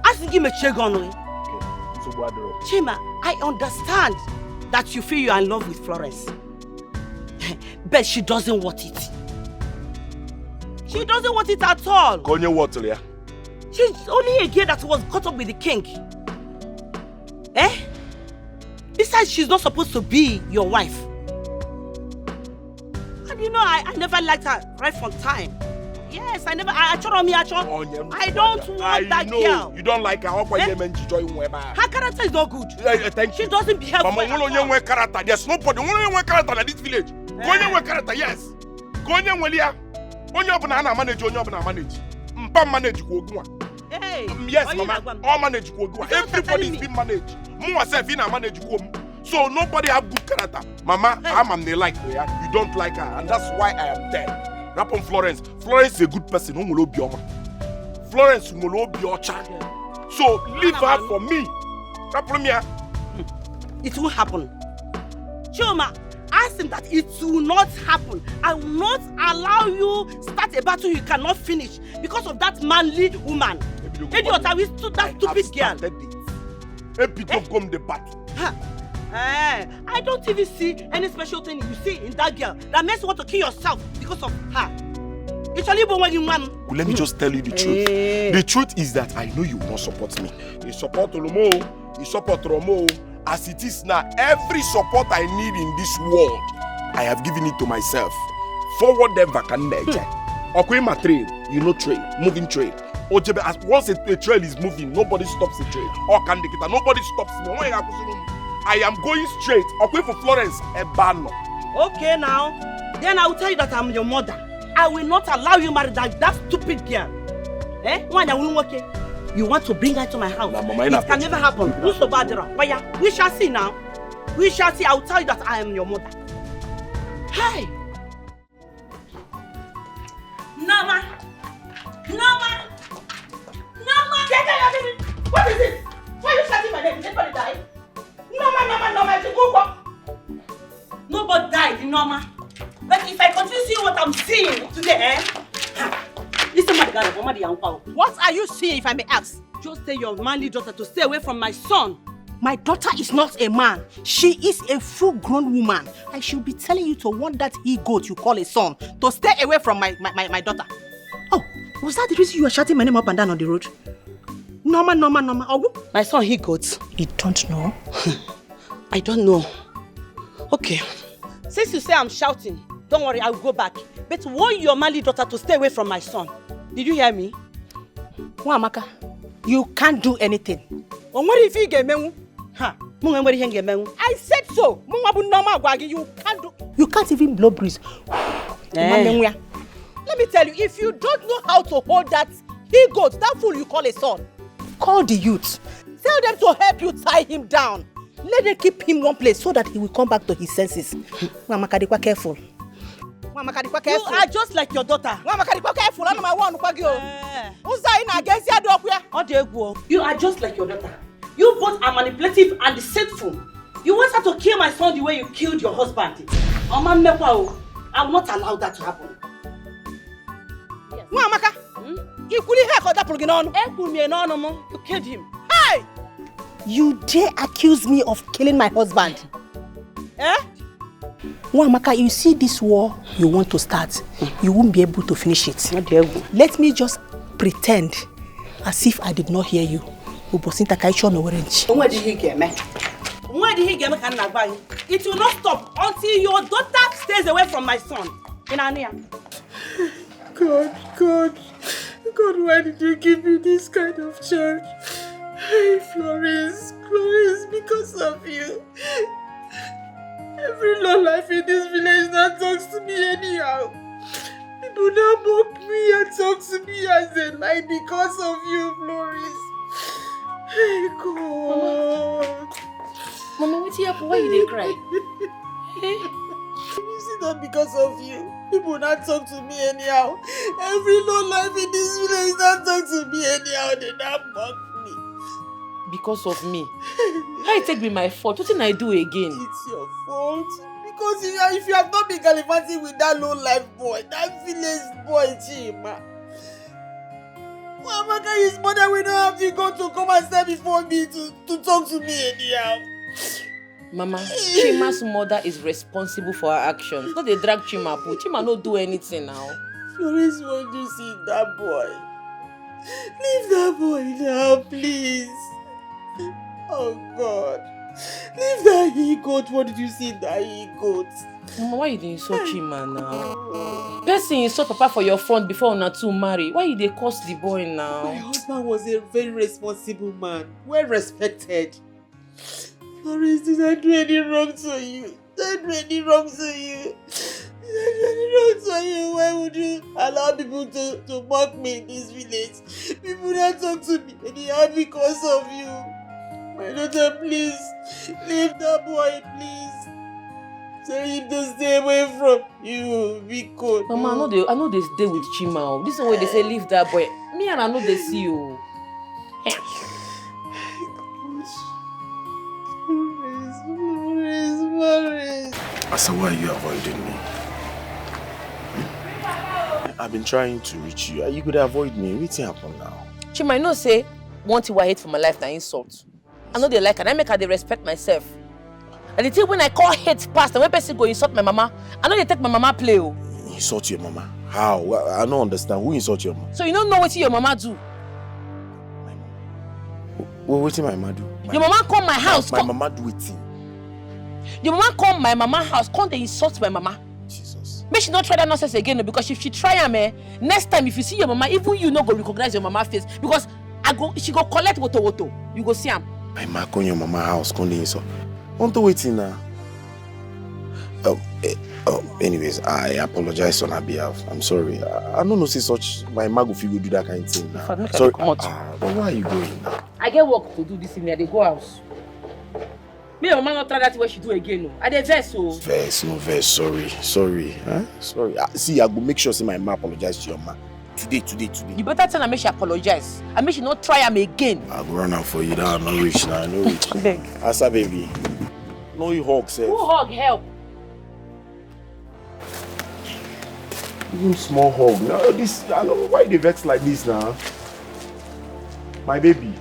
I think you may check on me. Chima, I understand that you feel you are in love with Florence, but she doesn't want it. She doesn't want it at all. She's only a girl that was caught up with the king. Eh? Besides, she's not supposed to be your wife. And you know, I never liked her right from time. Yes, I don't want that girl. You don't like her. Her character is not good. She doesn't behave well. There's nobody. Character in this village. Character, yes. Manage. Yes, Mama. All manage. Everybody is being managed. So nobody have good character. Mama, I'm the like her. You don't like her, and that's why I am dead. Rap on Florence. Florence is a good person. Florence will be your child. So leave her for me. It will happen. Choma, ask him that it will not happen. I will not allow you start a battle you cannot finish because of that manly woman. Idiot, I will stood that stupid girl. Come the battle. I don't even see any special thing you see in that girl that makes you want to kill yourself because of her. Let me just tell you the truth. The truth is that I know you will not support me. You support Olomo, you support Romo. As it is now, every support I need in this world, I have given it to myself. Forward them back and my trade, you know trade, moving trade. Once a trail is moving, nobody stops the trade. Nobody stops me. I am going straight. For Florence, okay now, then I will tell you that I'm your mother. I will not allow you marry that stupid girl. You want to bring her to my house? It can never happen. We shall see now. We shall see. I will tell you that I am your mother. Hi. Nama. What is it? Why are you shouting my name? Did anybody die? Nama. Nobody died, Nama. But if I continue seeing what I'm seeing today, what are you seeing, if I may ask? Just tell your manly daughter to stay away from my son. My daughter is not a man. She is a full-grown woman. I should be telling you to want that he-goat you call a son to stay away from my daughter. Oh, was that the reason you were shouting my name up and down on the road? Norma. Oh, my son he-goat. You don't know? I don't know. Okay. Since you say I'm shouting, don't worry, I will go back. But warn your manly daughter to stay away from my son. Did you hear me? Amaka, you can't do anything. I said so. You can't even blow breeze. Let me tell you, if you don't know how to hold that he-goat, that fool you call a son, call the youth. Tell them to help you tie him down. Let them keep him one place so that he will come back to his senses. Amaka, be careful. You are just like your daughter. You are just like your daughter. You both are manipulative and deceitful. You want her to kill my son the way you killed your husband. I will not allow that to happen. Amaka, you killed him. Hey! You dare accuse me of killing my husband? Eh? Amaka, you see this war you want to start, you won't be able to finish it. Let me just pretend as if I did not hear you. Where did he get me? It will not stop until your daughter stays away from my son. God, why did you give me this kind of charge? Hey, Florence, because of you. Every low life in this village now talks to me anyhow. People now mock me and talk to me as they like because of you, Florence. Hey, God. Mama, what's happening? Why you cry? You see that because of you, people not talk to me anyhow. Every low life in this village not talk to me anyhow. They not mock me. Because of me? How it take be my fault? What did I do again? It's your fault. Because if you have not been gallivanting with that low life boy, that village boy, Chima. Amaka, his mother will not have to go to come and stand before me to talk to me anyhow. Mama, Chima's mother is responsible for her actions. Not they drag Chima. Chima no do anything now. Florence, want to see that boy? Leave that boy now, please. Oh God. Leave that he-goat. What did you see in that he-goat? Mama, why you didn't insult Chima now? Person insult Papa for your front before una two marry. Why you dey curse the boy now? My husband was a very responsible man. Well respected. Florence, did I do any wrong to you? Did I do any wrong to you? Why would you allow people to mock me in this village? People that talk to me anyhow because of you. My daughter, please, leave that boy, please. Tell him to stay away from you, because... Mama, I know they stay with Chima. This is why they say leave that boy. Me and I know they see you. Asa, why are you avoiding me? I've been trying to reach you. You could avoid me. What's happened now? Chima, I know say one thing I hate for my life na insult. I know they like and I make her they respect myself. And the thing when I call hate past and when person go insult my mama, I know they take my mama play. Oh. Insult your mama? How? I don't understand. Who insult your mama? So you don't know what your mama do? What did my mama do? Your mama come my house. My mama do it. Your mama come my mama house, come they insult my mama. Jesus. Make she not try that nonsense again, because if she try next time if you see your mama, even you not go recognize your mama face, because she go collect woto. You go see him. My mama come your mama house, come they insult. Want to wait in now? Anyways, I apologize on her behalf. I'm sorry. I don't know say such my mama go do that kind of thing now. Sorry. But where are you going now? I get work to do this in there. They go house. Me and mama not try that way she do again. No. I dey vex so. Vex. Sorry. Huh? Sorry. See, I go make sure say my mama apologize to your mama. Today. You better tell her make she apologize. I make she not try am again. I go run out for you now. I'm not rich now. I know rich. Beg. Asa baby. No you hug, sir. Who hug? Help. Even small hug. No, this. I know why they vex like this now. My baby.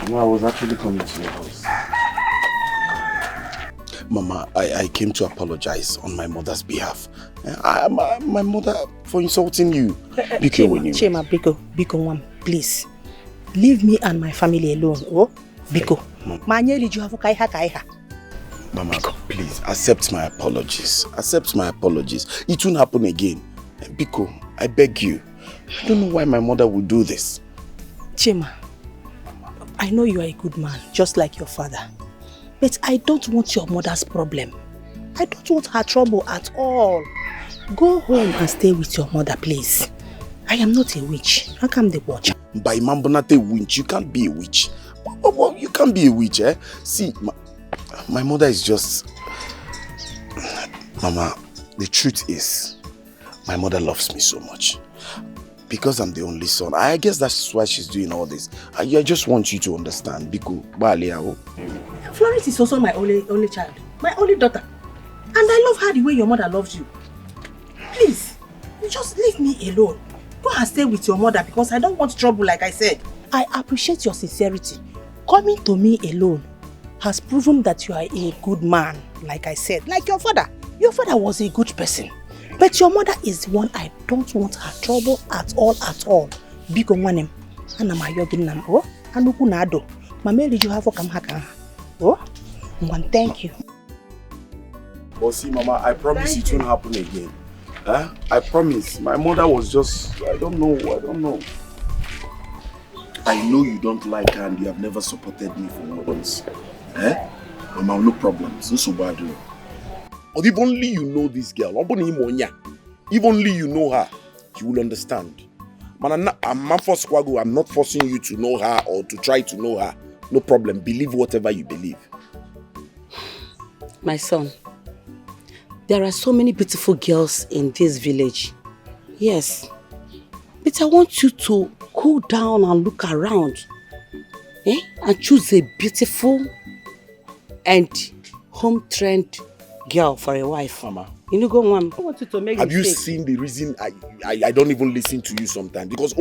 No, I was actually coming to your house. Mama, I came to apologize on my mother's behalf. My mother for insulting you. Chima, Biko, please. Leave me and my family alone. Oh, Biko. Mama, please accept my apologies. It won't happen again. Biko, I beg you. I don't know why my mother would do this. Chima, I know you are a good man, just like your father. But I don't want your mother's problem. I don't want her trouble at all. Go home and stay with your mother, please. I am not a witch. How come the watch? By Mambonate witch, you can't be a witch. Well, you can't be a witch, eh? See, my mother is just... Mama, the truth is, my mother loves me so much. Because I'm the only son. I guess that's why she's doing all this. I just want you to understand. Florence is also my only child. My only daughter. And I love her the way your mother loves you. Please, you just leave me alone. Go and stay with your mother because I don't want trouble like I said. I appreciate your sincerity. Coming to me alone has proven that you are a good man, like I said. Like your father. Your father was a good person. But your mother is the one I don't want her trouble at all. Biko nwanem, ana m ayo gị na o, anuku na ado. Mama eriju ha for kam ha kan. Oh, thank you. But see, Mama, I promise it won't happen again. I promise. My mother was just, I don't know. I know you don't like her and you have never supported me for once. Mama, no problems. No so bad. Or if only you know this girl, if only you know her, you will understand. Man, I'm not forcing you to know her or to try to know her. No problem. Believe whatever you believe. My son, there are so many beautiful girls in this village. Yes. But I want you to cool down and look around. And choose a beautiful and home-trained girl for a wife. Mama. You know, go on. I want you to make Have you seen the reason I don't even listen to you sometimes? Because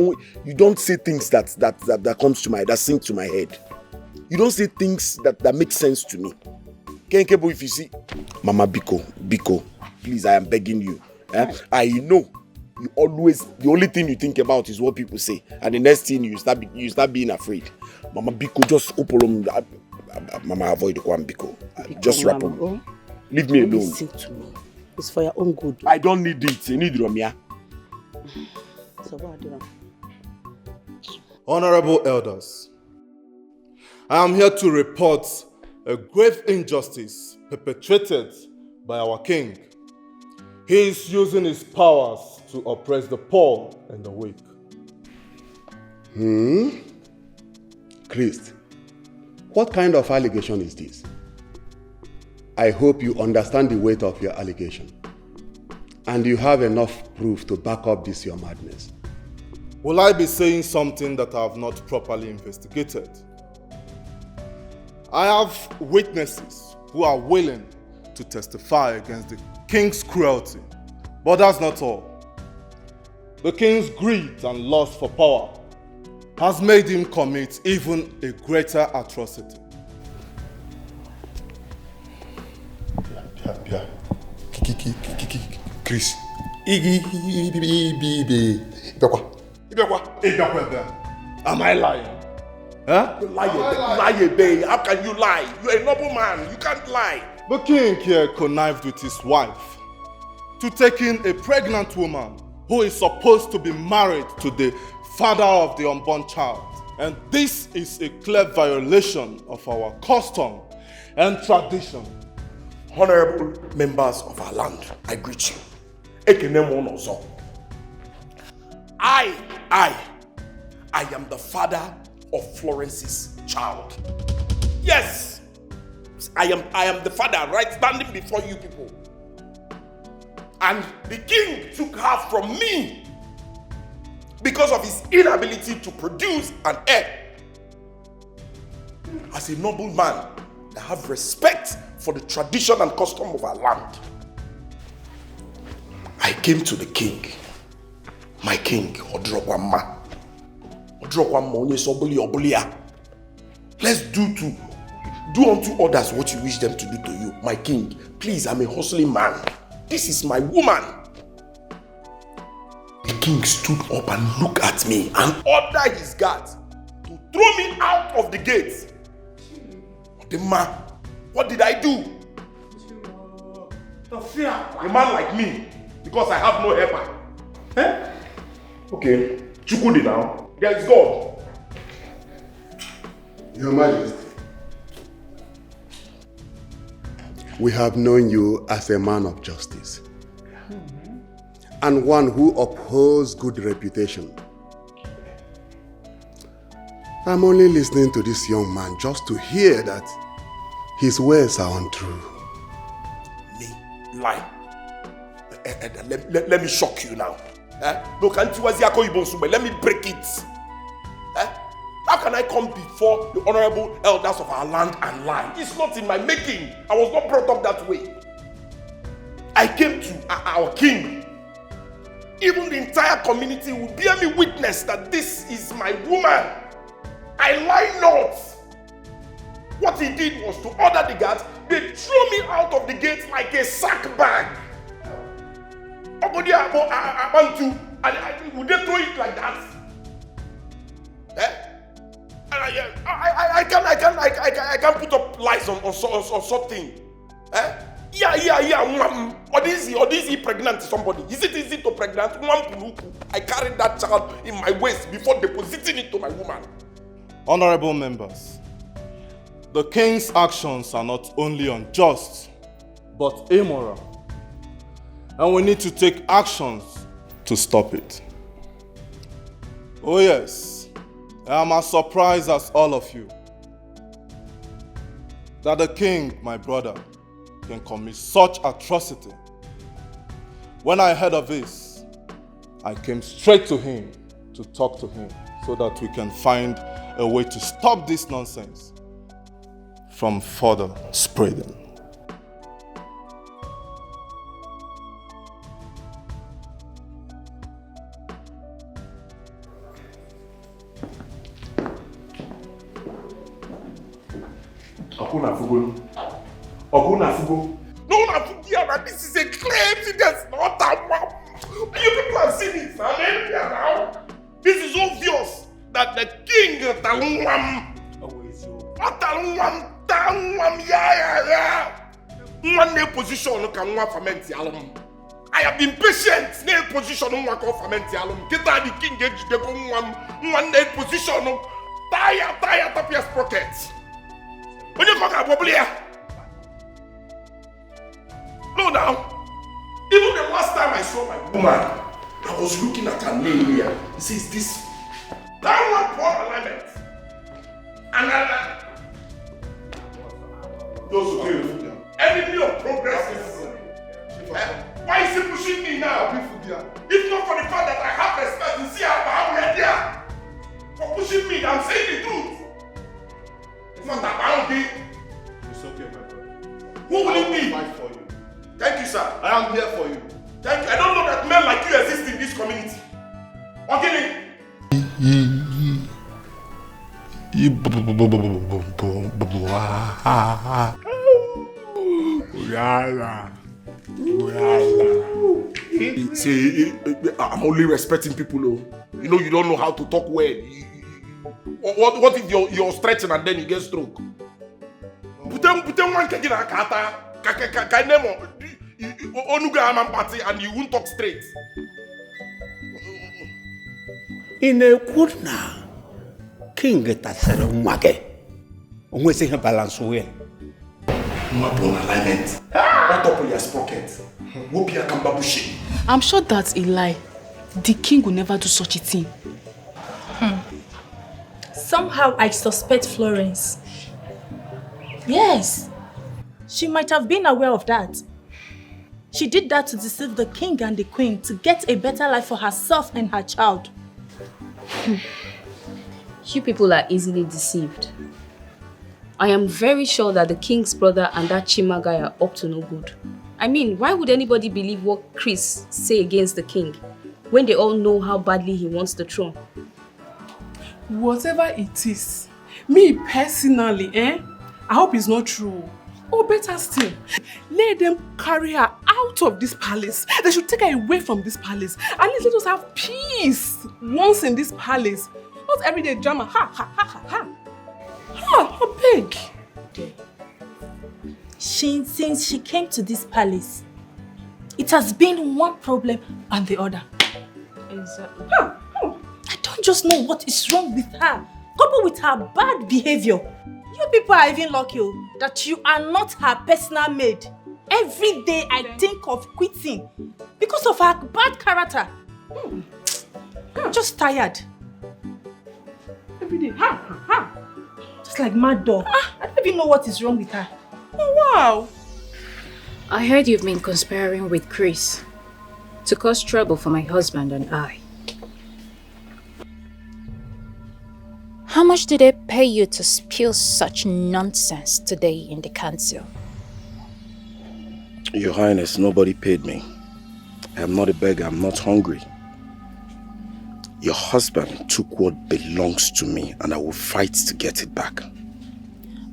you don't say things that comes to that sink to my head. You don't say things that make sense to me. Kenkebo, if you see, Mama Biko, please, I am begging you. I know you always, the only thing you think about is what people say, and the next thing you start being afraid. Mama Biko, just open. Mama, avoid the one Biko. Just wrap up. Leave me alone. Listen to me. It's for your own good. I don't need it. I need Romia. So what do you? Honorable elders, I am here to report a grave injustice perpetrated by our king. He is using his powers to oppress the poor and the weak. Christ, what kind of allegation is this? I hope you understand the weight of your allegation. And you have enough proof to back up this your madness. Will I be saying something that I have not properly investigated? I have witnesses who are willing to testify against the king's cruelty. But that's not all. The king's greed and lust for power has made him commit even a greater atrocity. Chris. Am I lying? Lie, babe. How can you lie? You're a noble man. You can't lie. The king here connived with his wife to take in a pregnant woman who is supposed to be married to the father of the unborn child. And this is a clear violation of our custom and tradition. Honorable members of our land, I greet you. I am the father of Florence's child. Yes, I am the father, right, standing before you people. And the king took her from me because of his inability to produce an heir. As a noble man, I have respect for the tradition and custom of our land. I came to the king, my king, Odrokwama. Let's do unto others what you wish them to do to you. My king, please, I'm a hustling man. This is my woman. The king stood up and looked at me and ordered his guards to throw me out of the gate. The man, what did I do? To fear a man like me because I have no helper. Okay, Chukudi now. There is God. Your Majesty, we have known you as a man of justice. and one who upholds good reputation. I'm only listening to this young man just to hear that his words are untrue. Me? Lie? Let me shock you now. Look, let me break it. How can I come before the honorable elders of our land and lie? It's not in my making. I was not brought up that way. I came to our king. Even the entire community will bear me witness that this is my woman. I lie not. What he did was to order the guards. They threw me out of the gate like a sack bag. Would they throw it like that? I can't put up lies on something. Or is he pregnant to somebody? Is it easy to pregnant? I carried that child in my waist before depositing it to my woman. Honorable members, the king's actions are not only unjust, but immoral. And we need to take actions to stop it. Oh yes, I am as surprised as all of you that the king, my brother, can commit such atrocity. When I heard of this, I came straight to him to talk to him so that we can find a way to stop this nonsense from further spreading. No, this is a claim. That's not that one. You people have seen it now. This is obvious that the king one position can ferment alum. I have been patient. No position can ferment alum. Get the king get the one position. Tire tapia's pockets. When you talk about no, now, even the last time I saw my woman, I was looking at her name here. It says this downward poor alignment. And those who enemy of progress is. Why is he pushing me now? If not for the fact that I have respect and see how we are there. For pushing me, I'm saying the truth. It's not that I don't think. It's okay, my brother. Who will it be? Fight for you. Thank you, sir. I am here for you. Thank you. I don't know that men like you exist in this community. Okay? See, I'm only respecting people. You know you don't know how to talk well. What if you're stretching and then you get stroke? Put them one kegina kata. And you won't talk straight. In a good now, King Tasser Mwake. Only say balance well. Alignment. What up with your sprocket? I'm sure that's a lie. The king will never do such a thing. Somehow I suspect Florence. Yes. She might have been aware of that. She did that to deceive the king and the queen to get a better life for herself and her child. You people are easily deceived. I am very sure that the king's brother and that Chima guy are up to no good. I mean, why would anybody believe what Chris say against the king when they all know how badly he wants the throne? Whatever it is, me personally, I hope it's not true. Or better still, let them carry her out of this palace. They should take her away from this palace. At least let us have peace once in this palace. Not everyday drama. Ha, ha, ha, ha, ha. Ha, how big? Since she came to this palace, it has been one problem and the other. Exactly. I don't just know what is wrong with her, coupled with her bad behavior. You people are even lucky that you are not her personal maid. Every day I think of quitting because of her bad character. I'm just tired. Every day. Just like mad dog. I don't even know what is wrong with her. Oh, wow. I heard you've been conspiring with Chris to cause trouble for my husband and I. How much did they pay you to spill such nonsense today in the council? Your Highness, nobody paid me. I am not a beggar, I'm not hungry. Your husband took what belongs to me and I will fight to get it back.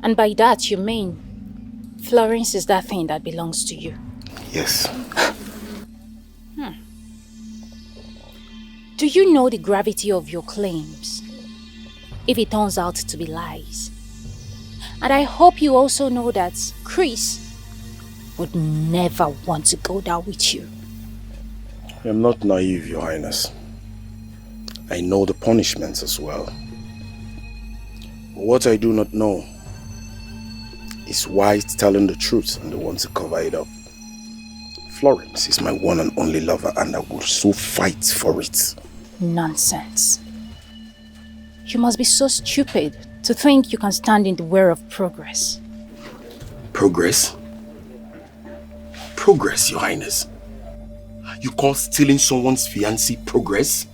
And by that you mean Florence is that thing that belongs to you? Yes. Do you know the gravity of your claims if it turns out to be lies? And I hope you also know that Chris would never want to go down with you. I am not naive, Your Highness. I know the punishments as well. But what I do not know is why it's telling the truth and they want to cover it up. Florence is my one and only lover and I will so fight for it. Nonsense. You must be so stupid to think you can stand in the way of progress. Progress? Progress, Your Highness? You call stealing someone's fiancé progress?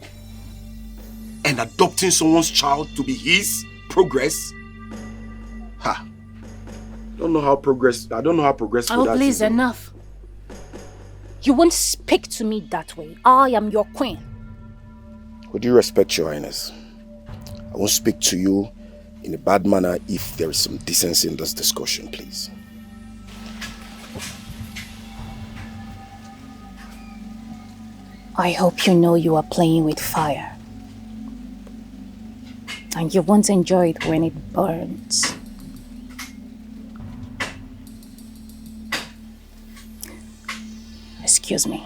And adopting someone's child to be his progress? Ha! I don't know how progressful that is. Please, enough. You won't speak to me that way. I am your queen. With due respect, Your Highness, I won't speak to you in a bad manner if there is some decency in this discussion, please. I hope you know you are playing with fire. And you won't enjoy it when it burns. Excuse me.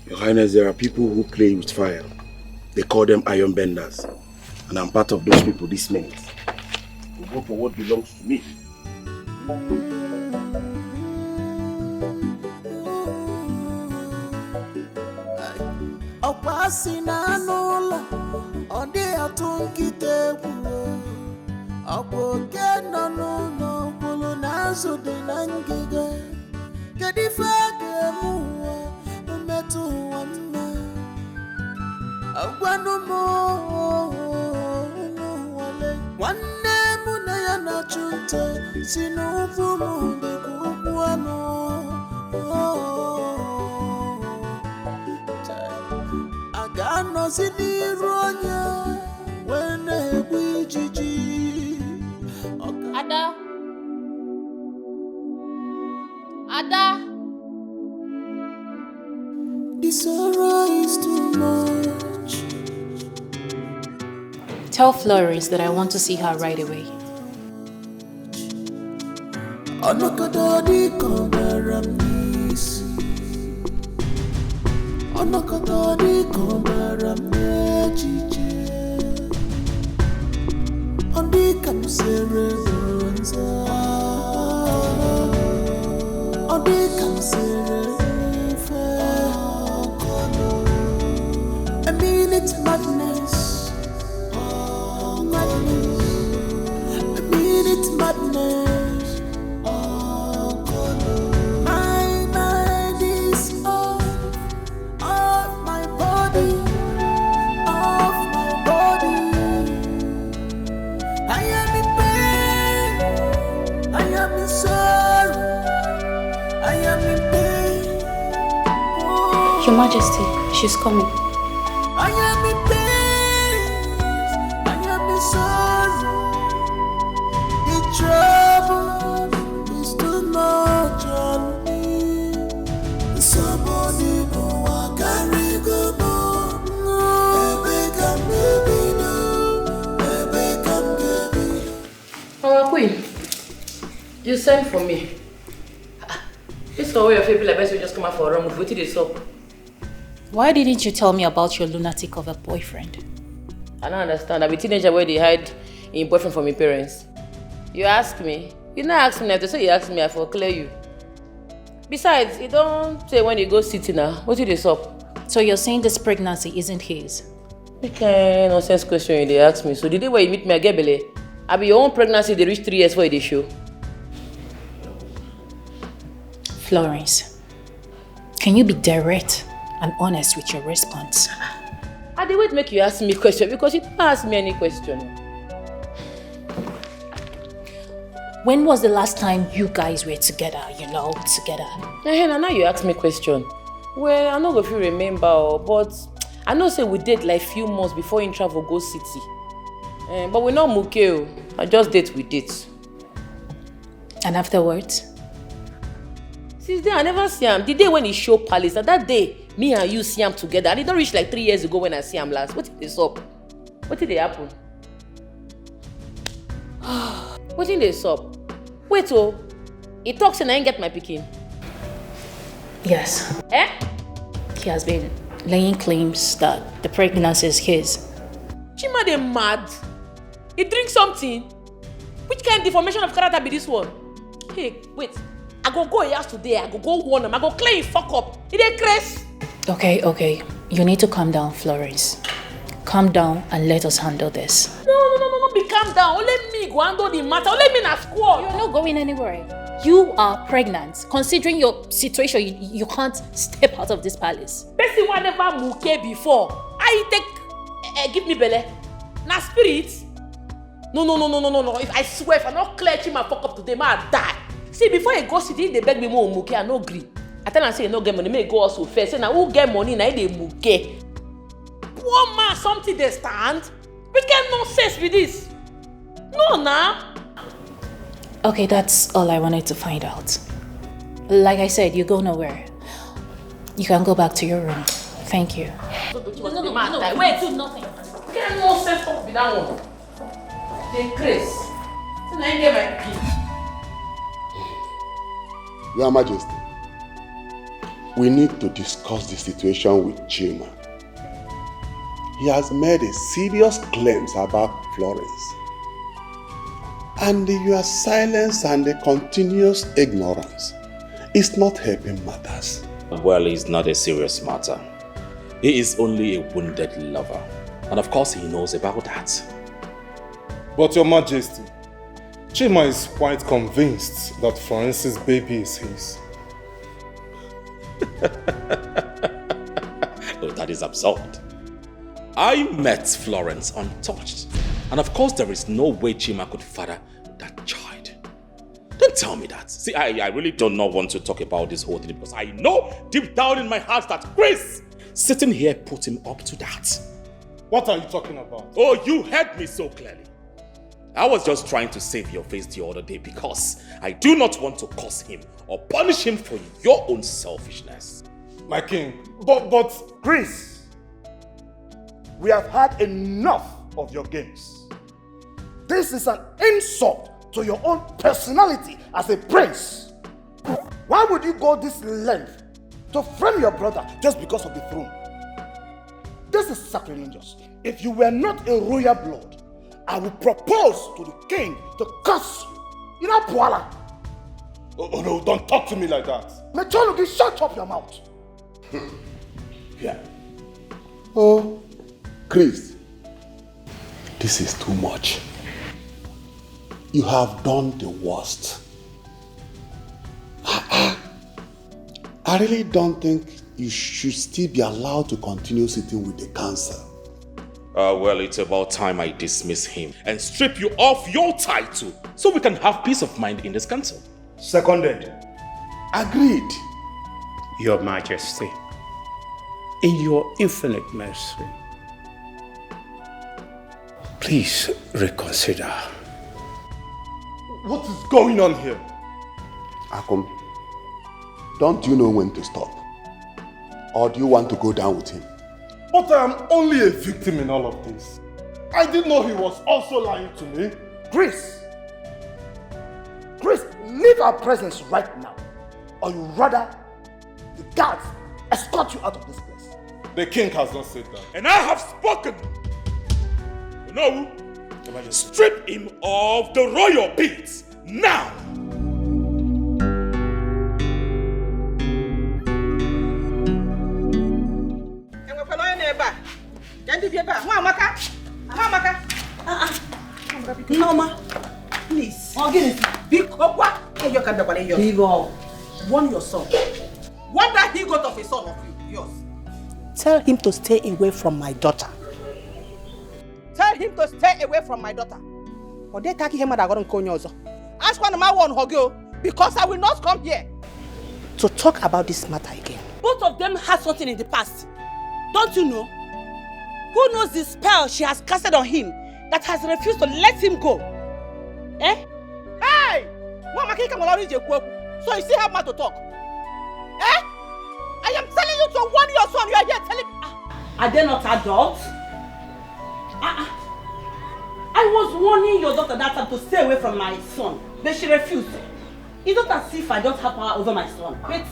Your Highness, there are people who play with fire. They call them iron benders. And I'm part of those people this minute. We go for what belongs to me. Ada. Ada. This sorrow is too much. Tell Florence that I want to see her right away. I mean it's madness. I mean it's madness. My mind is off my body, off my body. I am in pain, I am in sorrow, I am in pain. Your Majesty, she's coming. I am in pain, I am in sorrow. The trouble is too much on me. Somebody who I carry go more. Baby, come, baby, no. Baby, come, baby. Our queen, you sent for me. This one where your favorite like best will just come out for a run. What did they stop? Why didn't you tell me about your lunatic of a boyfriend? I don't understand. I'm a teenager where they hide in boyfriend from my parents. You ask me. You not ask me now. So you ask me, I for clear you. Besides, you don't say when you go city now. What did they stop? So you're saying this pregnancy isn't his? Okay, nonsense question they ask me. So the day where you meet me, I get belly. I be your own pregnancy. They reach 3 years for the show. Florence, can you be direct and honest with your response? I did wait make you ask me question because you don't ask me any question. When was the last time you guys were together, together? Hey, now you ask me question. Well, I know if you remember, but I know say we date like few months before you travel go city. But we not muke. I just date with date. And afterwards? Since then, I never see him. The day when he show palace, and that day, me and you see him together. And it don't reach like 3 years ago when I see him last. What did this up? What did they happen? What did they stop? Wait, he talks and I ain't get my picking. Yes. Eh? He has been laying claims that the pregnancy is his. Chima, they mad. He drinks something. Which kind of deformation of character be this one? Hey, wait. I go here today. I go warn him. I go clean fuck up. He dey crazy. Okay. You need to calm down, Florence. Calm down and let us handle this. No. Be calm down. Let me go handle the matter. Let me na squad. You're not going anywhere. You are pregnant. Considering your situation, you can't step out of this palace. Person one never muke before. I take give me belly. Na spirit. No. If I swear, if I not clear Chima fuck up today, I die. See, before I go city, they beg me more muke. I no agree. I tell them say you no get money, may go also first. Say now who get money, now they muke. Poor man, something they stand. Which kind of nonsense with this? No, nah. Okay, that's all I wanted to find out. Like I said, you go nowhere. You can go back to your room. Thank you. No. Wait, do nothing. What kind of nonsense talk with that one? They crazy. So now I get my pin. Your Majesty, we need to discuss the situation with Chima. He has made a serious claims about Florence. And your silence and the continuous ignorance is not helping matters. Well, it's not a serious matter. He is only a wounded lover. And of course he knows about that. But Your Majesty, Chima is quite convinced that Florence's baby is his. Oh, that is absurd. I met Florence untouched. And of course there is no way Chima could father that child. Don't tell me that. See, I really do not want to talk about this whole thing because I know deep down in my heart that Chris sitting here put him up to that. What are you talking about? Oh, you heard me so clearly. I was just trying to save your face the other day because I do not want to curse him or punish him for your own selfishness. My king, but Chris, we have had enough of your games. This is an insult to your own personality as a prince. Why would you go this length to frame your brother just because of the throne? This is sacrilegious. If you were not a royal blood, I will propose to the king to curse you. You know, Puala. Oh no, don't talk to me like that. Mechologi, shut up your mouth. Yeah. Oh, Chris, this is too much. You have done the worst. I really don't think you should still be allowed to continue sitting with the council. Well, it's about time I dismiss him and strip you off your title so we can have peace of mind in this council. Seconded. Agreed. Your Majesty, in your infinite mercy, please reconsider. What is going on here? Akum, don't you know when to stop? Or do you want to go down with him? But I am only a victim in all of this. I didn't know he was also lying to me. Chris, leave our presence right now. or you rather the guards escort you out of this place? The king has not said that. And I have spoken. No, strip him of the royal beads now. Norma, please. Big warn your son. What that he got of a son of yours? Tell him to stay away from my daughter. Tell him to stay away from my daughter. Or they take him at a ask one of my one Hogyo, because I will not come here to talk about this matter again. Both of them had something in the past. Don't you know? Who knows the spell she has casted on him that has refused to let him go? Eh? Hey! So you still have more to talk? Eh? I am telling you to warn your son. You are here telling me. Are they not adults? I was warning your daughter that time to stay away from my son, but she refused. It's not as if I don't have power over my son, but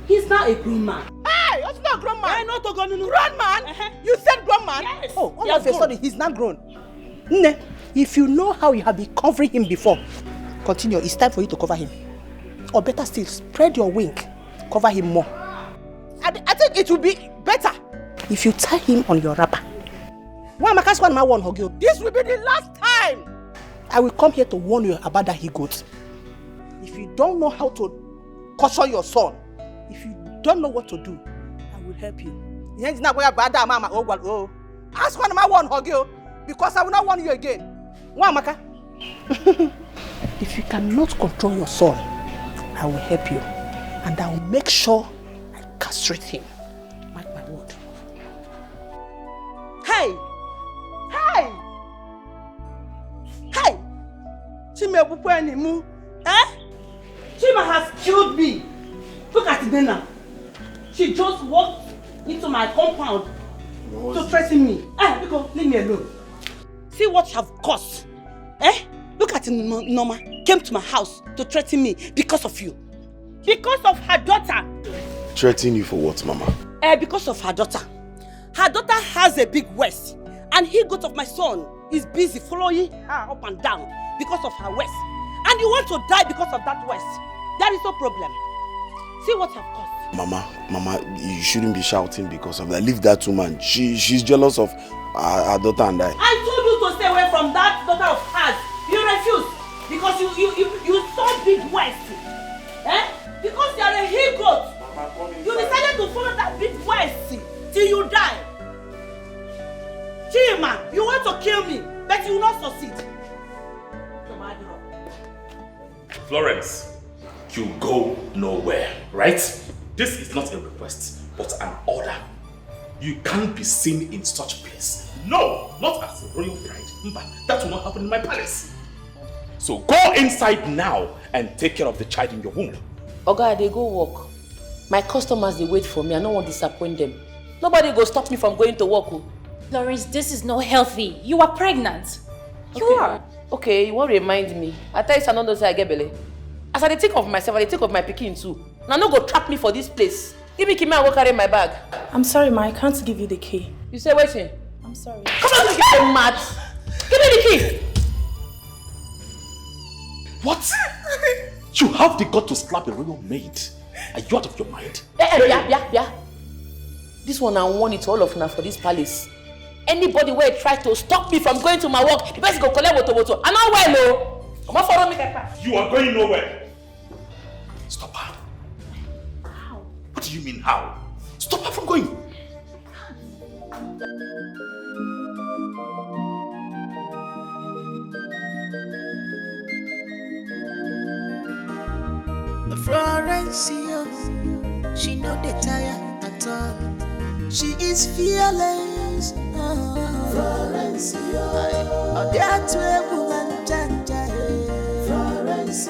he's now a grown man. Hey, you're not a grown man. I'm not a grown man. You said grown man? Yes. Oh, all of a sudden he's not grown. Nne, if you know how you have been covering him before, continue. It's time for you to cover him. Or better still, spread your wing, cover him more. I think it will be better if you tie him on your wrapper. This will be the last time I will come here to warn you about that he-goat. If you don't know how to caution your son, if you don't know what to do, I will help you. Ask one of my one Hogyo, because I will not warn you again. If you cannot control your son, I will help you, and I will make sure I castrate him. Mark my word. Hey! Hey! Hey! Chima Bupanimu, eh? Chima has killed me. Look at Dena. She just walked into my compound to threaten me. Because leave me alone. See what you have caused. Eh? Look at Norma. Came to my house to threaten me because of you. Because of her daughter. Threaten you for what, Mama? Because of her daughter. Her daughter has a big waist. And he-goat of my son is busy following her up and down because of her waist. And you want to die because of that waist. There is no problem. See what you have caused. Mama, you shouldn't be shouting because of that. Leave that woman. She's jealous of her daughter and I. I told you to stay away from that daughter of hers. You refused because you saw big waist. Eh? Because you are a he-goat. You decided to follow that big waist till you die. Chima, you want to kill me, but you will not succeed. Florence, you go nowhere, right? This is not a request, but an order. You can't be seen in such a place. No, not as a royal bride. That will not happen in my palace. So go inside now and take care of the child in your womb. Oga, they go work. My customers, they wait for me. I don't want to disappoint them. Nobody go stop me from going to work. Florence, this is not healthy. You are pregnant. You are. Okay, you won't remind me. I tell you, I don't know say I get belly. As I think of myself, I think of my pikin too. Now no go trap me for this place. Give me key, I will carry my bag. I'm sorry, ma. I can't give you the key. You say waiting? I'm sorry. Come on, you get mad. Give me the key. What? You have the gut to slap a royal maid. Are you out of your mind? Yeah. This one I want it all of now for this palace. Anybody where try to stop me from going to my work, the person go collect woto. I'm not well, no. Come on, follow me, Kaka. You are going nowhere. Stop her. How? What do you mean, how? Stop her from going. Florence, she no dey tire at all. She is fearless. Florence, that way woman janja. Florence,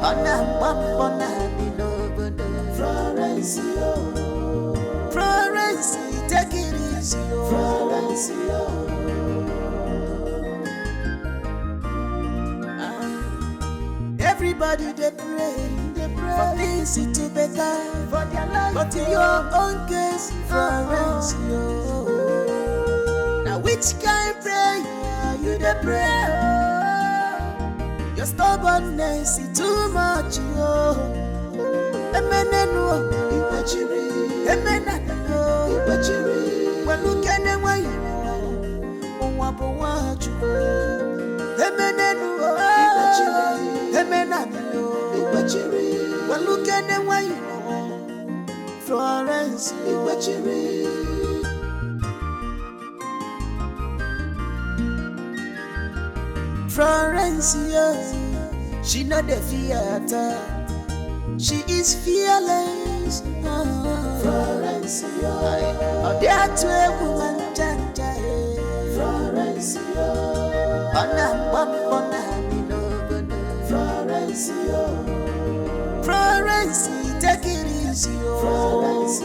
ona mapona bilobodo. Florence, take it easy. Florence, everybody they pray from this to better for their life. But in your own case, Florence, now which kind of prayer you the prayer? Your stubbornness is too much, Emeneno, Ibachiri, Emenano, Ibachiri. Well, look at them, why you want to Emeneno, Ibachiri, Emenano, Ibachiri. Well, look at them, why you Florence, Ibachiri. Florence, she not the theater. She is fearless. Florence, oh, there are 12 women. Florence, Florence, take it easy. Florence,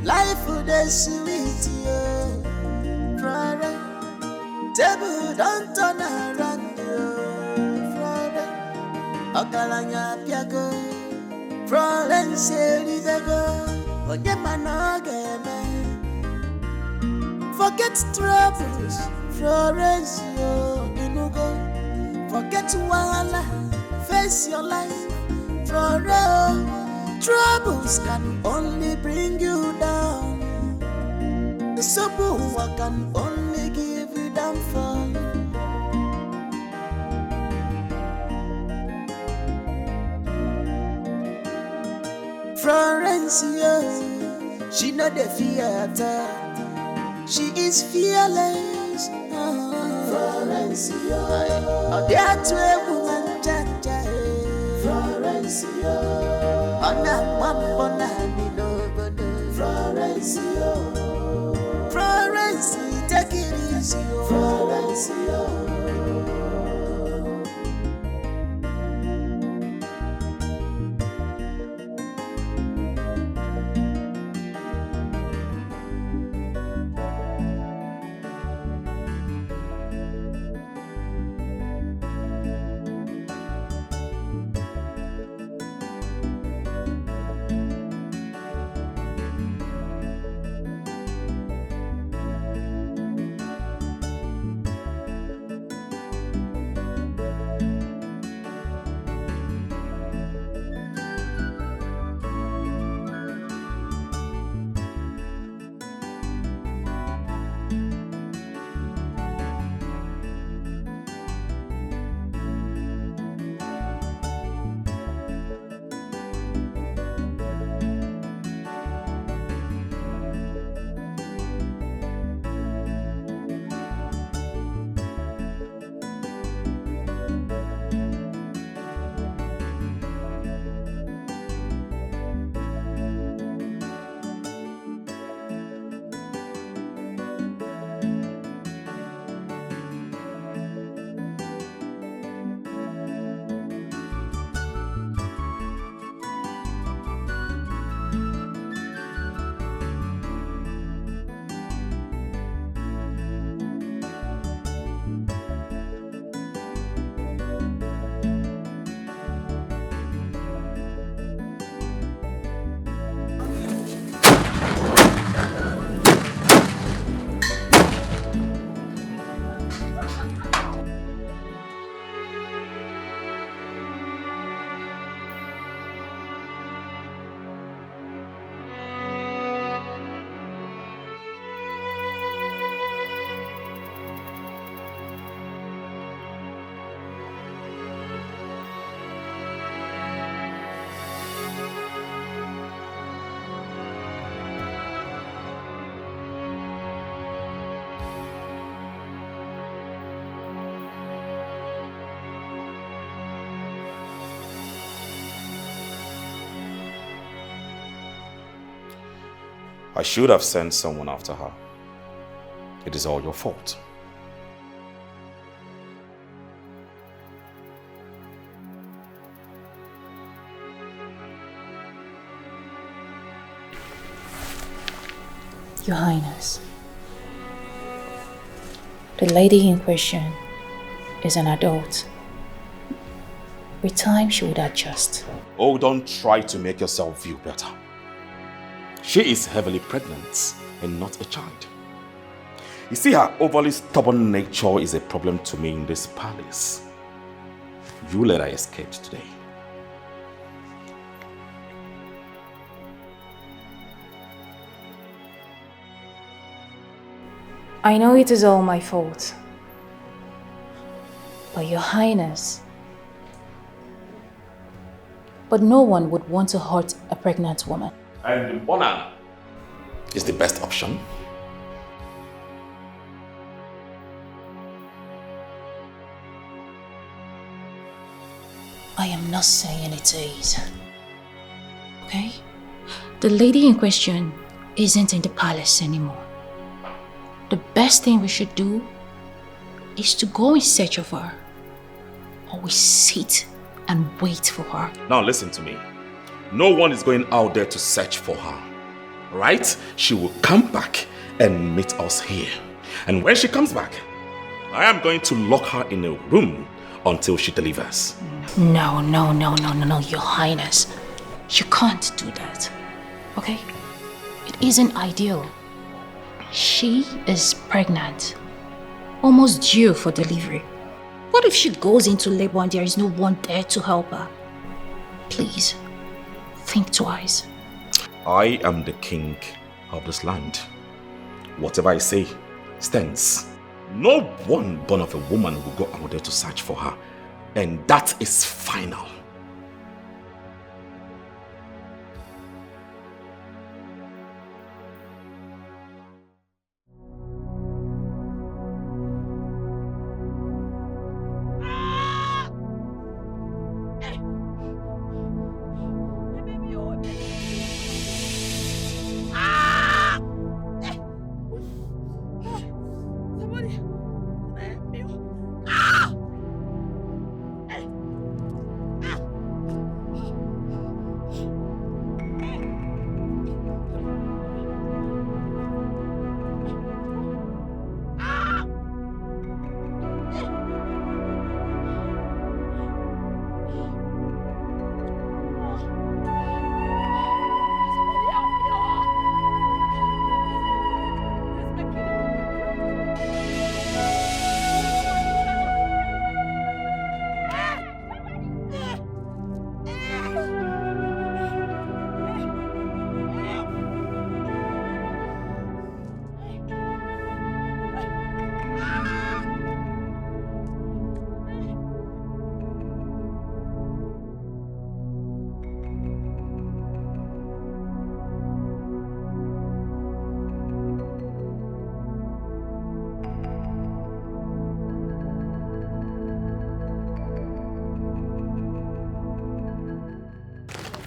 life would be sweet, Florence. Table don't turn around, Florence. Okalanya piago, Florence Elidago. Forget troubles, Florence, Inugo. Forget wahala, face your life, Florence. Troubles can only bring you down. The sober can only give you downfall. Florence, she not the theater. She is fearless. Florence, oh, there are 12 women. Florence, Florence, Florence, take it easy. Florence, I should have sent someone after her. It is all your fault. Your Highness, the lady in question is an adult. With time, she would adjust. Oh, don't try to make yourself feel better. She is heavily pregnant and not a child. You see, her overly stubborn nature is a problem to me in this palace. You let her escape today. I know it is all my fault. But Your Highness, but no one would want to hurt a pregnant woman. And honor is the best option. I am not saying it is. Okay? The lady in question isn't in the palace anymore. The best thing we should do is to go in search of her. Or we sit and wait for her. Now listen to me. No one is going out there to search for her. Right? She will come back and meet us here. And when she comes back, I am going to lock her in a room until she delivers. No, Your Highness. You can't do that. Okay? It isn't ideal. She is pregnant. Almost due for delivery. What if she goes into labor and there is no one there to help her? Please, think twice. I am the king of this land. Whatever I say stands. No one born of a woman will go out there to search for her. And that is final.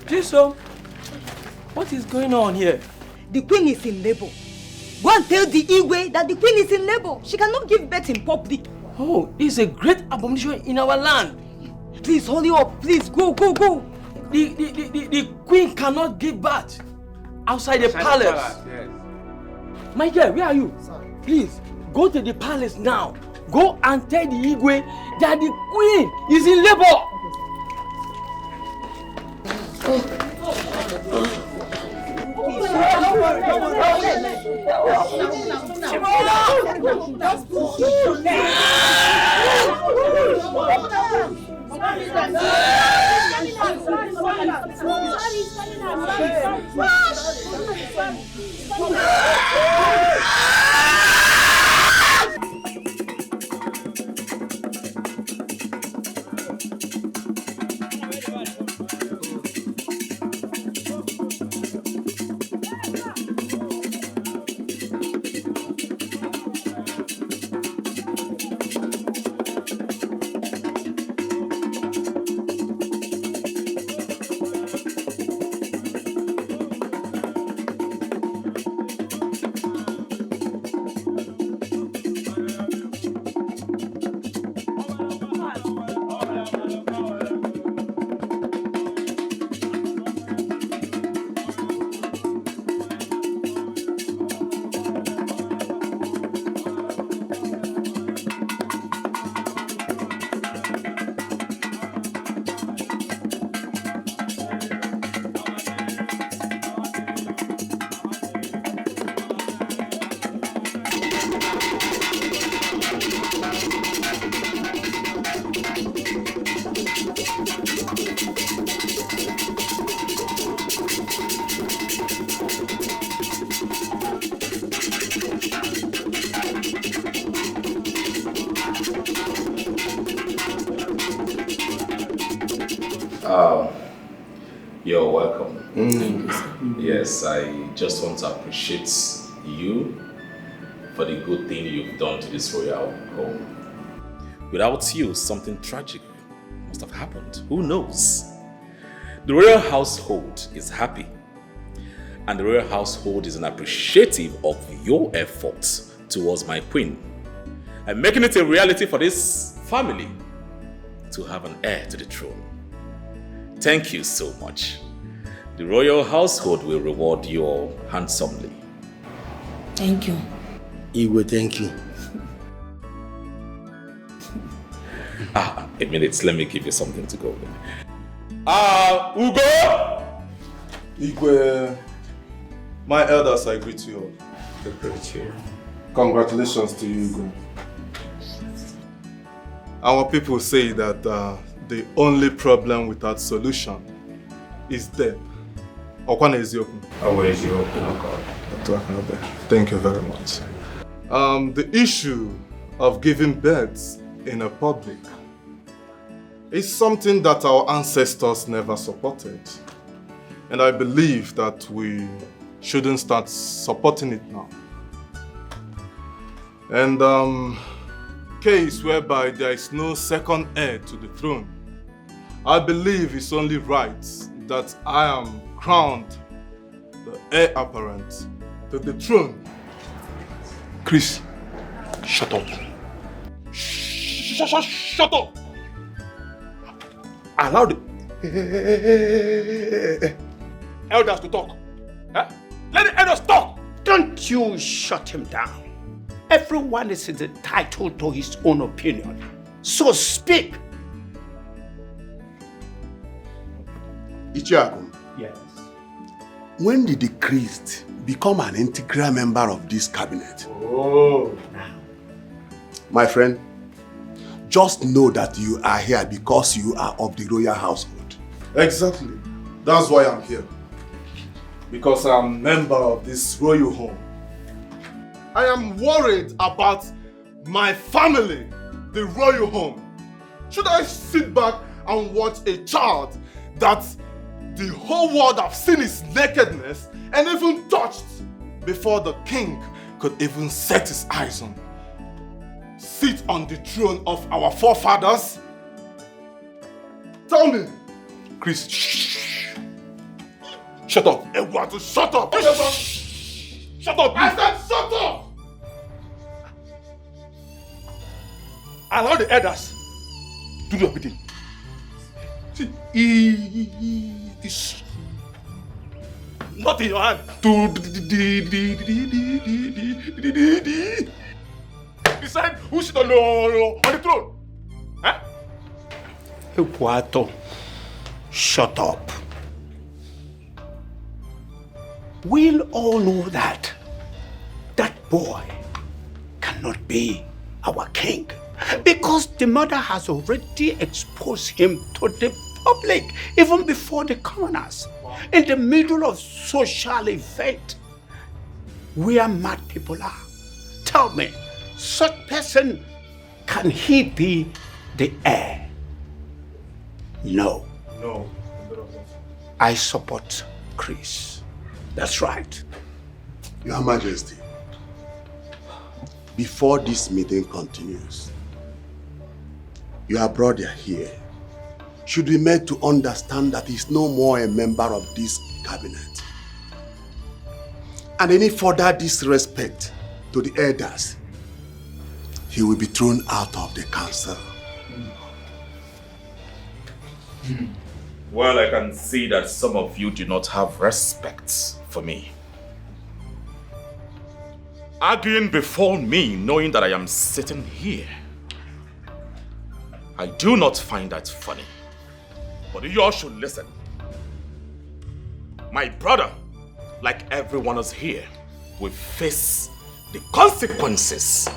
Desho, what is going on here? The queen is in labor. Go and tell the Igwe that the queen is in labor. She cannot give birth in public. Oh, this is a great abomination in our land. Please, hurry up. Please, go. The queen cannot give birth outside the palace. Yes. My dear, where are you? Sorry. Please, go to the palace now. Go and tell the Igwe that the queen is in labor. You're welcome. Yes, I just want to appreciate you for the good thing you've done to this royal home. Without you, something tragic must have happened. Who knows? The royal household is happy, and the royal household is appreciative of your efforts towards my queen, and making it a reality for this family to have an heir to the throne. Thank you so much. The royal household will reward you all handsomely. Thank you. Igwe, thank you. A minute, let me give you something to go with. Ugo! Igwe, my elders, I greet you all. I greet you. Congratulations to you, Igwe. Our people say that the only problem without solution is death. Thank you very much. The issue of giving birth in a public is something that our ancestors never supported. And I believe that we shouldn't start supporting it now. And case whereby there is no second heir to the throne, I believe it's only right that I am crowned the heir apparent to the throne. Chris, shut up. Shut up! Allow the elders to talk. Huh? Let the elders talk! Don't you shut him down. Everyone is entitled to his own opinion. So speak. Ichiakum. Yes. When did the priest become an integral member of this cabinet? Oh. My friend, just know that you are here because you are of the royal household. Exactly. That's why I'm here. Because I'm a member of this royal home. I am worried about my family, the royal home. Should I sit back and watch a child that the whole world have seen his nakedness and even touched before the king could even set his eyes on? Sit on the throne of our forefathers? Tell me. Chris, shh. Shut up. Eduardo, shut up. Shut up. I said shut up. Allow the elders to do everything. See, this not in your hand. Decide who should on the throne. Huh? Eduardo, shut up. We'll all know that boy cannot be our king because the mother has already exposed him to the public even before the commoners. In the middle of social event where mad people are. Tell me, such person, can he be the heir? No. No. I support Chris. That's right. Your Majesty, before this meeting continues, your brother here should be made to understand that he's no more a member of this cabinet. And any further disrespect to the elders, he will be thrown out of the council. Well, I can see that some of you do not have respect for me. Arguing before me, knowing that I am sitting here. I do not find that funny. But you all should listen. My brother, like everyone else here, will face the consequences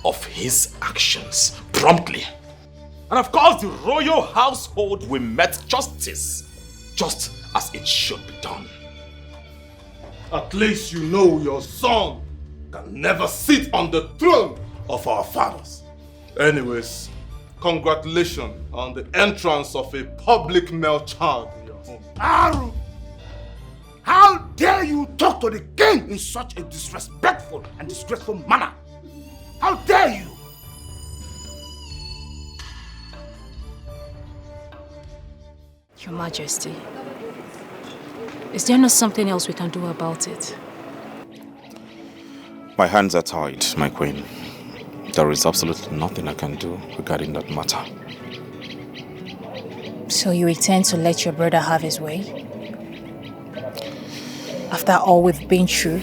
of his actions promptly. And of course, the royal household will met justice, just as it should be done. At least you know your son can never sit on the throne of our fathers. Anyways, congratulations on the entrance of a public male child in your home. Aru! How dare you talk to the king in such a disrespectful and disgraceful manner? How dare you? Your Majesty, is there not something else we can do about it? My hands are tied, my queen. There is absolutely nothing I can do regarding that matter. So you intend to let your brother have his way? After all we've been through,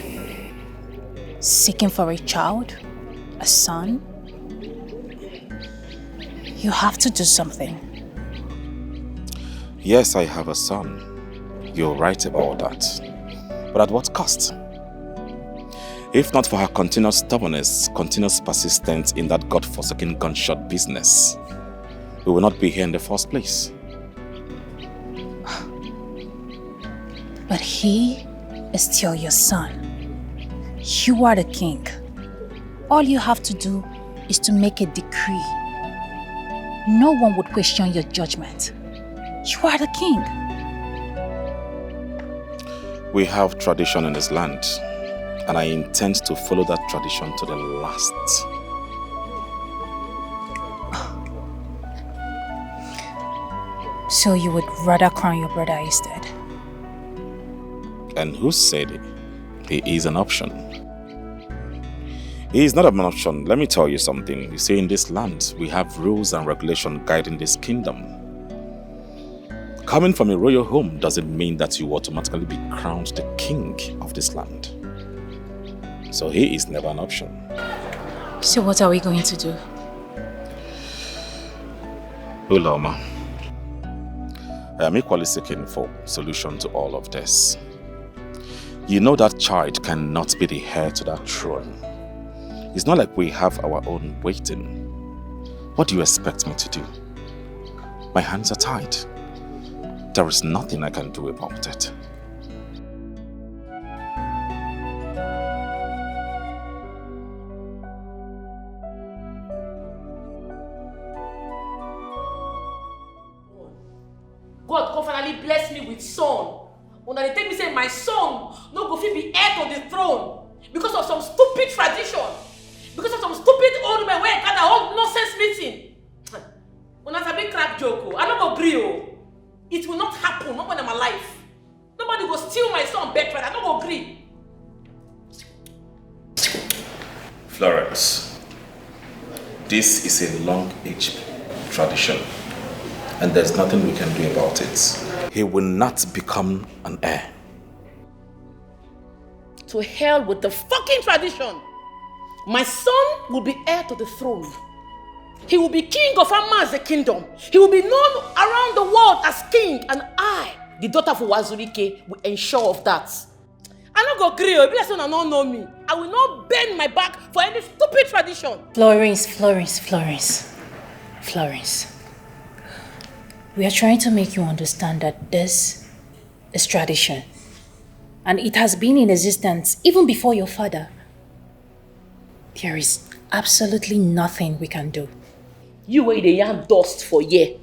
seeking for a child, a son, you have to do something. Yes, I have a son. You're right about that. But at what cost? If not for her continuous stubbornness, continuous persistence in that God-forsaken gunshot business, we will not be here in the first place. But he is still your son. You are the king. All you have to do is to make a decree. No one would question your judgment. You are the king. We have tradition in this land, and I intend to follow that tradition to the last. So you would rather crown your brother instead? And who said it? He is an option. He is not an option. Let me tell you something. You see, in this land, we have rules and regulations guiding this kingdom. Coming from a royal home doesn't mean that you automatically be crowned the king of this land. So he is never an option. So what are we going to do? Uloma, I am equally seeking for solution to all of this. You know that child cannot be the heir to that throne. It's not like we have our own waiting. What do you expect me to do? My hands are tied. There is nothing I can do about it. God can finally bless me with son. When they tell me say my son no go fit be heir to the throne because of some stupid tradition, because of some stupid old men wey gather hold nonsense meeting. Una sabi crack joke. I no go gree o. It will not happen, not when I'm alive. Nobody will steal my son birthright. I don't agree. Florence, this is a long-aged tradition, and there's nothing we can do about it. He will not become an heir. To hell with the fucking tradition. My son will be heir to the throne. He will be king of Amaze kingdom. He will be known around the world as king, and I, the daughter of Wazurike, will ensure of that. I don't go agree. If you don't know me, I will not bend my back for any stupid tradition. Florence. We are trying to make you understand that this is tradition. And it has been in existence even before your father. There is absolutely nothing we can do. You were the young dust for a year.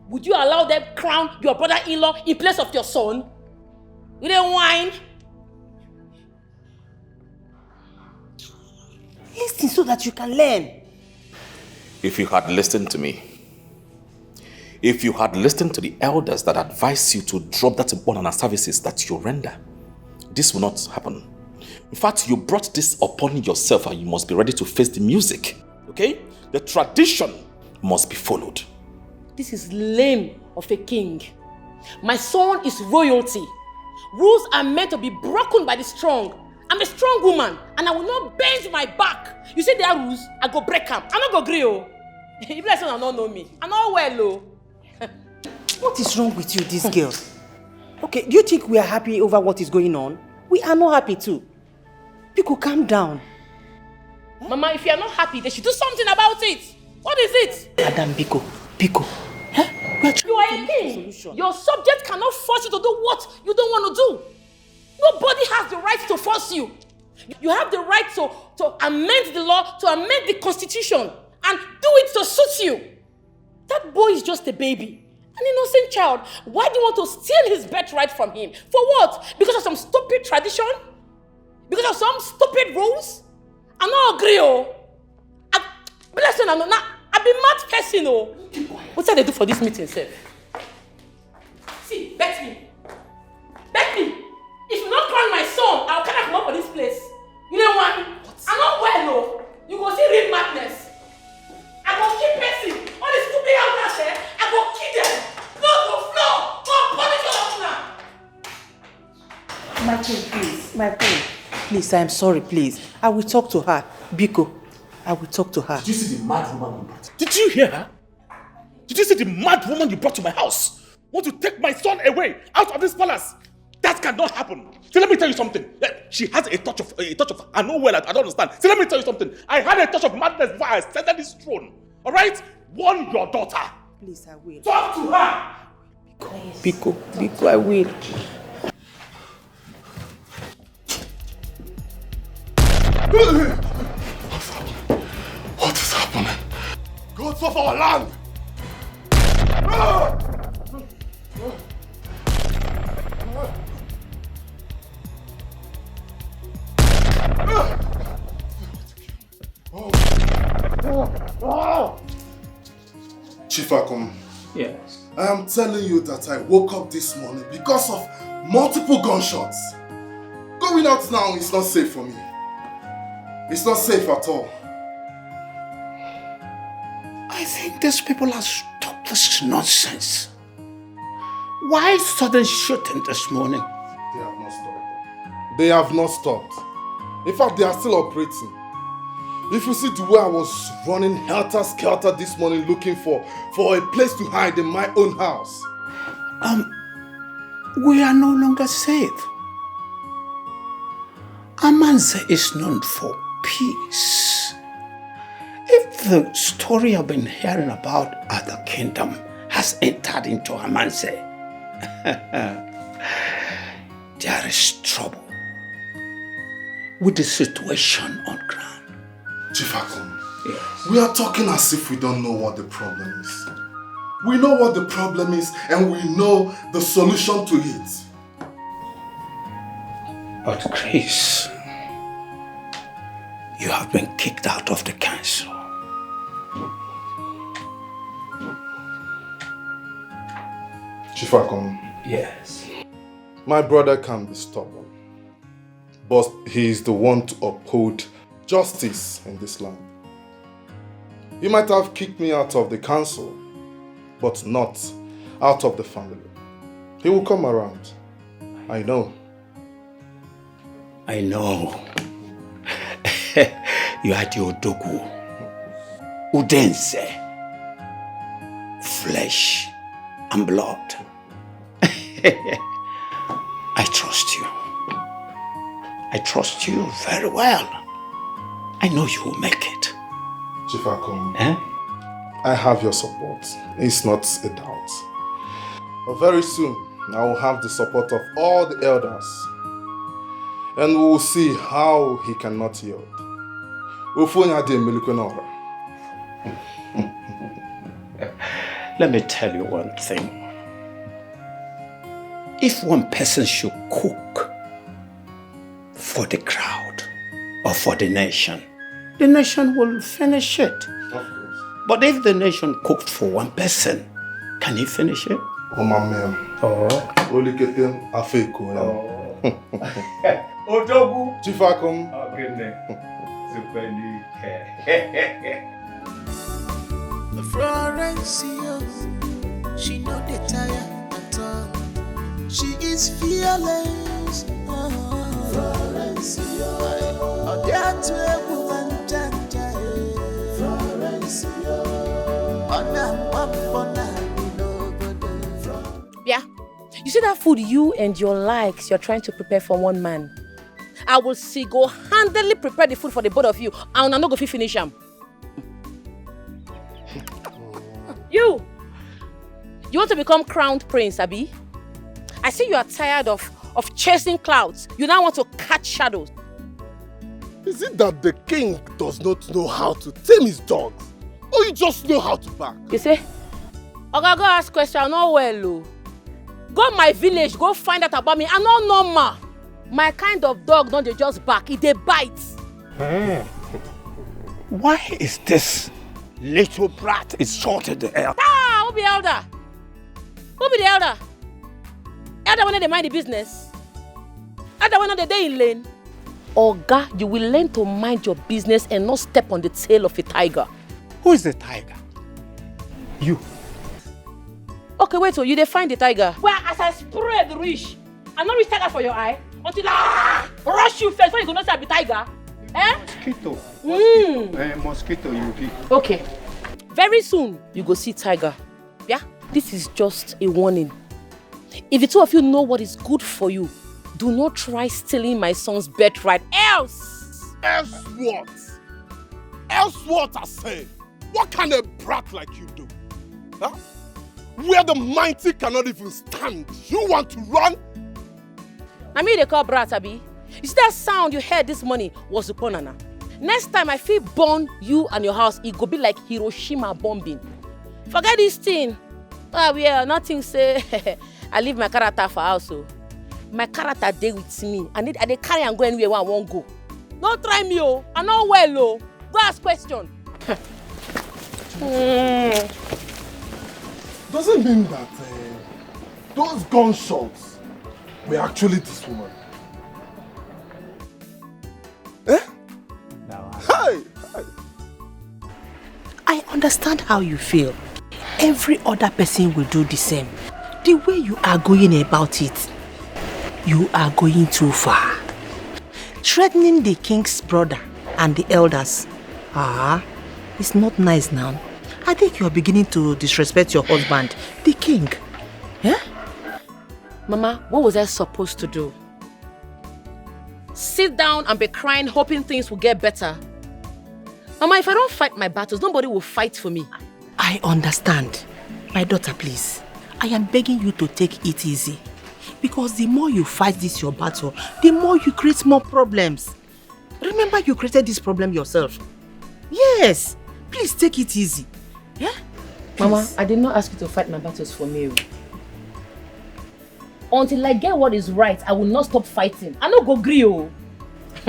Would you allow them crown your brother-in-law in place of your son? You didn't whine? Listen so that you can learn. If you had listened to me, if you had listened to the elders that advise you to drop that bonana services that you render, this will not happen. In fact, you brought this upon yourself and you must be ready to face the music. Okay? The tradition must be followed. This is lame of a king. My son is royalty. Rules are meant to be broken by the strong. I'm a strong woman and I will not bend my back. You see there are rules, I go break them. I not go agree. If I don't know me, I know well. What is wrong with you, this girl? Okay, do you think we are happy over what is going on? We are not happy too. Biko, calm down. Mama, if you are not happy, they should do something about it. What is it? Madam Biko, Biko, you are a king. Your subject cannot force you to do what you don't want to do. Nobody has the right to force you. You have the right to amend the law, to amend the constitution, and do it to suit you. That boy is just a baby, an innocent child. Why do you want to steal his birthright from him? For what? Because of some stupid tradition? Because of some stupid rules? I don't agree, oh. Bless you, I be mad person, oh. What did they do for this meeting, sir? See, bet me. Bet me. If you don't crown my son, I'll kind of come up for this place. You know what? I'm not well, no. You go see real madness. I go keep person. All the stupid out there, I go kill them. Go punish all of them. My queen, please. My queen. Please, I am sorry, please. I will talk to her. Biko, I will talk to her. Did you see the mad woman you brought? Did you hear her? Did you see the mad woman you brought to my house? Want to take my son away out of this palace? That cannot happen. So let me tell you something. She has a touch of I know well, I don't understand. So let me tell you something. I had a touch of madness before I ascended this throne. Alright? Warn your daughter. Please, I will. Talk to her. Biko, I will. What is happening? Gods of our land! Chief Akum. Yes. I am telling you that I woke up this morning because of multiple gunshots. Going out now is not safe for me. It's not safe at all. I think these people have stopped this nonsense. Why sudden shooting this morning? They have not stopped. They have not stopped. In fact, they are still operating. If you see the way I was running helter-skelter this morning looking for a place to hide in my own house. We are no longer safe. Amanze is known for peace. If the story I've been hearing about other kingdom has entered into Amanze, there is trouble with the situation on ground. Chief Akum, yes. We are talking as if we don't know what the problem is. We know what the problem is and we know the solution to it. But Chris, you have been kicked out of the council. Chief Akum. Yes. My brother can be stubborn, but he is the one to uphold justice in this land. He might have kicked me out of the council, but not out of the family. He will come around. I know. I know. You had your dogu. Udense. Flesh and blood. I trust you. I trust you very well. I know you will make it. Chief Akum, I have your support. It's not a doubt. But very soon, I will have the support of all the elders. And we will see how he cannot yield. Let me tell you one thing. If one person should cook for the crowd or for the nation will finish it. But if the nation cooked for one person, can he finish it? Oh, my man. Oh. Odogu. Chief Akum. Florence, she know the tire at all. She is fearless. Florence, Yeah, you see that food you and your likes you're trying to prepare for one man. I will single-handedly prepare the food for the both of you, and I'm not going to finish them. You You want to become crowned prince, Abi? I see you are tired of chasing clouds. You now want to catch shadows. Is it that the king does not know how to tame his dogs? Or you just know how to bark? You see? Oga, go ask question, not well. Go my village, go find out about me. I'm not normal. My kind of dog don't they just bark, they bite. Why is this little brat insulted the elder? Ah, who be elder? Who be the elder? Elder when they mind the business. Elder when they day in lane. Oga, you will learn to mind your business and not step on the tail of a tiger. Who is the tiger? You. Okay, wait till you define the tiger. Well, as I spray the reach, I not reach tiger for your eye until I rush you first. When you gonna say I be tiger? Eh? Mosquito. Mosquito, you be. Okay. Very soon you go see tiger. Yeah? This is just a warning. If the two of you know what is good for you, do not try stealing my son's birthright. Else what? Else what, I say? What kind of brat like you do? Huh? Where the mighty cannot even stand, you want to run? I mean they call brat, Abi. You see that sound you heard this morning was the Ponana. Next time I feel burn you and your house, it go be like Hiroshima bombing. Forget this thing. Nothing say I leave my character for house. So. My character dey with me. I dey carry and go anywhere where I won't go. Don't try me, oh. I know well, oh. Go ask question. Does it mean that those gunshots were actually this woman? Eh? No, Hey! I understand how you feel. Every other person will do the same. The way you are going about it, you are going too far. Threatening the king's brother and the elders. It's not nice now. I think you are beginning to disrespect your husband, the king. Yeah? Mama, what was I supposed to do? Sit down and be crying, hoping things will get better. Mama, if I don't fight my battles, nobody will fight for me. I understand. My daughter, please. I am begging you to take it easy. Because the more you fight this your battle, the more you create more problems. Remember you created this problem yourself. Yes. Please take it easy. Yeah? Please. Mama, I did not ask you to fight my battles for me. Until I get what is right, I will not stop fighting. I no go gree.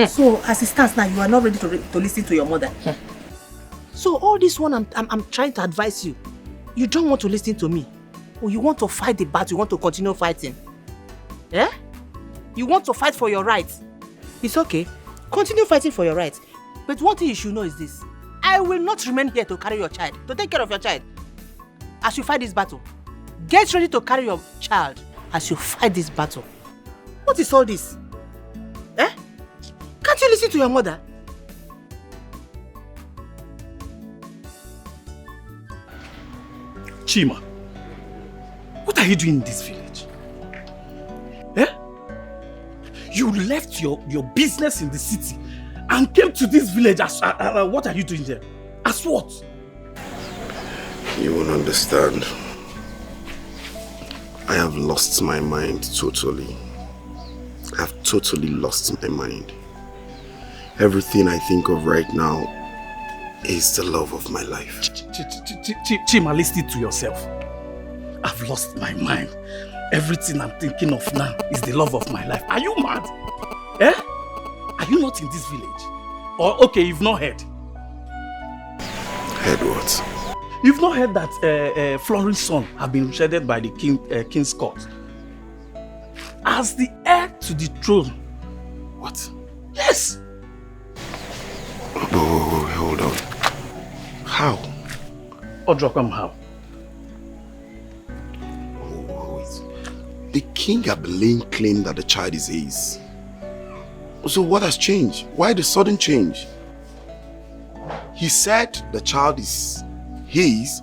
So, as it stands now, you are not ready to listen to your mother. So, all this one I'm trying to advise you. You don't want to listen to me. Or you want to fight the battle, you want to continue fighting. Yeah? You want to fight for your rights. It's okay. Continue fighting for your rights. But one thing you should know is this. I will not remain here to carry your child, to take care of your child. As you fight this battle, get ready to carry your child as you fight this battle. What is all this? Eh? Can't you listen to your mother? Chima, what are you doing in this village? Eh? You left your business in the city and came to this village as what are you doing there? As what? You won't understand. I have lost my mind totally. I have totally lost my mind. Everything I think of right now is the love of my life. Chima, listen to yourself. I've lost my mind. Everything I'm thinking of now is the love of my life. Are you mad? Eh? Are you not in this village? Or okay, you've not heard. Heard what? You've not heard that Florence's son have been rejected by the king's court as the heir to the throne. What? Yes. Oh, hold on. How? Odrokwam, how? The king had been laying claim that the child is his. So what has changed? Why the sudden change? He said the child is his.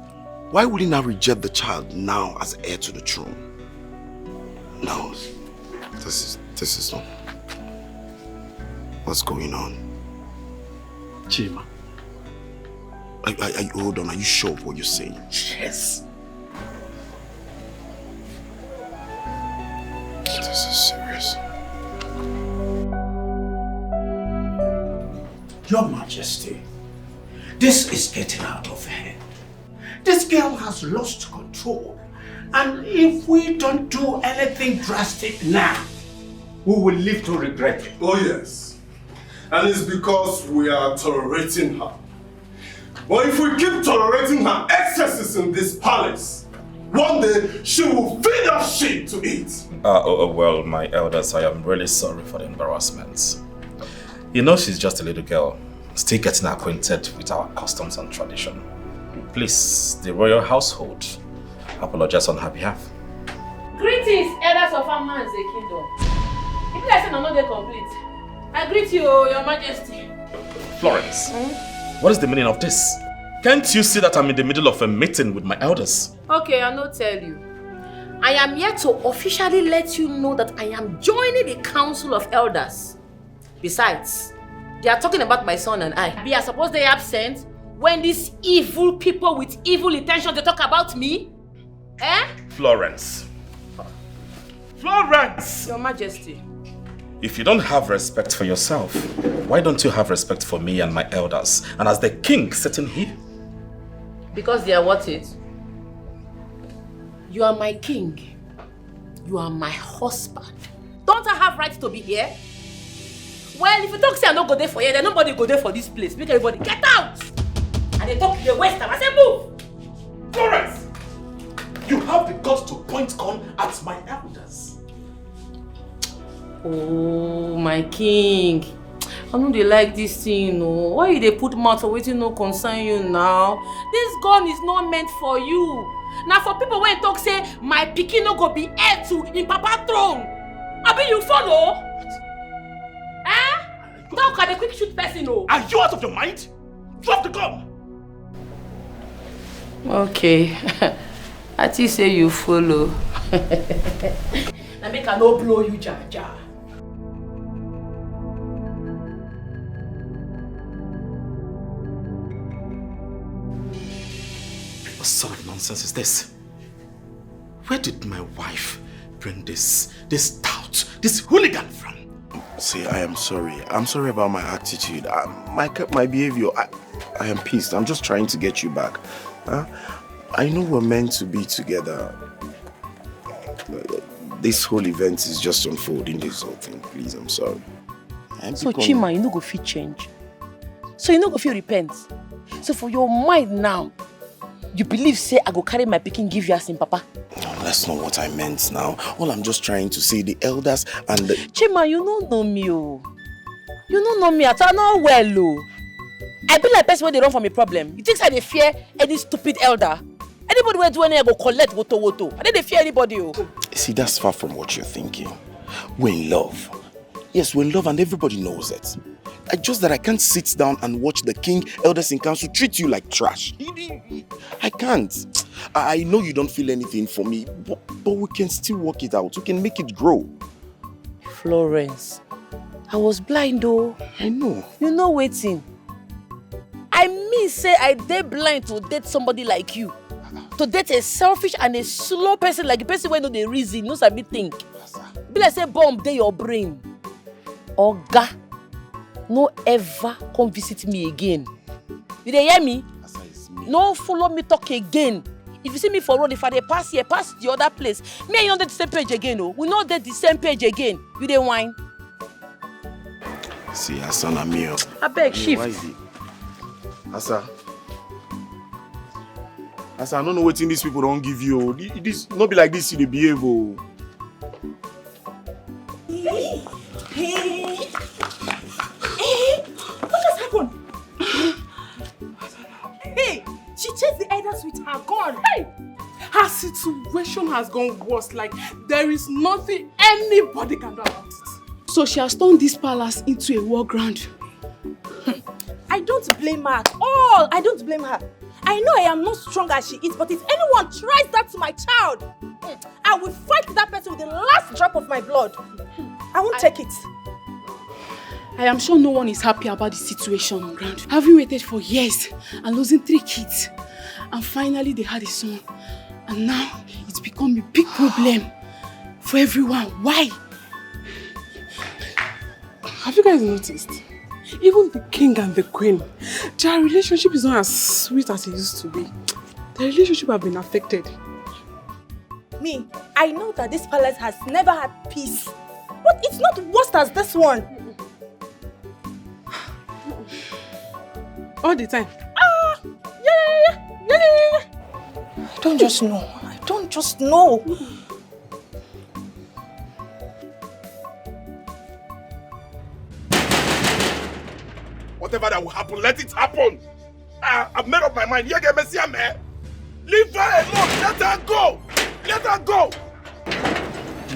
Why would he not reject the child now as heir to the throne? No, this is not. What's going on? Chima, Hold on, are you sure of what you're saying? Yes. This is serious. Your Majesty, this is getting out of hand. This girl has lost control. And if we don't do anything drastic now, we will live to regret it. Oh yes. And it's because we are tolerating her. But if we keep tolerating her excesses in this palace, one day she will feed us shit to eat. Well, my elders, I am really sorry for the embarrassment. You know she's just a little girl, still getting acquainted with our customs and tradition. Please, the royal household, apologize on her behalf. Greetings, elders of Amma and the kingdom. If I say no, they complete. I greet you, Your Majesty. Florence, what is the meaning of this? Can't you see that I'm in the middle of a meeting with my elders? Okay, I'll not tell you. I am here to officially let you know that I am joining the Council of Elders. Besides, they are talking about my son and I. We are supposed to be absent when these evil people with evil intentions, they talk about me? Eh? Florence. Florence! Your Majesty. If you don't have respect for yourself, why don't you have respect for me and my elders? And as the king sitting here? Because they are what it? You are my king. You are my husband. Don't I have right to be here? Well, if you talk say I don't go there for here, then nobody go there for this place. Make everybody get out! And they talk to the west, I say move! Florence! You have the guts to point gun at my elders. Oh, my king. I know they like this thing, no. Why you they put mouth for waiting no concern you now? This gun is not meant for you. Now for people when talk say my pikin no go be heir to in Papa throne. I mean you follow? Eh? Talk at the quick shoot person, no. Are you out of your mind? Drop the gun! Okay. I think say you follow. Now make I no blow you, Jar Jar. What sort of nonsense is this? Where did my wife bring this tout, this hooligan from? See, I am sorry. I'm sorry about my attitude. My behavior. I am pissed. I'm just trying to get you back. Huh? I know we're meant to be together. This whole event is just unfolding this whole thing. Please, I'm sorry. So Chima, you no go fit change. So you no go fit repent. So for your mind now, you believe say I go carry my pikin give you as in Papa? No, that's not what I meant now. All I'm just trying to say, the elders and the... Chima, you don't know me, oh. You don't know me at all, not well, oh. I be like person when they run from a problem. You think I they fear any stupid elder? Anybody will do anything, I go collect woto. I didn't fear anybody, oh. See, that's far from what you're thinking. We're in love. Yes, we're in love and everybody knows it. Just that I can't sit down and watch the king, elders in council treat you like trash. I can't. I know you don't feel anything for me, but we can still work it out. We can make it grow. Florence, I was blind though. I know. You know waiting. I mean say I dey blind to date somebody like you. To date a selfish and a slow person like a person who know the reason, no sabi think. Be like say bomb dey your brain. Oga, no ever come visit me again. You dey hear me? No follow me talk again. If you see me for road, if I dey pass here, pass the other place. Me and you not dey the same page again, oh. We not dey the same page again. You dey whine. See, Asa na me. I beg, shift. Why is it? Asa, I don't know what these people don't give you. This not be like this you dey behave. Oh. Hey, what just happened? Hey, she chased the elders with her gun. Hey, her situation has gone worse. Like there is nothing anybody can do about it. So she has turned this palace into a war ground. I don't blame her at all. I don't blame her. I know I am not strong as she is, but if anyone tries that to my child, I will fight that person with the last drop of my blood. I won't take it. I am sure no one is happy about the situation on ground. Having waited for years and losing 3 kids, and finally they had a son. And now it's become a big problem for everyone. Why? Have you guys noticed? Even the king and the queen, their relationship is not as sweet as it used to be. Their relationship have been affected. Me, I know that this palace has never had peace. But it's not worse as this one. All the time. Yeah. I don't just know. Whatever that will happen, let it happen. I've made up my mind. You get messy, man. Leave her alone. Let her go. Let her go.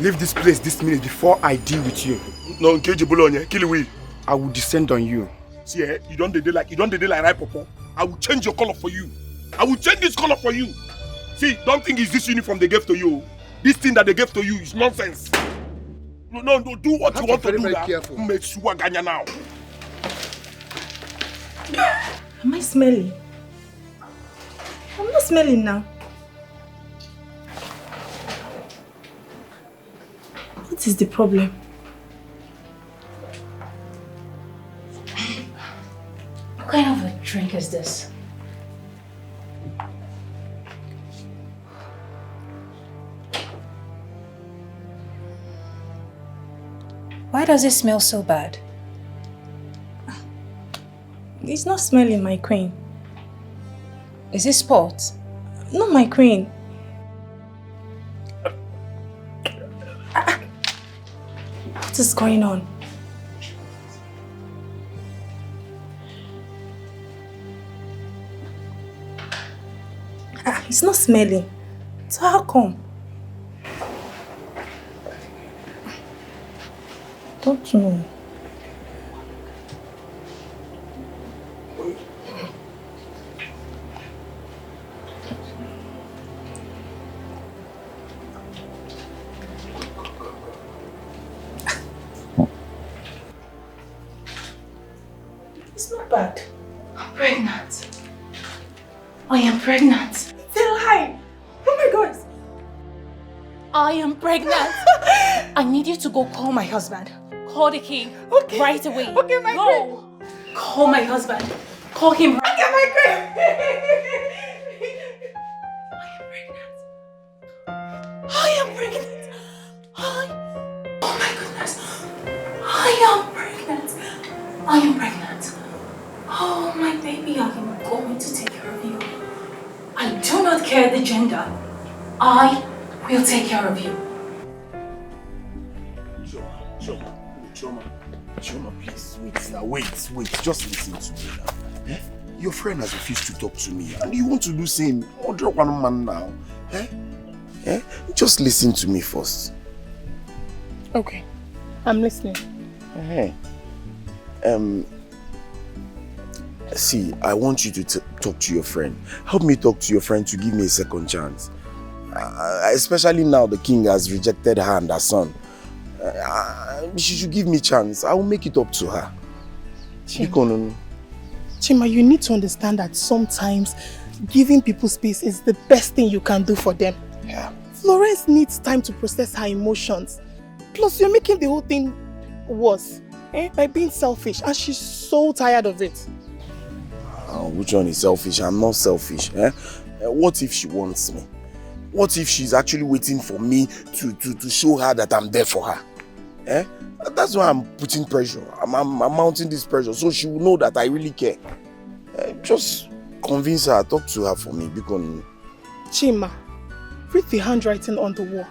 Leave this place this minute before I deal with you. No, engage Bologna. Kill we. I will descend on you. See, you don't do like right, Papa. I will change your color for you. I will change this color for you. See, don't think it's this uniform they gave to you. This thing that they gave to you is nonsense. No, do what you want to do. Very careful. Make sure Ganya now. Am I smelling? I'm not smelling now. What is the problem? What kind of a drink is this? Why does it smell so bad? It's not smelling, my queen. Is it sport? No, my queen. What is going on? It's not smelling. So how come? Don't know. It's not bad. I'm pregnant. I am pregnant. It's a lie. Oh my God. I am pregnant. I need you to go call my husband. Call the king. Okay. Right away. Okay, my Go. Call my husband. Call him right Okay, my queen. I am pregnant. Oh my goodness. I am pregnant. I am pregnant. Oh my baby, I am going to take care of you. I do not care the gender. I will take care of you. Choma, please, wait now, wait, just listen to me now. Eh? Your friend has refused to talk to me, and you want to do same. Order one man now. Eh? Just listen to me first. Okay, I'm listening. See, I want you to talk to your friend. Help me talk to your friend to give me a second chance. Especially now the king has rejected her and her son. She should give me a chance. I will make it up to her. Chima, you need to understand that sometimes giving people space is the best thing you can do for them. Yeah. Florence needs time to process her emotions. Plus, you're making the whole thing worse by being selfish, and she's so tired of it. Which one is selfish? I'm not selfish. What if she wants me? What if she's actually waiting for me to show her that I'm there for her? That's why I'm putting pressure. I'm mounting this pressure so she will know that I really care. Just convince her, talk to her for me. Because Chima, read the handwriting on the wall.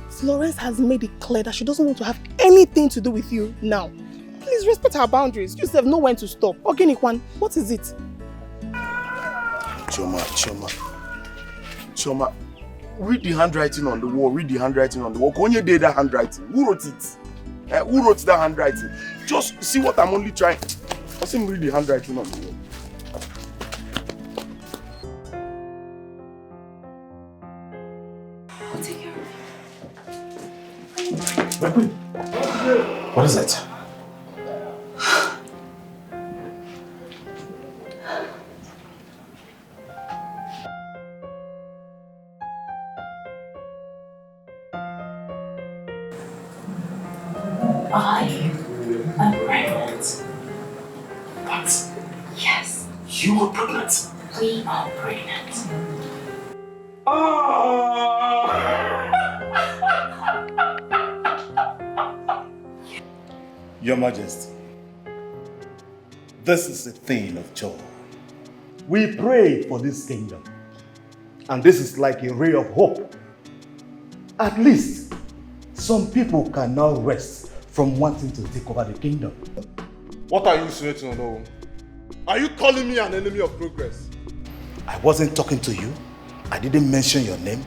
Florence has made it clear that she doesn't want to have anything to do with you now. Please respect her boundaries. You have know when to stop. Organic one, what is it? Choma, read the handwriting on the wall. Konye did that handwriting. Who wrote it? Who wrote that handwriting? Just see what I'm only trying. I see him read the handwriting on the wall. I'll take care of you. What is it? I am pregnant. What? Yes. You are pregnant? We are pregnant. Your Majesty, this is a thing of joy. We prayed for this kingdom, and this is like a ray of hope. At least, some people can now rest from wanting to take over the kingdom. What are you insinuating, Ono? Are you calling me an enemy of progress? I wasn't talking to you. I didn't mention your name.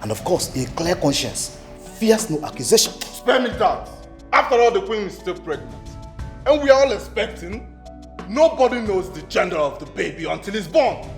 And of course, a clear conscience fears no accusation. Spare me that. After all, the queen is still pregnant. And we are all expecting. Nobody knows the gender of the baby until it's born.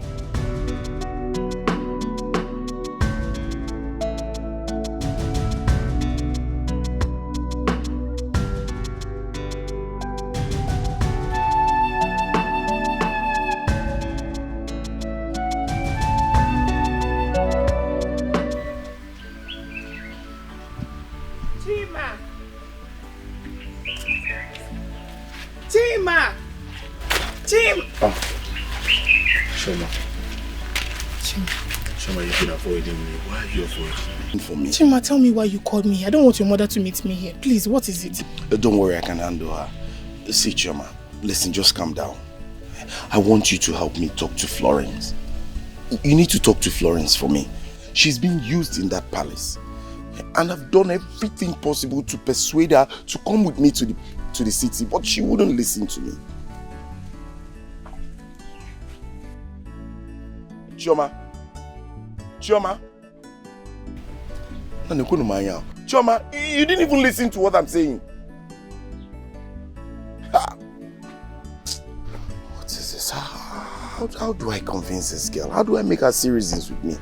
Chima, tell me why you called me. I don't want your mother to meet me here. Please, what is it? Don't worry, I can handle her. See, Chima, listen, just calm down. I want you to help me talk to Florence. You need to talk to Florence for me. She's been used in that palace. And I've done everything possible to persuade her to come with me to the city, but she wouldn't listen to me. Chioma? Chioma, you didn't even listen to what I'm saying. What is this? How do I convince this girl? How do I make her see reasons with me?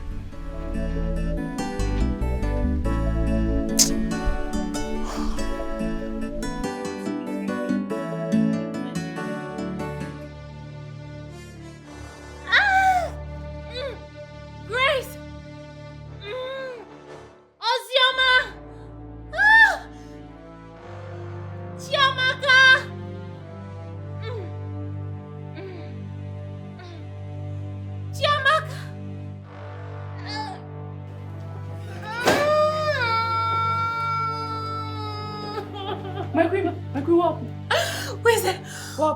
Call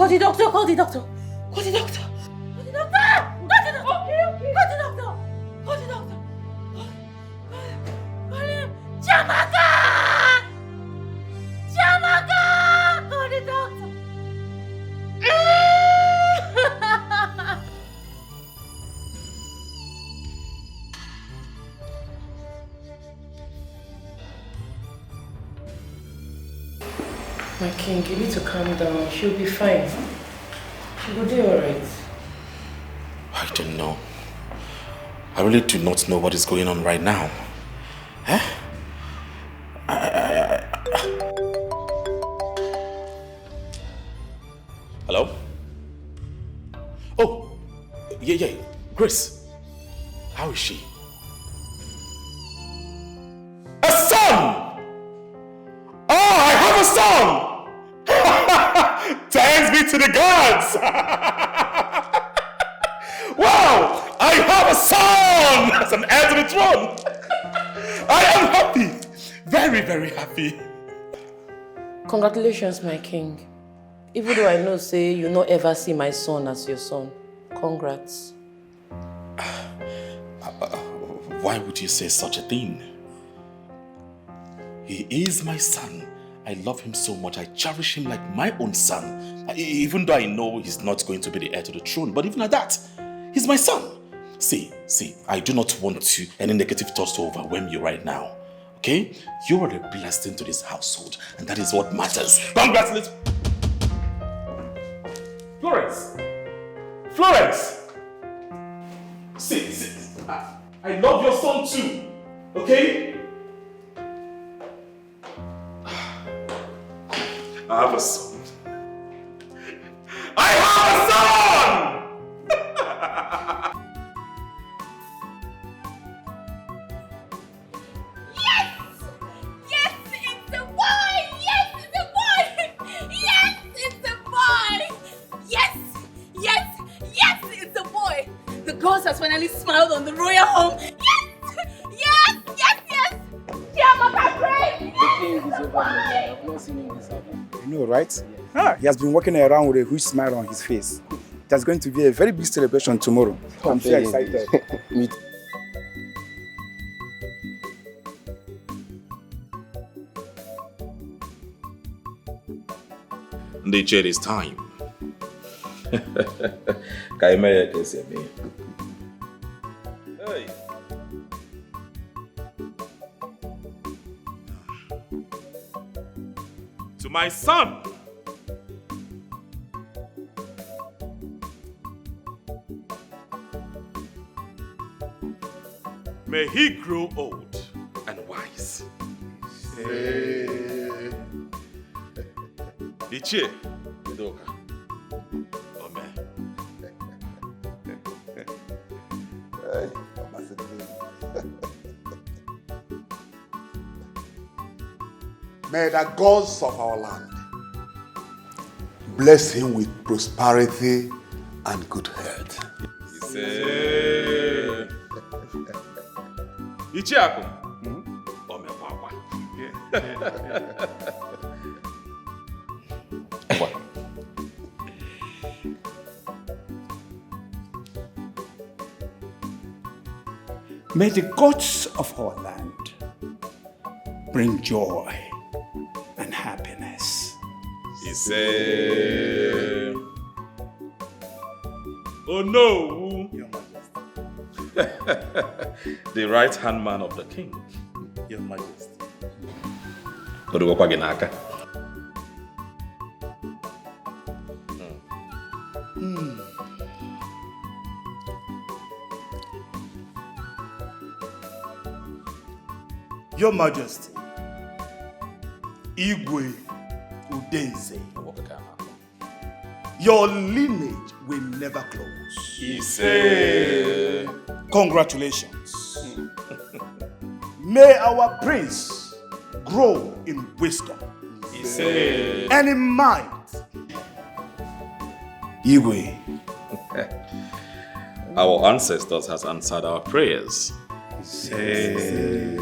the doctor. Call the doctor. Call the doctor. Call the doctor. Call the doctor. Okay. Call the doctor. Call the doctor. Call him. Chiamaka! Call the doctor. My king, you need to calm down. She'll be fine. She will do alright. I don't know. I really do not know what is going on right now. Huh? Hello? Oh, yeah. Grace, how is she? A son! Oh, I have a son! Thanks be to the gods! Wow! I have a son as an heir to the throne! I am happy! Very, very happy. Congratulations, my king. Even though I know, say, you not ever see my son as your son. Congrats. Why would you say such a thing? He is my son. I love him so much. I cherish him like my own son. Even though I know he's not going to be the heir to the throne, but even at that, he's my son. See, I do not want any negative thoughts to overwhelm you right now. Okay? You are a blessing to this household, and that is what matters. Congratulations! Florence! See, I love your son too. Okay? I have a son. I have a son! Yes! Yes! finally smiled on the royal home. Yes! Yes! Yes! Yes! Chiamaka, great! I've not seen him this happen. You know, right? Ah, he has been walking around with a huge smile on his face. There's going to be a very big celebration tomorrow. I'm so excited. Me too. They check this time. Kaimaya can say me. Hey. To my son. May he grow old and wise. Dikeh, Edoka. Amen. May the gods of our land bless him with prosperity and good health. Ichiaku. May the gods of our land bring joy and happiness. He said, oh no! Your Majesty. The right-hand man of the king. Your Majesty. Your Majesty, Igwe Udenze, your lineage will never close. He said, congratulations. May our prince grow in wisdom. He said, and in might. Igwe. Our ancestors has answered our prayers. He said,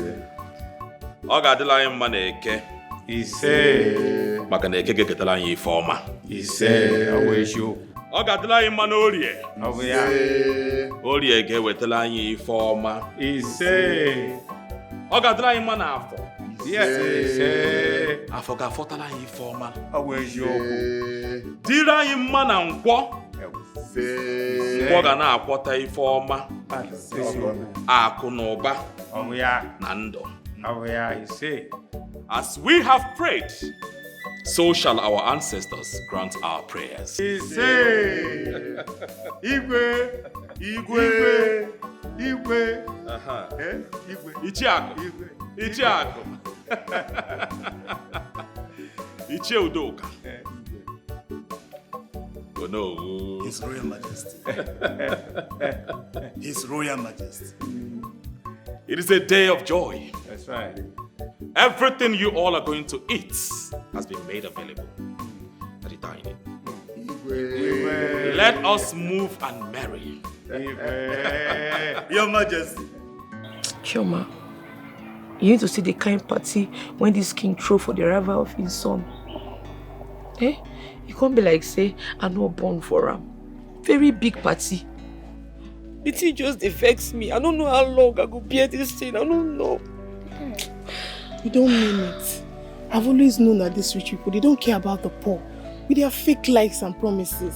Ogadila anyị mma na-eke. Ise. Maka na eke geketala anyị ife ọma. Ise. Ọwụ eziokwu. Ogadila anyị mma na orie. Ọ bụ ya. Orie ga-ewetala anyị ife ọma. Ise. Ogadila anyị mma na afọ. Ise. Afọ ga-afọtala anyị ife ọma. Ọ bụ eziokwu. Dịrị anyị mma na nkwọ. Nkwọ ga na-akwọta ife ọma. Akụ na ụba. Ọ bụ ya. Na ndụ. As we have prayed, so shall our ancestors grant our prayers. Igwe, Igwe, Igwe. Igwe. Ichiaku. Ichiaku. Ichie Udoka. Oh no. His Royal Majesty. His Royal Majesty. It is a day of joy. That's right. Everything you all are going to eat has been made available at the dining. Let us move and marry. Your Majesty. Chioma, you need to see the kind party when this king throw for the arrival of his son. Eh? You can't be like, say, I'm not born for him. Very big party. The thing just vex me. I don't know how long I go bear this thing. I don't know. You don't mean it. I've always known that these rich people, they don't care about the poor. With their fake likes and promises.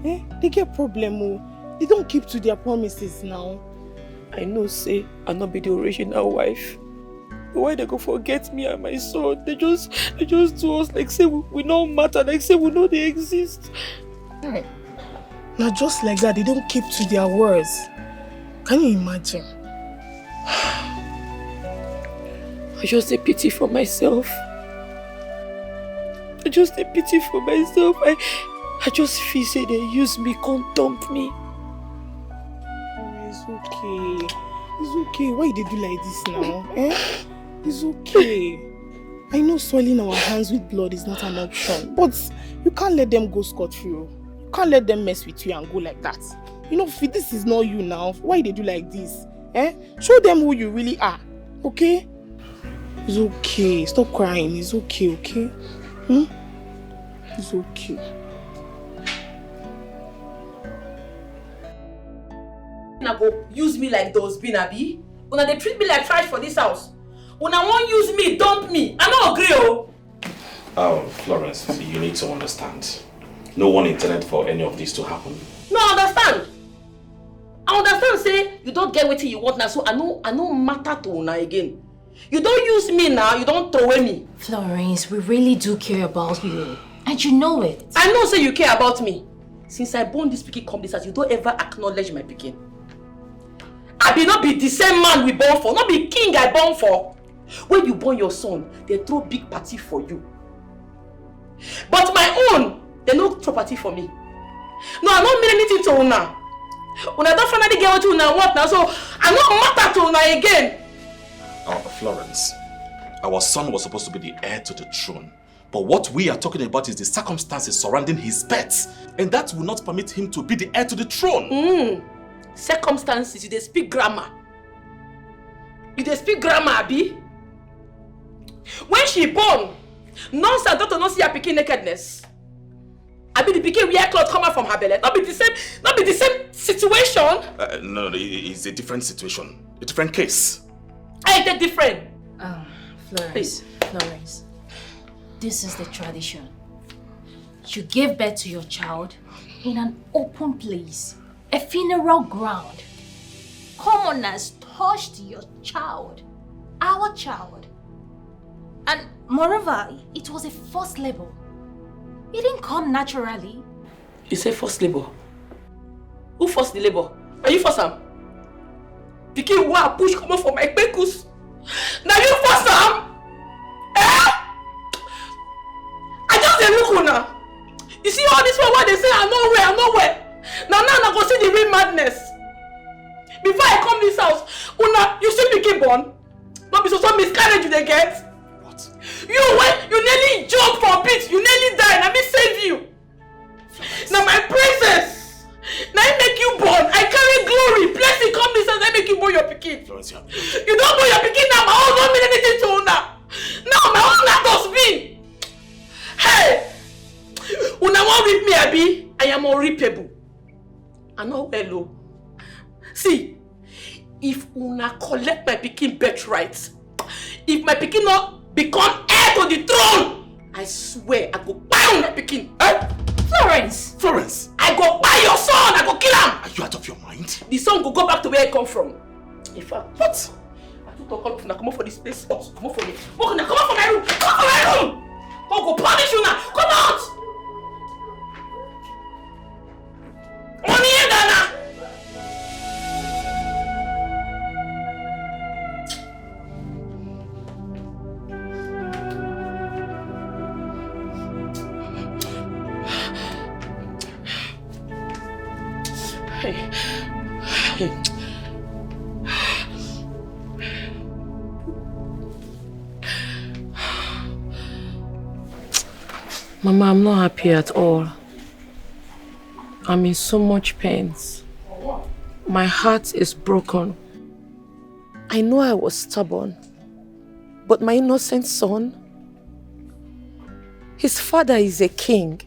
Eh? They get problem. Oh. They don't keep to their promises now. I know, say, I'll not be the original wife. But why they go forget me and my son? They just do us like say we don't matter, like say we know they exist. Right. Now just like that, they don't keep to their words. Can you imagine? I just a pity for myself. I just a pity for myself. I just feel say they use me, can't dump me. Oh, it's okay. It's okay. Why they do like this now? Eh? It's okay. I know soiling our hands with blood is not an option, but you can't let them go scot-free. You can't let them mess with you and go like that. You know, this is not you now. Why did you like this? Show them who you really are. Okay? It's okay. Stop crying. It's okay, okay? It's okay. Una go use me like those bin abi? Una they treat me like trash for this house. Una won't use me, dump me. I don't agree, oh. Oh, Florence, you need to understand. No one intended for any of this to happen. No, understand. I understand, say, you don't get what you want now, so I know matter to una again. You don't use me now, you don't throw away me. Florence, we really do care about you. And you know it. I know, say you care about me. Since I born this pikin come this house, you don't ever acknowledge my pikin. I be not be the same man we born for, not be king I born for. When you born your son, they throw big party for you. But my own, they no throw party for me. No, I don't mean anything to una. Una don't finally get what una want now, so I don't matter to una again. Oh, Florence, our son was supposed to be the heir to the throne. But what we are talking about is the circumstances surrounding his birth. And that will not permit him to be the heir to the throne. Circumstances, you dey speak grammar. You dey speak grammar, abi? When she born, nurse and doctor not see her pikin nakedness. Abi the pikin wear cloth come out from her belly. Not be the same situation. No, it's a different situation. A different case. I ain't different. Florence, Florence, this is the tradition. You give birth to your child in an open place, a funeral ground. Commoners touched your child, our child. And moreover, it was a forced labor. It didn't come naturally. You say forced labor? Who forced the labor? Are you forced am? Pikin wa push come for my pekus. Now you force am? I just dey look una. You see all this one why they say I'm nowhere. Now I go see the real madness. Before I come this house, una, you see pikin born? Not be so miscarriage you dey get. What? You nearly jump for a bit, you nearly die, and I save you. Now my princess. Now I make you born. I carry glory. Blessing come this house. I make you born your pikin. Florence, you don't born your pikin now. My own don't mean anything to una. Now my own not does mean. Hey, una won't rip me, abi? I am unreapable. I know hello. See, if una collect my pikin birthright, if my pikin not become heir to the throne, I swear I go buy my pikin. Florence! Florence! I go buy your son! I go kill him! Are you out of your mind? The son go back to where he come from. In fact, what? I told to come out for this place. What? Come out for me. Come out for my room! Come out for my room! Come go punish you now! Come out! Money here, Dana! Mama, I'm not happy at all. I'm in so much pain. My heart is broken. I know I was stubborn, but my innocent son, his father is a king.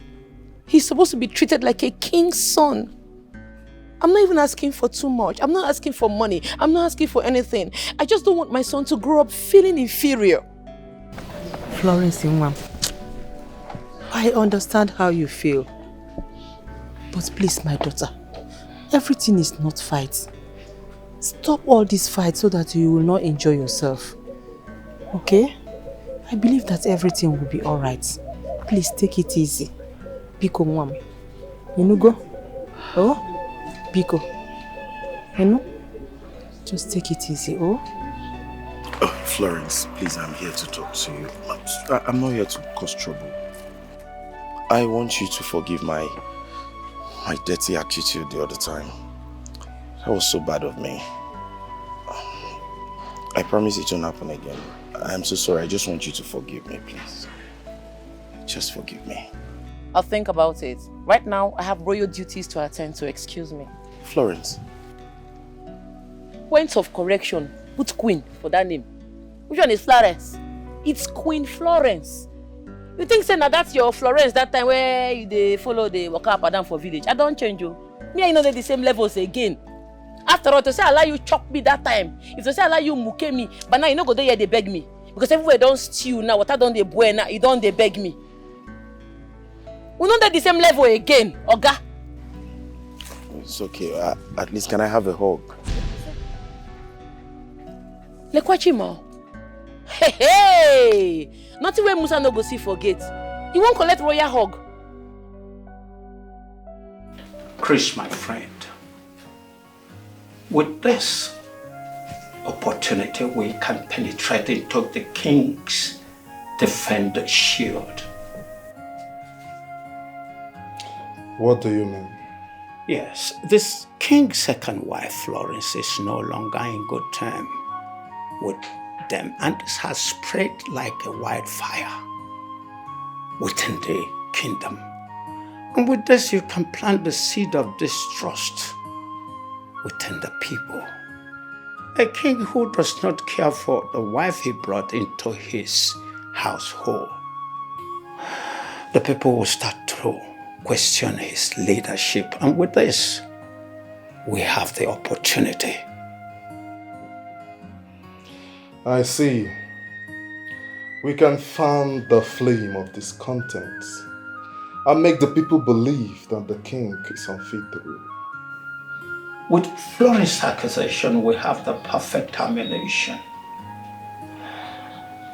He's supposed to be treated like a king's son. I'm not even asking for too much. I'm not asking for money. I'm not asking for anything. I just don't want my son to grow up feeling inferior. Florence Inwam, I understand how you feel. But please, my daughter, everything is not fight. Stop all this fight so that you will not enjoy yourself. Okay? I believe that everything will be alright. Please take it easy. Biko Mwam. You know go? Oh? Biko. You know? Just take it easy, oh? Oh, Florence, please, I'm here to talk to you. I'm not here to cause trouble. I want you to forgive my dirty attitude the other time. That was so bad of me. I promise it won't happen again. I'm so sorry. I just want you to forgive me, please. Just forgive me. I'll think about it. Right now, I have royal duties to attend to. Excuse me. Florence. Points of correction. Put Queen for that name. Which one is Florence? It's Queen Florence. You think say now that's your Florence that time where you follow the waka up and down for village? I don't change you. Me and you know they're the same levels again. After all, to say allow you chop me that time. If to say allow you muke me, but now you know go there they beg me. Because everywhere don't stew now, what I don't they boy now, you don't they beg me. We know they're the same level again, Oga. It's okay. At least can I have a hug? Lekwachimo. Hey! Nothing where Musa no go see forget. He won't collect royal hug. Chris, my friend, with this opportunity, we can penetrate into the king's defender shield. What do you mean? Yes, this king's second wife, Florence, is no longer in good term with them, and this has spread like a wildfire within the kingdom. And with this, you can plant the seed of distrust within the people. A king who does not care for the wife he brought into his household. The people will start to question his leadership, and with this, we have the opportunity. I see. We can fan the flame of discontent and make the people believe that the king is unfit to rule. With Florence's accusation, we have the perfect ammunition.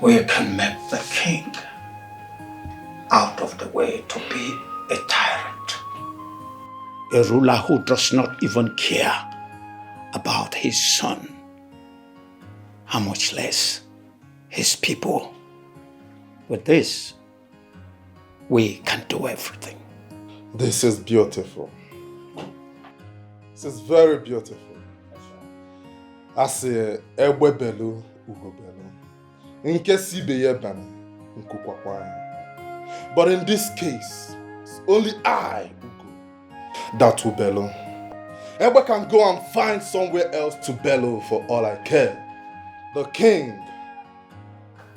We can make the king out of the way to be a tyrant. A ruler who does not even care about his son, how much less his people. With this, we can do everything. This is beautiful. This is very beautiful. I say, Ewe belu, ugo belu. Nke sibe ye bana, nkukwakwanya. But in this case, it's only I, Ugo, that will bellow. Ewe can go and find somewhere else to bellow for all I care. The king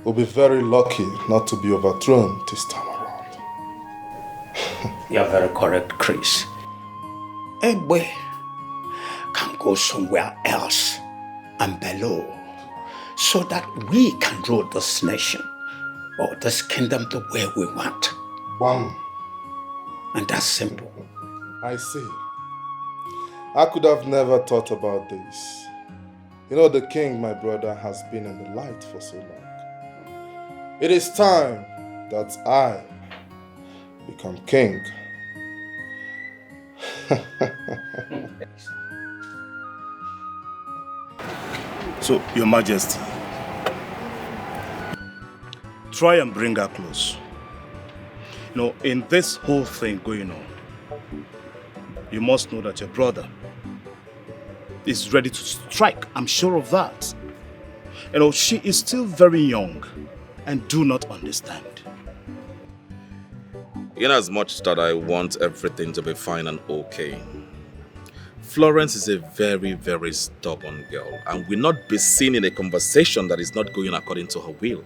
will be very lucky not to be overthrown this time around. You're very correct, Chris. Ewe can go somewhere else and bellow so that we can rule this nation or this kingdom the way we want. Bam. And that's simple. I see. I could have never thought about this. You know, the king, my brother, has been in the light for so long. It is time that I become king. So, Your Majesty, try and bring her close. You know, in this whole thing going on, you must know that your brother is ready to strike. I'm sure of that. You know, she is still very young and do not understand. In as much that I want everything to be fine and okay, Florence is a very, very stubborn girl and will not be seen in a conversation that is not going according to her will.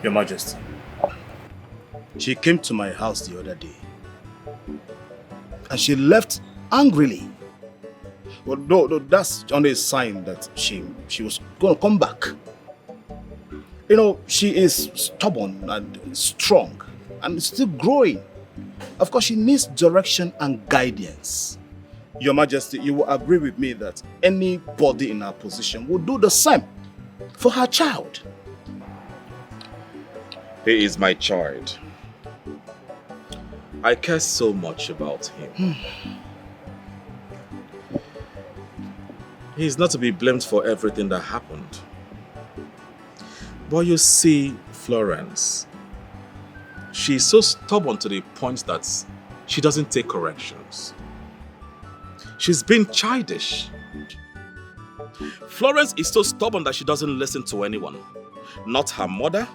Your Majesty, she came to my house the other day and she left angrily. Well, no, that's only a sign that she was going to come back. You know, she is stubborn and strong and still growing. Of course, she needs direction and guidance. Your Majesty, you will agree with me that anybody in her position would do the same for her child. He is my child. I care so much about him. He is not to be blamed for everything that happened. But you see, Florence, she is so stubborn to the point that she doesn't take corrections. She's been childish. Florence is so stubborn that she doesn't listen to anyone. Not her mother,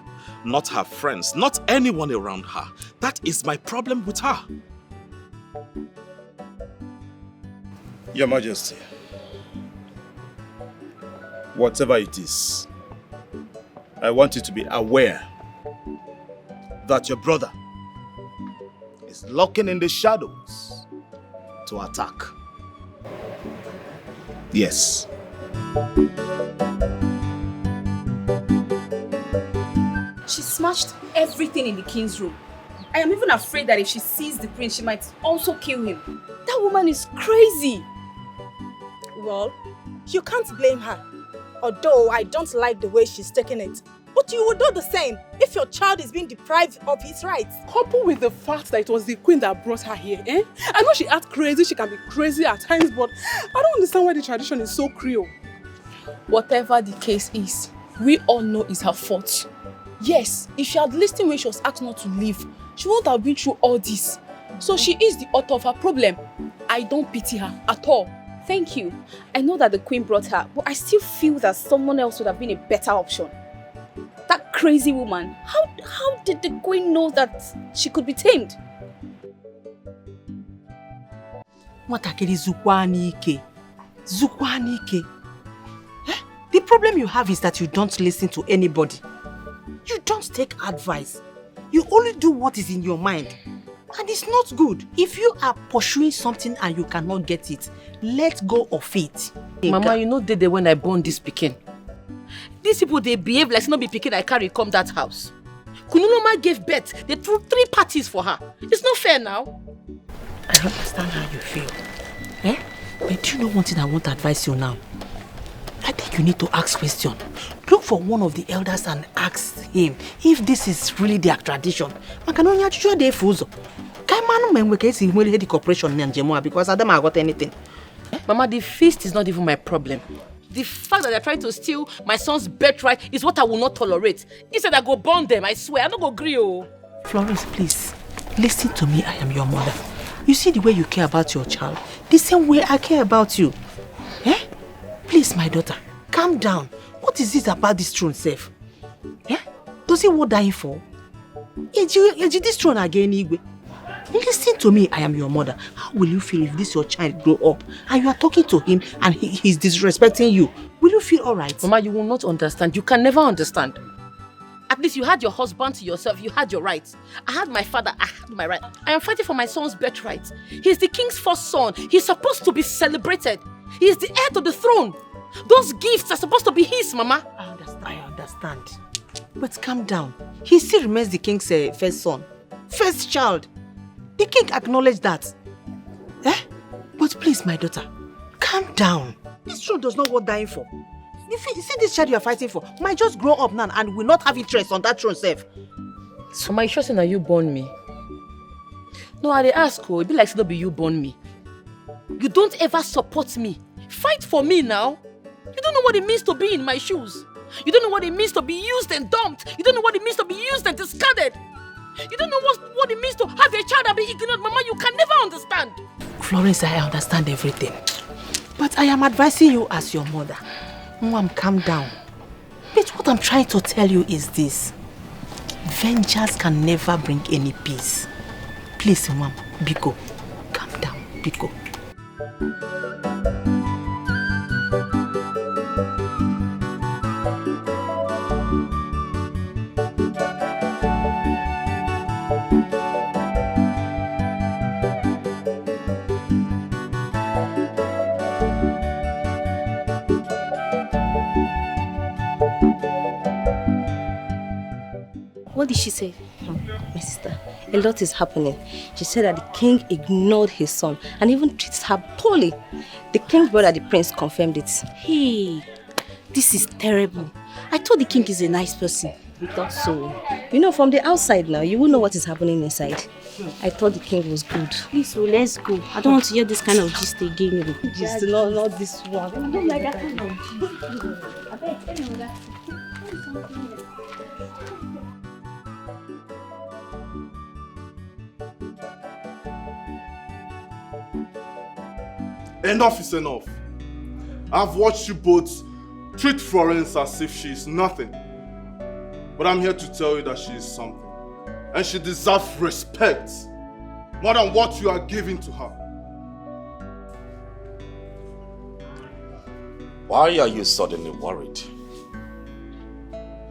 not her friends, not anyone around her. That is my problem with her. Your Majesty, whatever it is, I want you to be aware that your brother is lurking in the shadows to attack. Yes. She smashed everything in the king's room. I am even afraid that if she sees the prince, she might also kill him. That woman is crazy. Well, you can't blame her. Although I don't like the way she's taking it. But you would do the same if your child is being deprived of his rights. Coupled with the fact that it was the queen that brought her here, eh? I know she acts crazy, she can be crazy at times, but I don't understand why the tradition is so cruel. Whatever the case is, we all know it's her fault. Yes, if she had listened when she was asked not to leave, she wouldn't have been through all this. So she is the author of her problem. I don't pity her at all. Thank you. I know that the queen brought her, but I still feel that someone else would have been a better option. That crazy woman, how did the queen know that she could be tamed? Nwatakịrị zukwa n'ike. Zukwa n'ike. The problem you have is that you don't listen to anybody. You don't take advice. You only do what is in your mind. And it's not good. If you are pursuing something and you cannot get it, let go of it. Mama, you know the day when I born this pikin. These people, they behave like no be pikin I carry come that house. Kununoma gave birth. They threw 3 parties for her. It's not fair now. I understand how you feel. Eh? But do you know one thing I want to advise you now? I think you need to ask questions. Look for one of the elders and ask him if this is really their tradition. Because I don't got anything. Mama, the feast is not even my problem. The fact that they're trying to steal my son's birthright is what I will not tolerate. Instead, I go burn them, I swear. I don't go agree. Florence, please, listen to me. I am your mother. You see the way you care about your child? The same way I care about you. Eh? Please, my daughter, calm down. What is this about this throne, Seth? Eh? Does he want dying for? Is this throne again, Igwe? Listen to me, I am your mother. How will you feel if this your child grow up and you are talking to him and he's disrespecting you? Will you feel alright? Mama, you will not understand. You can never understand. At least you had your husband to yourself. You had your rights. I had my father. I had my right. I am fighting for my son's birthright. He's the king's first son. He's supposed to be celebrated. He is the heir to the throne. Those gifts are supposed to be his, Mama. I understand. But calm down. He still remains the king's first son. First child. The king acknowledged that. Eh? But please, my daughter, calm down. This throne does not worth dying for. You see this child you are fighting for might just grow up now and will not have interest on that throne, Seth. So my trust that you born me. No, I ask you, it be like it'll be you born me. You don't ever support me. Fight for me now. You don't know what it means to be in my shoes. You don't know what it means to be used and dumped. You don't know what it means to be used and discarded. You don't know what it means to have a child and be ignored. Mama, you can never understand. Florence, I understand everything. But I am advising you as your mother. Mom, calm down. But what I'm trying to tell you is this. Vengeance can never bring any peace. Please, Mom, Biko, calm down, Biko. What did she say? My sister, a lot is happening. She said that the king ignored his son and even treats her poorly. The king's brother, the prince, confirmed it. Hey, this is terrible. I thought the king is a nice person. We thought so. You know, from the outside now, you will know what is happening inside. I thought the king was good. Please, let's go. I don't want to hear this kind of gist again. Gist, not this one. I don't like that kind of gist. I bet anyone Enough is enough. I've watched you both treat Florence as if she is nothing. But I'm here to tell you that she is something. And she deserves respect more than what you are giving to her. Why are you suddenly worried?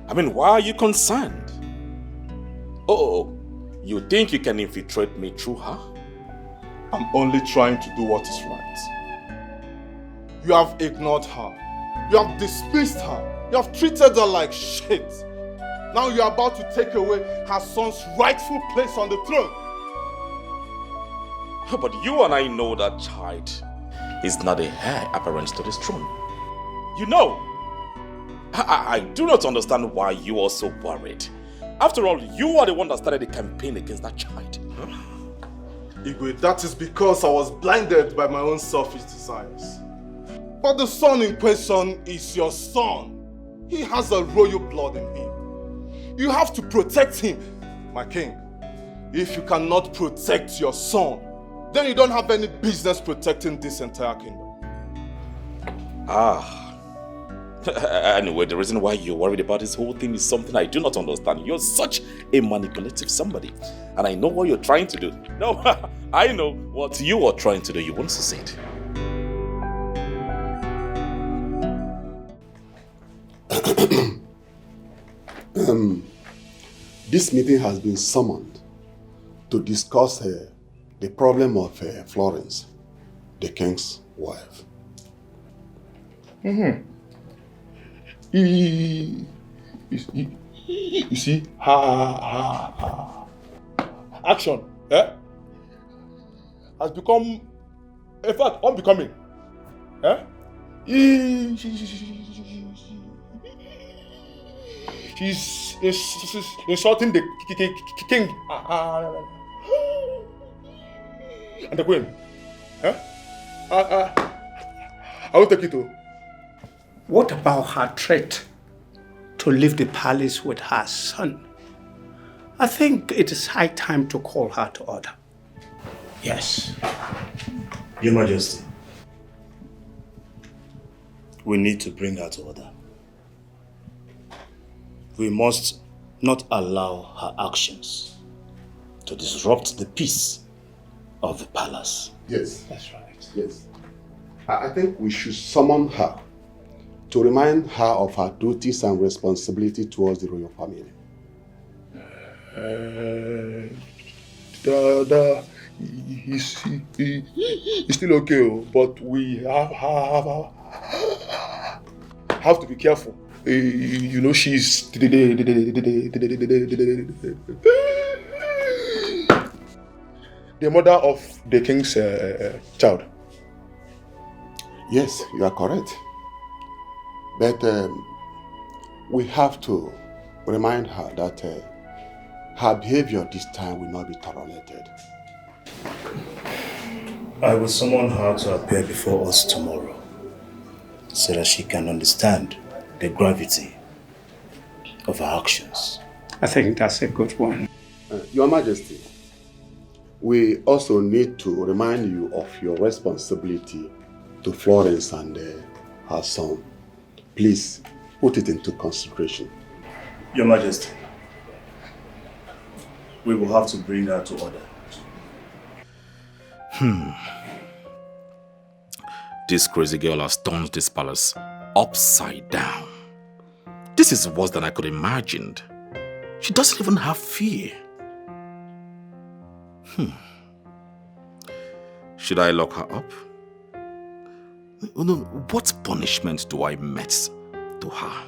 I mean, why are you concerned? Oh, you think you can infiltrate me through her? I'm only trying to do what is right. You have ignored her. You have dismissed her. You have treated her like shit. Now you are about to take away her son's rightful place on the throne. But you and I know that child is not a heir apparent to this throne. You know, I do not understand why you are so worried. After all, you are the one that started the campaign against that child. Igwe, that is because I was blinded by my own selfish desires. But the son in question is your son. He has a royal blood in him. You have to protect him, my king. If you cannot protect your son, then you don't have any business protecting this entire kingdom. Anyway, the reason why you're worried about this whole thing is something I do not understand. You're such a manipulative somebody. And I know what you're trying to do. No, I know what you are trying to do. You won't succeed. This meeting has been summoned to discuss the problem of Florence, the king's wife. You see, her action has become, in fact, unbecoming. She's insulting the king and the queen. I will take it too. What about her threat to leave the palace with her son? I think it is high time to call her to order. Yes. Your Majesty, we need to bring her to order. We must not allow her actions to disrupt the peace of the palace. Yes. That's right. Yes. I think we should summon her to remind her of her duties and responsibility towards the royal family. He's still okay, but we have to be careful. You know, she's the mother of the king's child. Yes, you are correct. But we have to remind her that her behavior this time will not be tolerated. I will summon her to appear before us tomorrow so that she can understand the gravity of her actions. I think that's a good one. Your Majesty, we also need to remind you of your responsibility to Florence and her son. Please put it into consideration. Your Majesty, we will have to bring her to order. This crazy girl has turned this palace upside down. This is worse than I could have imagined. She doesn't even have fear. Should I lock her up? No, what punishment do I met to her?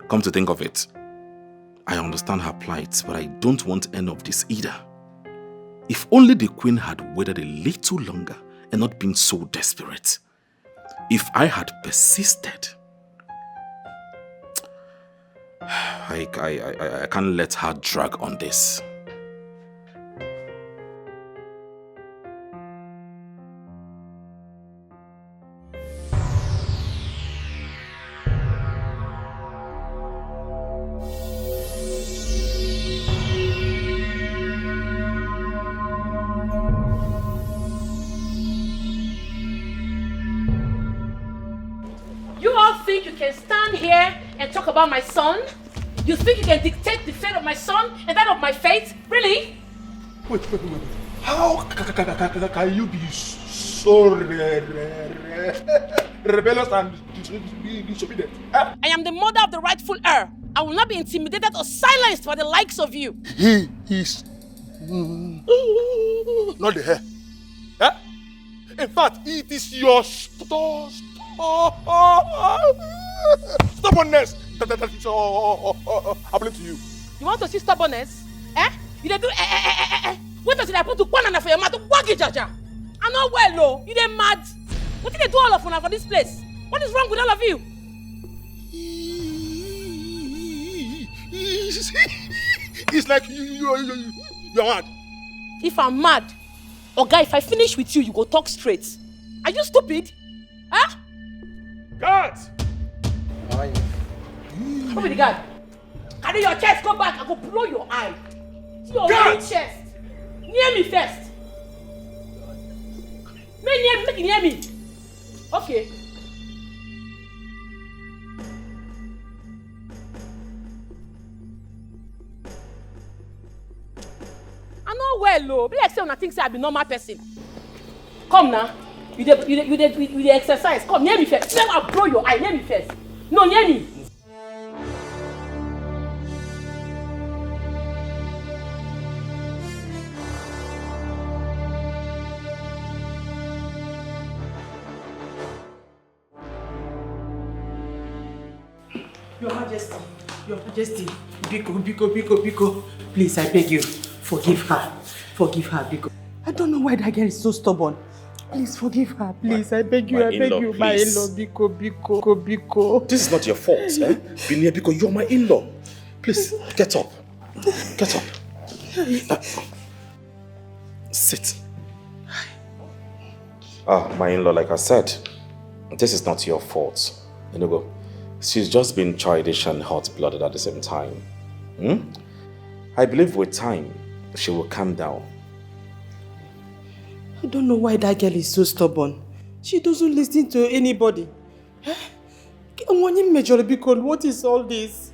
Come to think of it, I understand her plight, but I don't want any of this either. If only the queen had waited a little longer and not been so desperate. If I had persisted, I can't let her drag on this. About my son? You think you can dictate the fate of my son and that of my fate? Really? Wait. How can you be so rebellious and disobedient. I am the mother of the rightful heir. I will not be intimidated or silenced by the likes of you. He is not the heir. In fact, it is your stubbornness that is happening to you. You want to see stubbornness? You dey do What does it happen to one and for your mouth to wag it, Jaja? I know well, no. You dey mad. What did they do all of you for this place? What is wrong with all of you? It's like you're mad. If I'm mad, Oga, if I finish with you, you go talk straight. Are you stupid? Huh? Guards! Come with the guard. Carry your chest, go back. I go blow your eye. See your chest. Near me first. Make it near me. Okay. I know well, low. Be like say when I think say I be normal person. Come now. You dey exercise. Come near me first. Then I'll blow your eye. Near me first. No, near me. Your Majesty, Biko, please, I beg you, forgive her, Biko. I don't know why that girl is so stubborn. Please forgive her, please, I beg you, my in-law, Biko. This is not your fault, eh? Binia, Biko, you're my in-law. Please, get up. Sit. My in-law, like I said, this is not your fault. Go. She's just been childish and hot-blooded at the same time. I believe with time, she will calm down. I don't know why that girl is so stubborn. She doesn't listen to anybody. What is all this?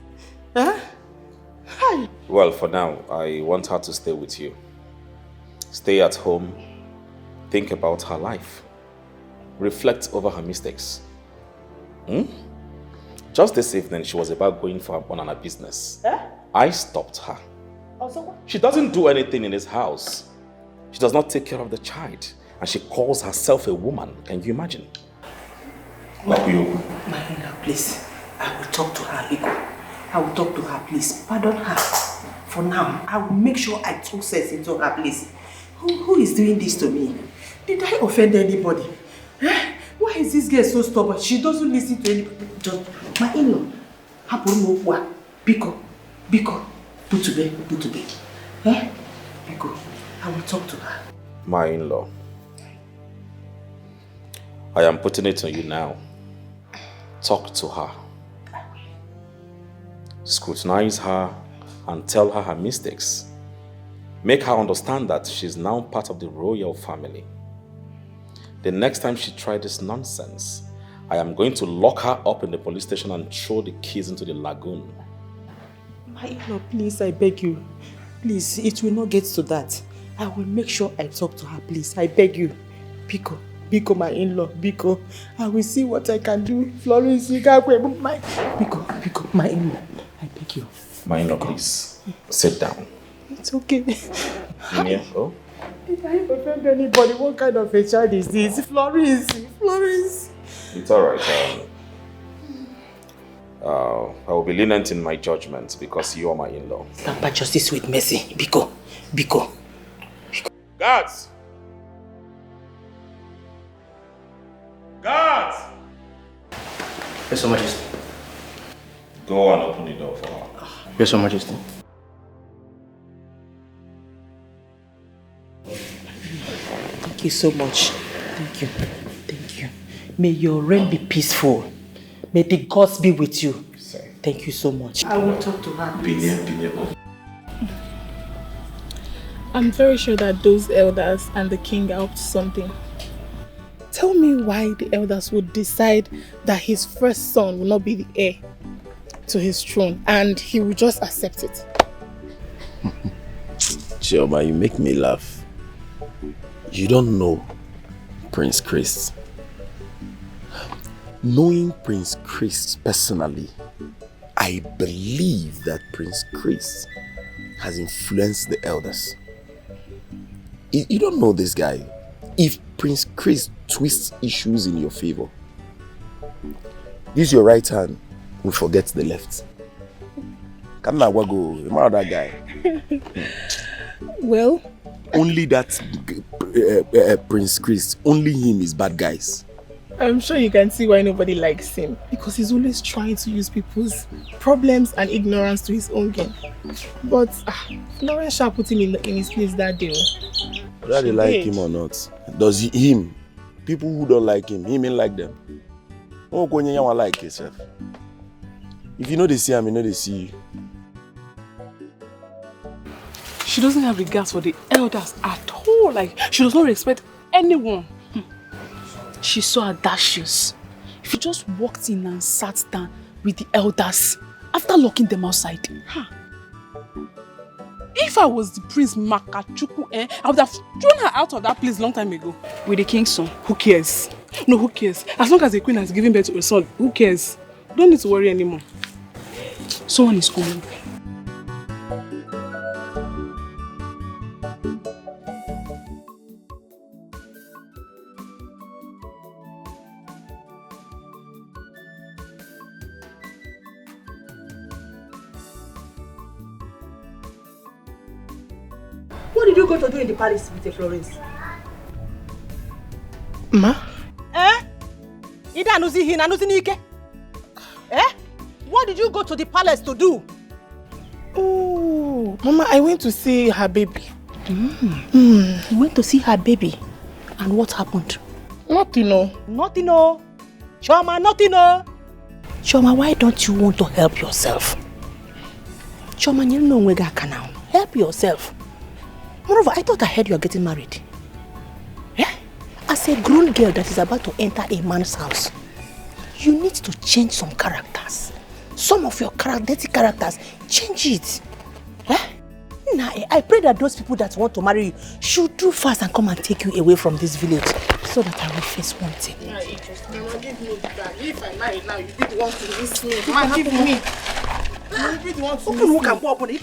Hi. Well, for now, I want her to stay with you. Stay at home, think about her life, reflect over her mistakes. Just this evening, she was about going for one on her business. I stopped her. She doesn't do anything in this house. She does not take care of the child. And she calls herself a woman. Can you imagine? My please. I will talk to her, Biko. I will talk to her, please. Pardon her. For now, I will make sure I talk sense into her, please. Who is doing this to me? Did I offend anybody? Why is this girl so stubborn? She doesn't listen to anybody. Just my in-law. Biko. Put to bed. Biko, I will talk to her. My in-law. I am putting it on you now. Talk to her. Scrutinize her and tell her mistakes. Make her understand that she's now part of the royal family. The next time she tries this nonsense, I am going to lock her up in the police station and throw the keys into the lagoon. My in-law, please, I beg you. Please, it will not get to that. I will make sure I talk to her, please. I beg you. Biko, my in-law, Biko. I will see what I can do. Florence, Biko, my in-law. I beg you. My in-law, please. Sit down. It's okay. Yeah. Oh? Did I offend anybody? What kind of a child is this? Florence. It's alright. I will be lenient in my judgment because you are my in-law. Tamper justice with mercy. Biko. Guards! Yes, Your Majesty. Go and open the door for her. Yes, Your Majesty. Thank you so much. Thank you. May your reign be peaceful. May the gods be with you. Thank you so much. I will talk to her. Binia. I'm very sure that those elders and the king are up to something. Tell me why the elders would decide that his first son will not be the heir to his throne and he will just accept it. Chioma, you make me laugh. You don't know Prince Chris. Knowing Prince Chris personally, I believe that Prince Chris has influenced the elders. You don't know this guy. If Prince Chris twists issues in your favor, use your right hand and forget the left. Come now, go. Remember that guy? Well, only that Prince Chris, only him is bad guys. I'm sure you can see why nobody likes him. Because he's always trying to use people's problems and ignorance to his own gain. But Florence shall put him in his place that day. Whether they like him or not, does him, people who don't like him ain't like them. Oh, go like yourself. If you know they see him, you know they see you. She doesn't have regards for the elders at all. Like, she does not respect anyone. She's so audacious. If you just walked in and sat down with the elders after locking them outside. If I was the Prince Makachuku, I would have thrown her out of that place long time ago. With the king's son. Who cares? No, who cares? As long as the queen has given birth to a son, who cares? Don't need to worry anymore. Someone is coming. What did you go to do in the palace with Florence? Ma? What did you go to the palace to do? Oh, Mama, I went to see her baby. You went to see her baby? And what happened? Nothing, no. Nothing, no. Choma, nothing, no. Choma, why don't you want to help yourself? Choma, you know where I can now. Help yourself. Moreover, I thought I heard you are getting married. As a grown girl that is about to enter a man's house, you need to change some characters. Some of your dirty characters, change it. Nah, I pray that those people that want to marry you should do fast and come and take you away from this village so that I will face one thing. Mama, give me that. If I marry now, you be the one to miss me. Mama, give me. You be the one to miss me.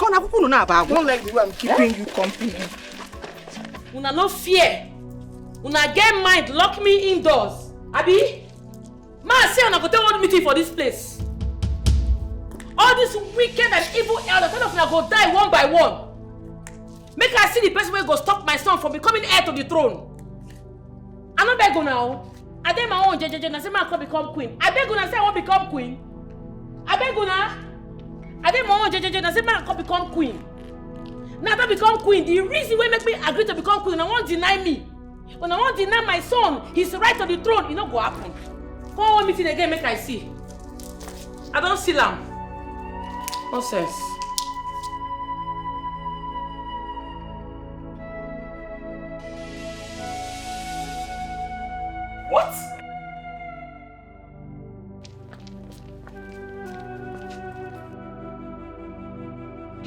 Don't like the way I'm keeping you company. Una no fear. Una get mind, lock me indoors. Abi? Man, say una go tell one meeting for this place. All these wicked and evil elders, all of them go die one by one. Make I see the person who go stop my son from becoming heir to the throne. I no beg now. I did my own jejeje na say man can become queen. I beg una say I won't become queen. I beg una. I did my own jejeje na say man can become queen. Now that become queen, the reason why make me agree to become queen, I won't deny me. When I won't deny my son his right to the throne, it not go happen. Come on meeting again, make I see. I don't see them. Nonsense. What?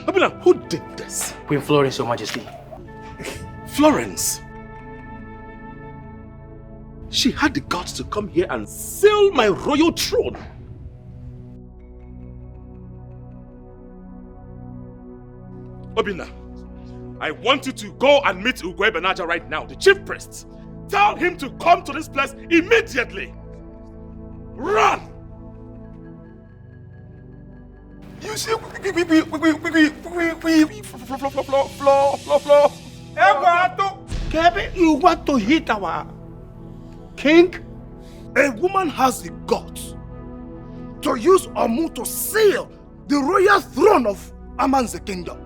Abina, who did this? Queen Florence, Your Majesty. Florence? She had the guts to come here and seal my royal throne. Obina, I want you to go and meet Ugwe Benaja right now, the chief priest. Tell him to come to this place immediately. Run! You see, You want to hit our king? A woman has the guts to use Omu to seal the royal throne of Aman's kingdom.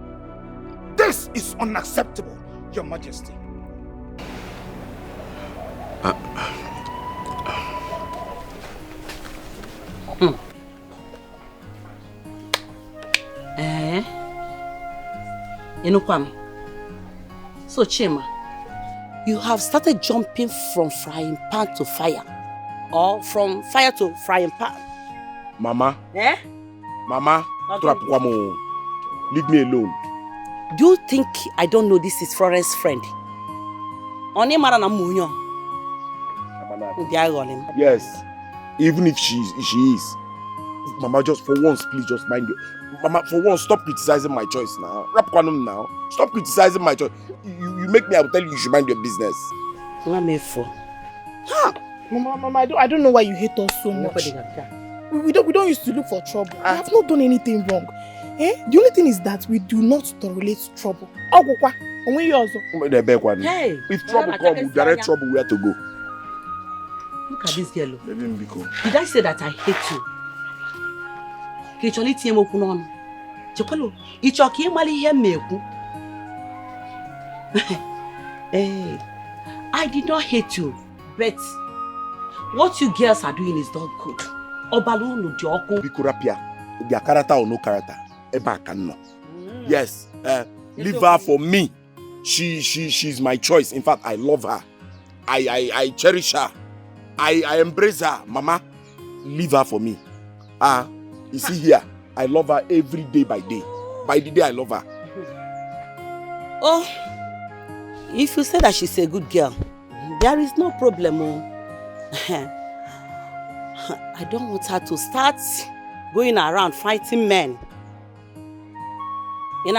This is unacceptable, Your Majesty. So Chima, you have started jumping from frying pan to fire, or from fire to frying pan. Mama. Mama, leave me alone. Do you think I don't know this is Florence's friend? Yes. Even if she is. Mama, just for once, please just mind you. Mama, for once, stop criticizing my choice now. Rap Kwanum now. Stop criticizing my choice. You make me, I will tell you should mind your business. Mama, I don't know why you hate us so much. We don't used to look for trouble. I have not done anything wrong. The only thing is that we do not tolerate trouble. Hey, if trouble comes, we direct trouble where to go. Look at this girl. Did I say that I hate you? Hey, I did not hate you, but what you girls are doing is not good. Bikurapia, their character or no character, yes, leave her for me. She's my choice. In fact, I love her. I cherish her. I embrace her. Mama, leave her for me. You see here, I love her every day by day. By the day I love her. Oh, if you say that she's a good girl, there is no problem. I don't want her to start going around fighting men. And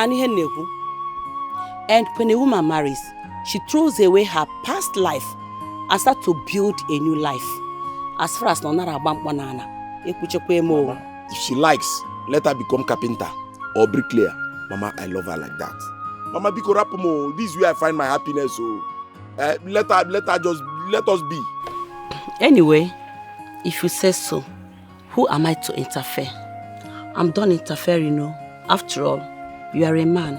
when a woman marries, she throws away her past life and starts to build a new life. As far as Nonara Banana, if she likes, let her become carpenter or bricklayer. Mama, I love her like that. Mama, Biko Rapomo, this is where I find my happiness. So let us be. Anyway, if you say so, who am I to interfere? I'm done interfering, After all, you are a man,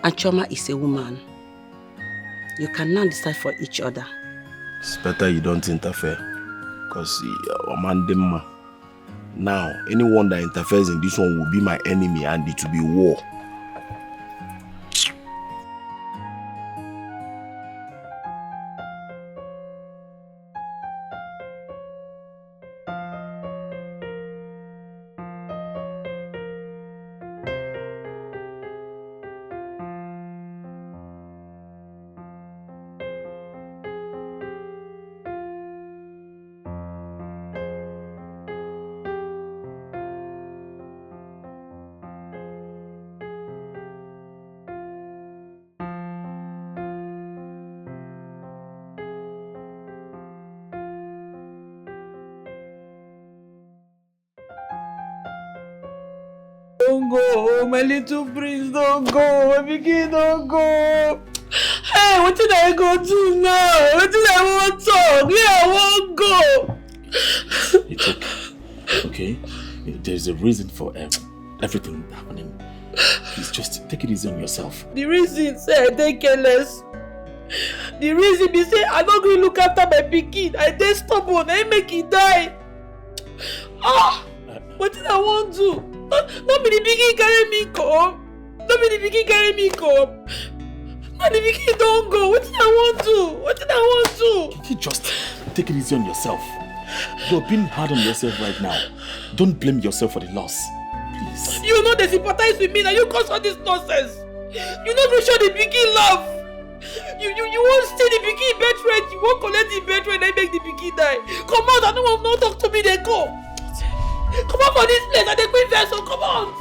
and Choma is a woman. You can now decide for each other. It's better you don't interfere, because now, anyone that interferes in this one will be my enemy, and it will be war. Don't go, my little prince, don't go, my pikin, don't go. Hey, what did I go do now? What did I want to talk? Yeah, I won't go. It's okay. Okay? There's a reason for everything happening. Please just take it easy on yourself. The reason, say, I dey careless. The reason be say, I don't go look after my pikin. I dey stubborn, I make it die. What did I want to? Not be the pikin carry me come. Not be the pikin carry me come. Not the pikin don't go. What did I want to? What did I want to? Can you just take it easy on yourself? You're being hard on yourself right now. Don't blame yourself for the loss. Please. You know they sympathize with me. Now you cause all this nonsense. You not go show the pikin love. You won't stay the pikin birthright. You won't collect the birthright and make the pikin die. Come out. I don't want to talk to me. They go. Come on for this place and they queen vessel, come on!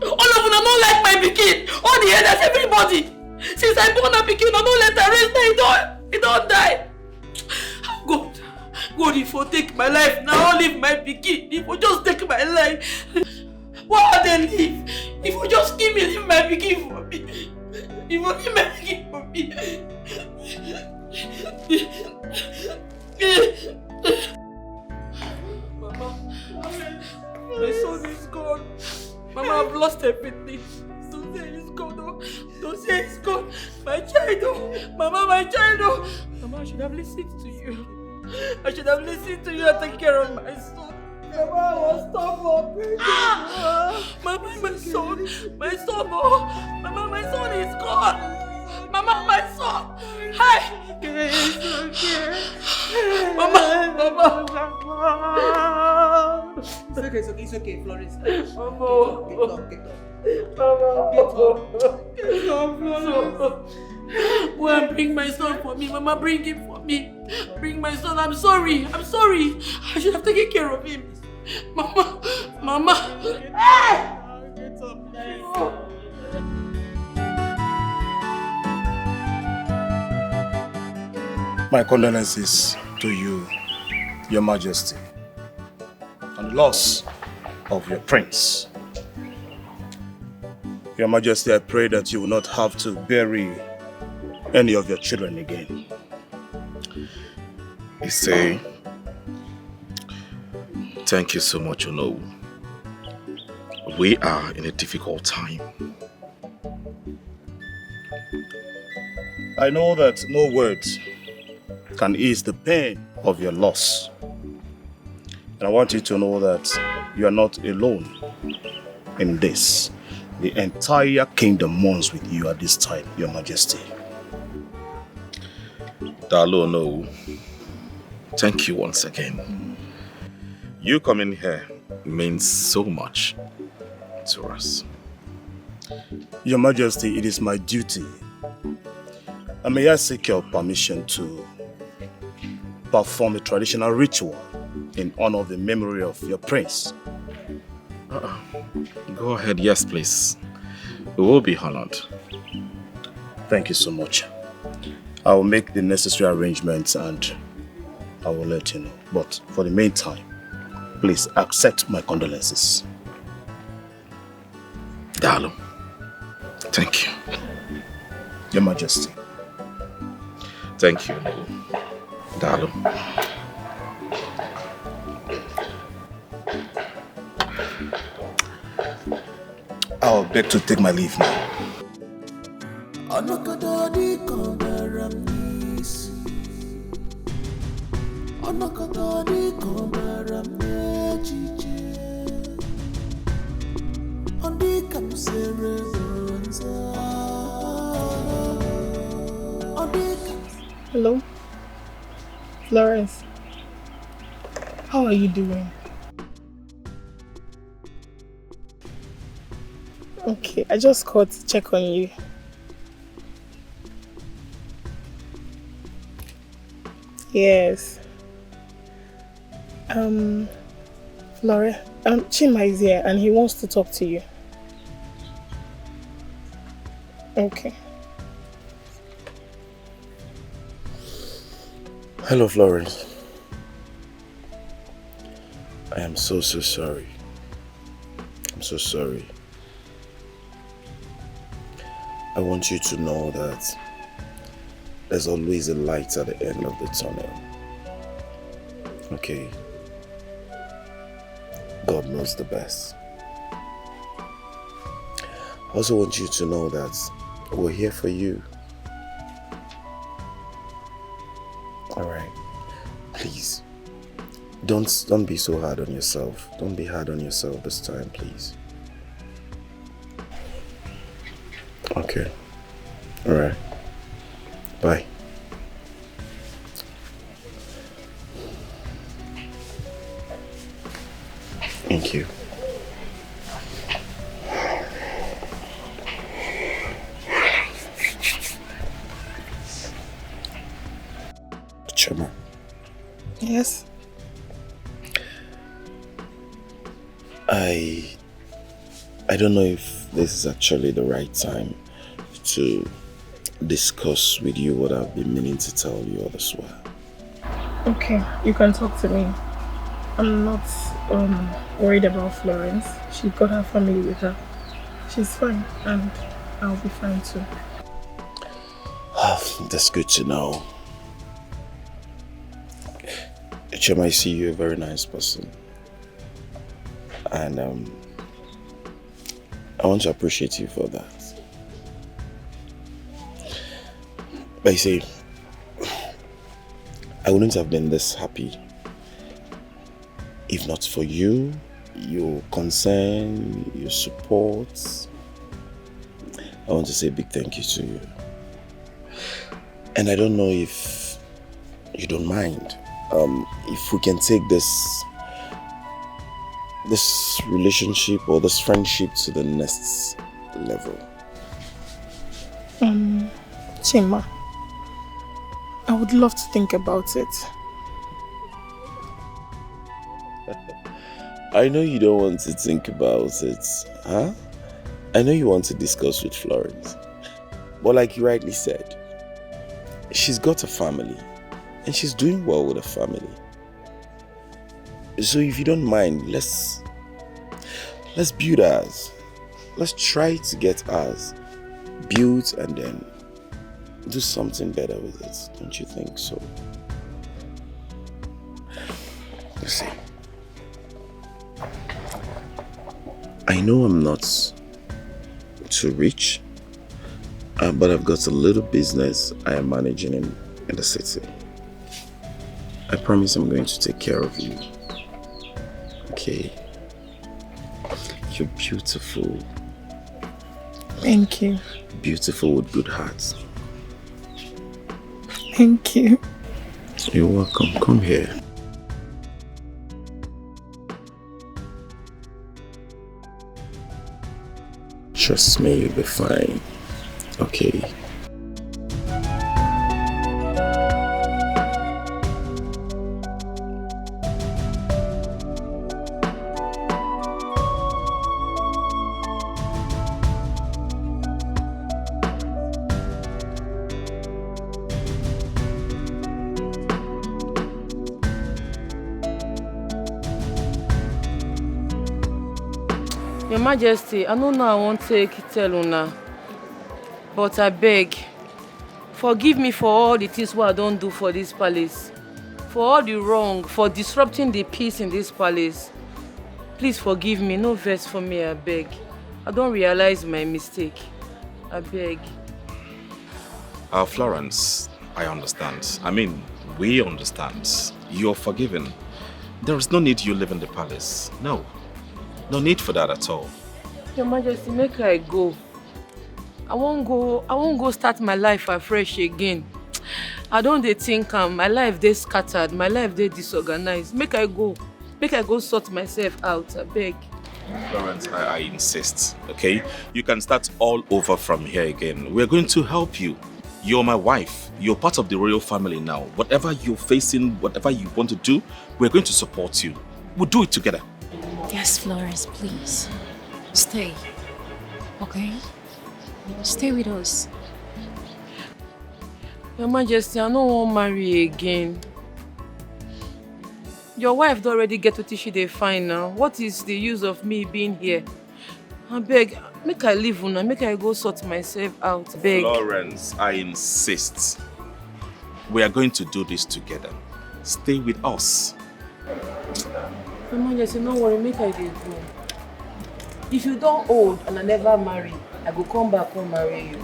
All of them are not like my pikin. All the elders, everybody. Since I born a pikin, I don't let her rest, he don't die. God, if you take my life, now I'll leave my pikin. If you just take my life, why are they leave? If you just give me, leave my pikin for me. If you leave my pikin for me. My son is gone. Mama, I've lost everything. Don't say he's gone, no. Don't say he's gone. My child, oh. Mama, my child, oh. Mama, I should have listened to you. I should have listened to you and taken care of my son. Mama, I was stubborn. Mama, my son, oh. Mama, my son is gone. Mama, my son. Hi. It's okay. Mama. It's okay, Florence. Get up. Go and bring my son for me. Mama, bring him for me. me. Bring my son. I'm sorry. I'm sorry. I should have taken care of him. Mama. Mama. Hey! My condolences to you, Your Majesty, on the loss of your prince. Your Majesty, I pray that you will not have to bury any of your children again. You say, thank you so much, Ono. We are in a difficult time. I know that no words can ease the pain of your loss. And I want you to know that you are not alone in this. The entire kingdom mourns with you at this time, Your Majesty. Dalo, no. Thank you once again. You coming here means so much to us. Your Majesty, it is my duty. And may I seek your permission to perform a traditional ritual in honor of the memory of your prince. Go ahead, yes please. We will be honored. Thank you so much. I will make the necessary arrangements and I will let you know. But for the meantime, please accept my condolences. Dalo, thank you. Your Majesty. Thank you, Dalo. I'll beg to take my leave now. Hello? Florence. How are you doing? Okay, I just called to check on you. Yes. Flora, Chima is here and he wants to talk to you. Okay. Hello, Florence. I am so sorry. I'm so sorry. I want you to know that there's always a light at the end of the tunnel. Okay? God knows the best. I also want you to know that we're here for you. Alright? Please. Don't be so hard on yourself. Don't be hard on yourself this time, please. Okay. Alright. Bye. Thank you. Chama. Yes? I don't know if this is actually the right time to discuss with you what I've been meaning to tell you all this while. Okay, you can talk to me. I'm not worried about Florence. She got her family with her. She's fine and I'll be fine too. That's good to know. Chema, I see you're a very nice person. And I want to appreciate you for that. But you see, I wouldn't have been this happy if not for you, your concern, your support. I want to say a big thank you to you. And I don't know if you don't mind, if we can take this relationship or this friendship to the next level. Chima, I would love to think about it. I know you don't want to think about it, huh? I know you want to discuss with Florence. But like you rightly said, she's got a family and she's doing well with her family. So if you don't mind, let's build ours. Let's try to get ours built and then do something better with it. Don't you think so? Let's see. I know I'm not too rich, but I've got a little business I am managing in the city. I promise I'm going to take care of you. Okay? You're beautiful. Thank you. Beautiful with good hearts. Thank you. You're welcome. Come here. Trust me, you'll be fine. Okay? Your Majesty, I know now I won't take tell una, but I beg, forgive me for all the things what I don't do for this palace, for all the wrong, for disrupting the peace in this palace. Please forgive me, no vex for me, I beg. I don't realize my mistake. I beg. Florence, I understand. I mean, we understand. You're forgiven. There is no need you live in the palace. No. No need for that at all. Your Majesty, make I go. I won't go start my life afresh again. I don't think my life they scattered, my life they disorganized. Make I go sort myself out, I beg. Florence, I insist, okay? You can start all over from here again. We're going to help you. You're my wife. You're part of the royal family now. Whatever you're facing, whatever you want to do, we're going to support you. We'll do it together. Yes, Florence, please. Stay. Okay? Stay with us. Your Majesty, I don't want to marry again. Your wife already get what she find now. What is the use of me being here? I beg, make I leave una, make I go sort myself out, beg. Florence, I insist. We are going to do this together. Stay with us. Your Majesty, no worry, make I dey go. If you don't old and I never marry, I go come back and marry you.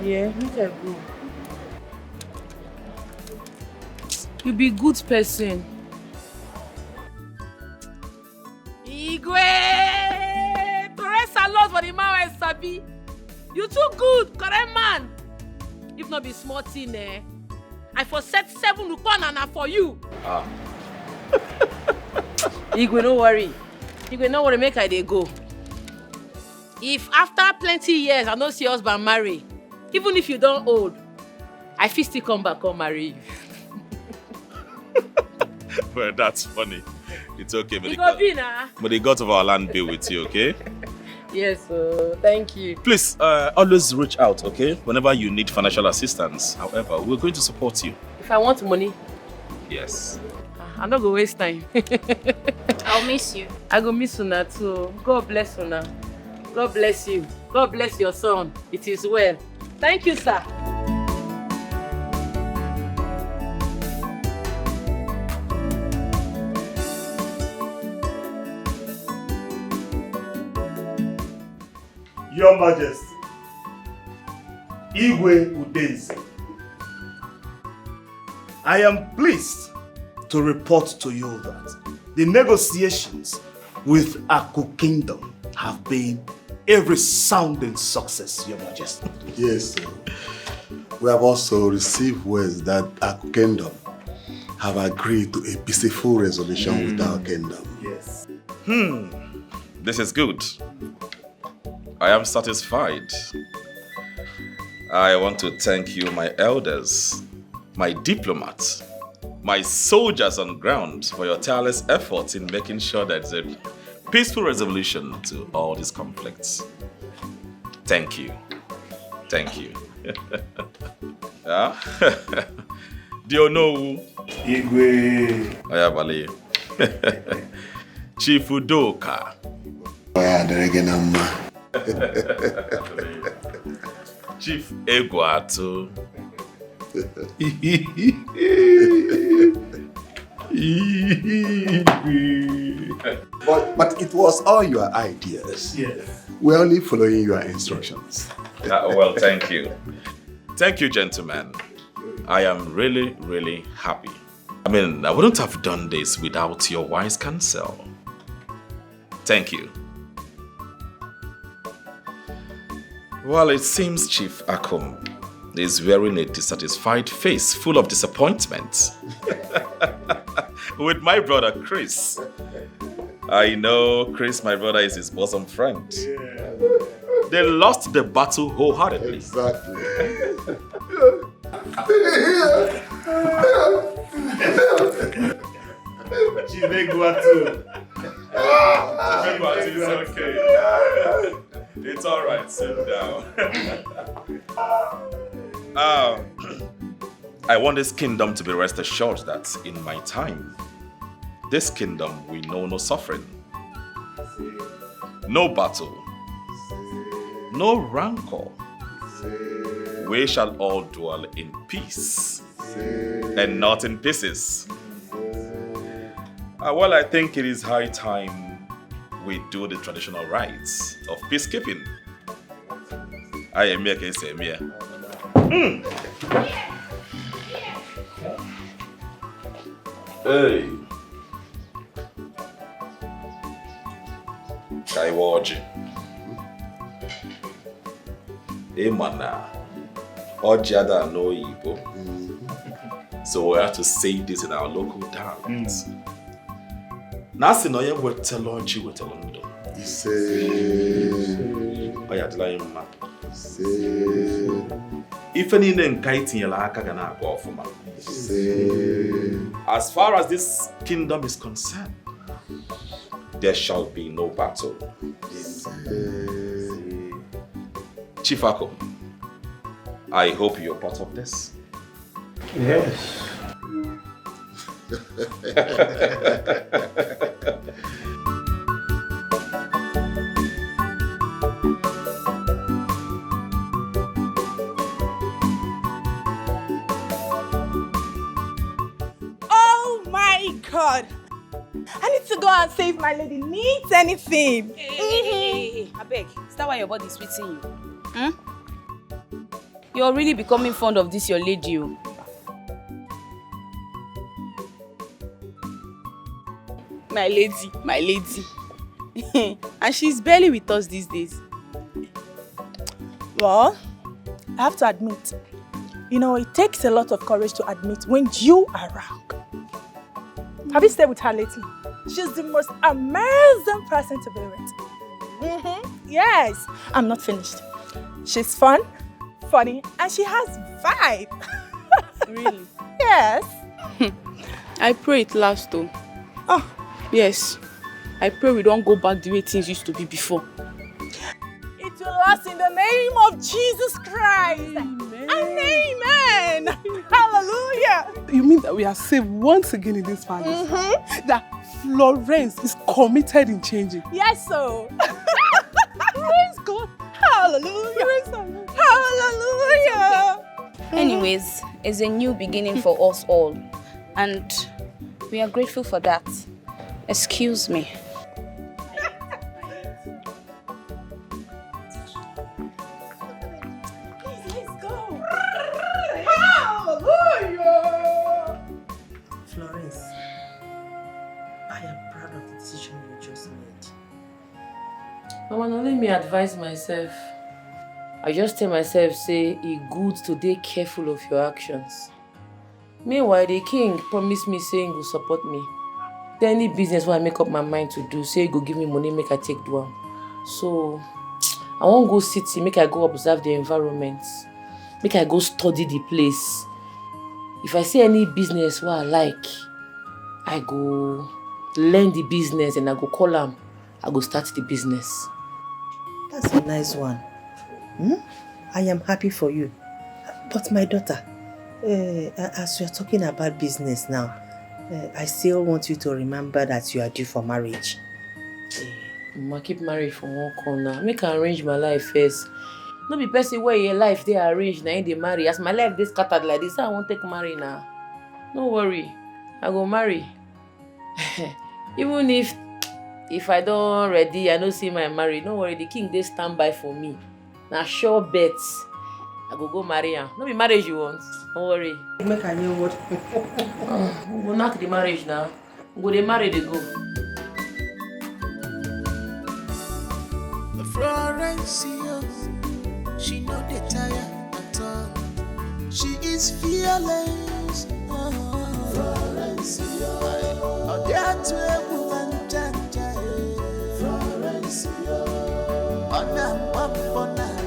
Yeah, make I go. You be good person. Igwe! Press a lot for the man wey sabi. You too good, correct man. If not be small thing, I for set 7 rupanana for you. Igwe, no worry. Igwe, no worry, make I dey go. If after plenty years I don't see husband marry, even if you don't old, I fit still come back and marry you. Well, that's funny. It's okay, but the gods of our land be with you, okay? Yes, thank you. Please, always reach out, okay? Whenever you need financial assistance. However, we're going to support you. If I want money? Yes. I'm not going to waste time. I'll miss you. I go miss Una too. God bless Una. God bless you. God bless your son. It is well. Thank you, sir. Your Majesty, Igwe Udense, I am pleased to report to you that the negotiations with Aku Kingdom have been a resounding success, Your Majesty. Yes, sir. We have also received words that Aku Kingdom have agreed to a peaceful resolution with our kingdom. Yes. This is good. I am satisfied. I want to thank you, my elders. my diplomats, my soldiers on ground for your tireless efforts in making sure that there's a peaceful resolution to all these conflicts. Thank you. Thank you. Do you know Igwe? Ayabale. Chief Udoka. Chief Eguato. but it was all your ideas. Yes. We're only following your instructions. Well, thank you. Thank you, gentlemen. I am really, really happy. I mean, I wouldn't have done this without your wise counsel. Thank you. Well, it seems Chief Akum is wearing a dissatisfied face full of disappointment. With my brother Chris. I know Chris, my brother, is his bosom friend. Yeah. They lost the battle wholeheartedly. Exactly. It's okay. It's all right. Sit down. I want this kingdom to be rest assured that in my time, this kingdom will know no suffering, no battle, no rancor. We shall all dwell in peace and not in pieces. Well, I think it is high time we do the traditional rites of peacekeeping. I am here, Hey. Kaiwaji. Emana. Ojada no Igbo. So we have to say this in our local dialect. Nasi no ye wetelo nchi wetelo ndo. Ise. Oya dila yema. Ise. Ife niile nka itinyela aka ga na-aga ọfụma. As far as this kingdom is concerned, there shall be no battle. Chief Ako, I hope you're part of this. Yes. God, I need to go and save my lady. Needs anything? Hey, I beg. Is that why your body is sweeting you? Hmm? You're really becoming fond of this your lady. My lady. And she's barely with us these days. Well, I have to admit, it takes a lot of courage to admit when you are wrong. Have you stayed with her lately? She's the most amazing person to be with. Yes, I'm not finished. She's fun, funny, and she has vibe. Really? Yes. I pray it lasts though. Oh. Yes. I pray we don't go back the way things used to be before. It will last in the name of Jesus Christ. Amen. And amen. Hallelujah. You mean that we are saved once again in this palace? That Florence is committed in changing? Yes, sir. Praise God. Hallelujah. Hallelujah. Anyways, it's a new beginning for us all. And we are grateful for that. Excuse me. Florence, I am proud of the decision you just made. Mama, don't let me advise myself. I just tell myself, say, it's good to be careful of your actions. Meanwhile, the king promised me saying he will support me. Then any business when I make up my mind to do, say he go give me money, make I take do am. So, I won't go city, make I go observe the environment. Make I go study the place. If I see any business what I like, I go learn the business and I go call them. I go start the business. That's a nice one. I am happy for you. But my daughter, as you're talking about business now, I still want you to remember that you are due for marriage. I keep married for one corner. Make I arrange my life first. No be person where your life they arrange now they marry. As my life they scattered like this, I won't take marry now. No worry, I go marry. Even if I don't ready, I don't see my marry. No worry, the king they stand by for me. Now sure bets, I go marry him. No be marriage you want. Don't worry. Make a new word. We go knock the marriage now. We go they marry they go. Florence, she no dey tire at all. She is fearless. Florence, oh, there to a woman, Florence, on a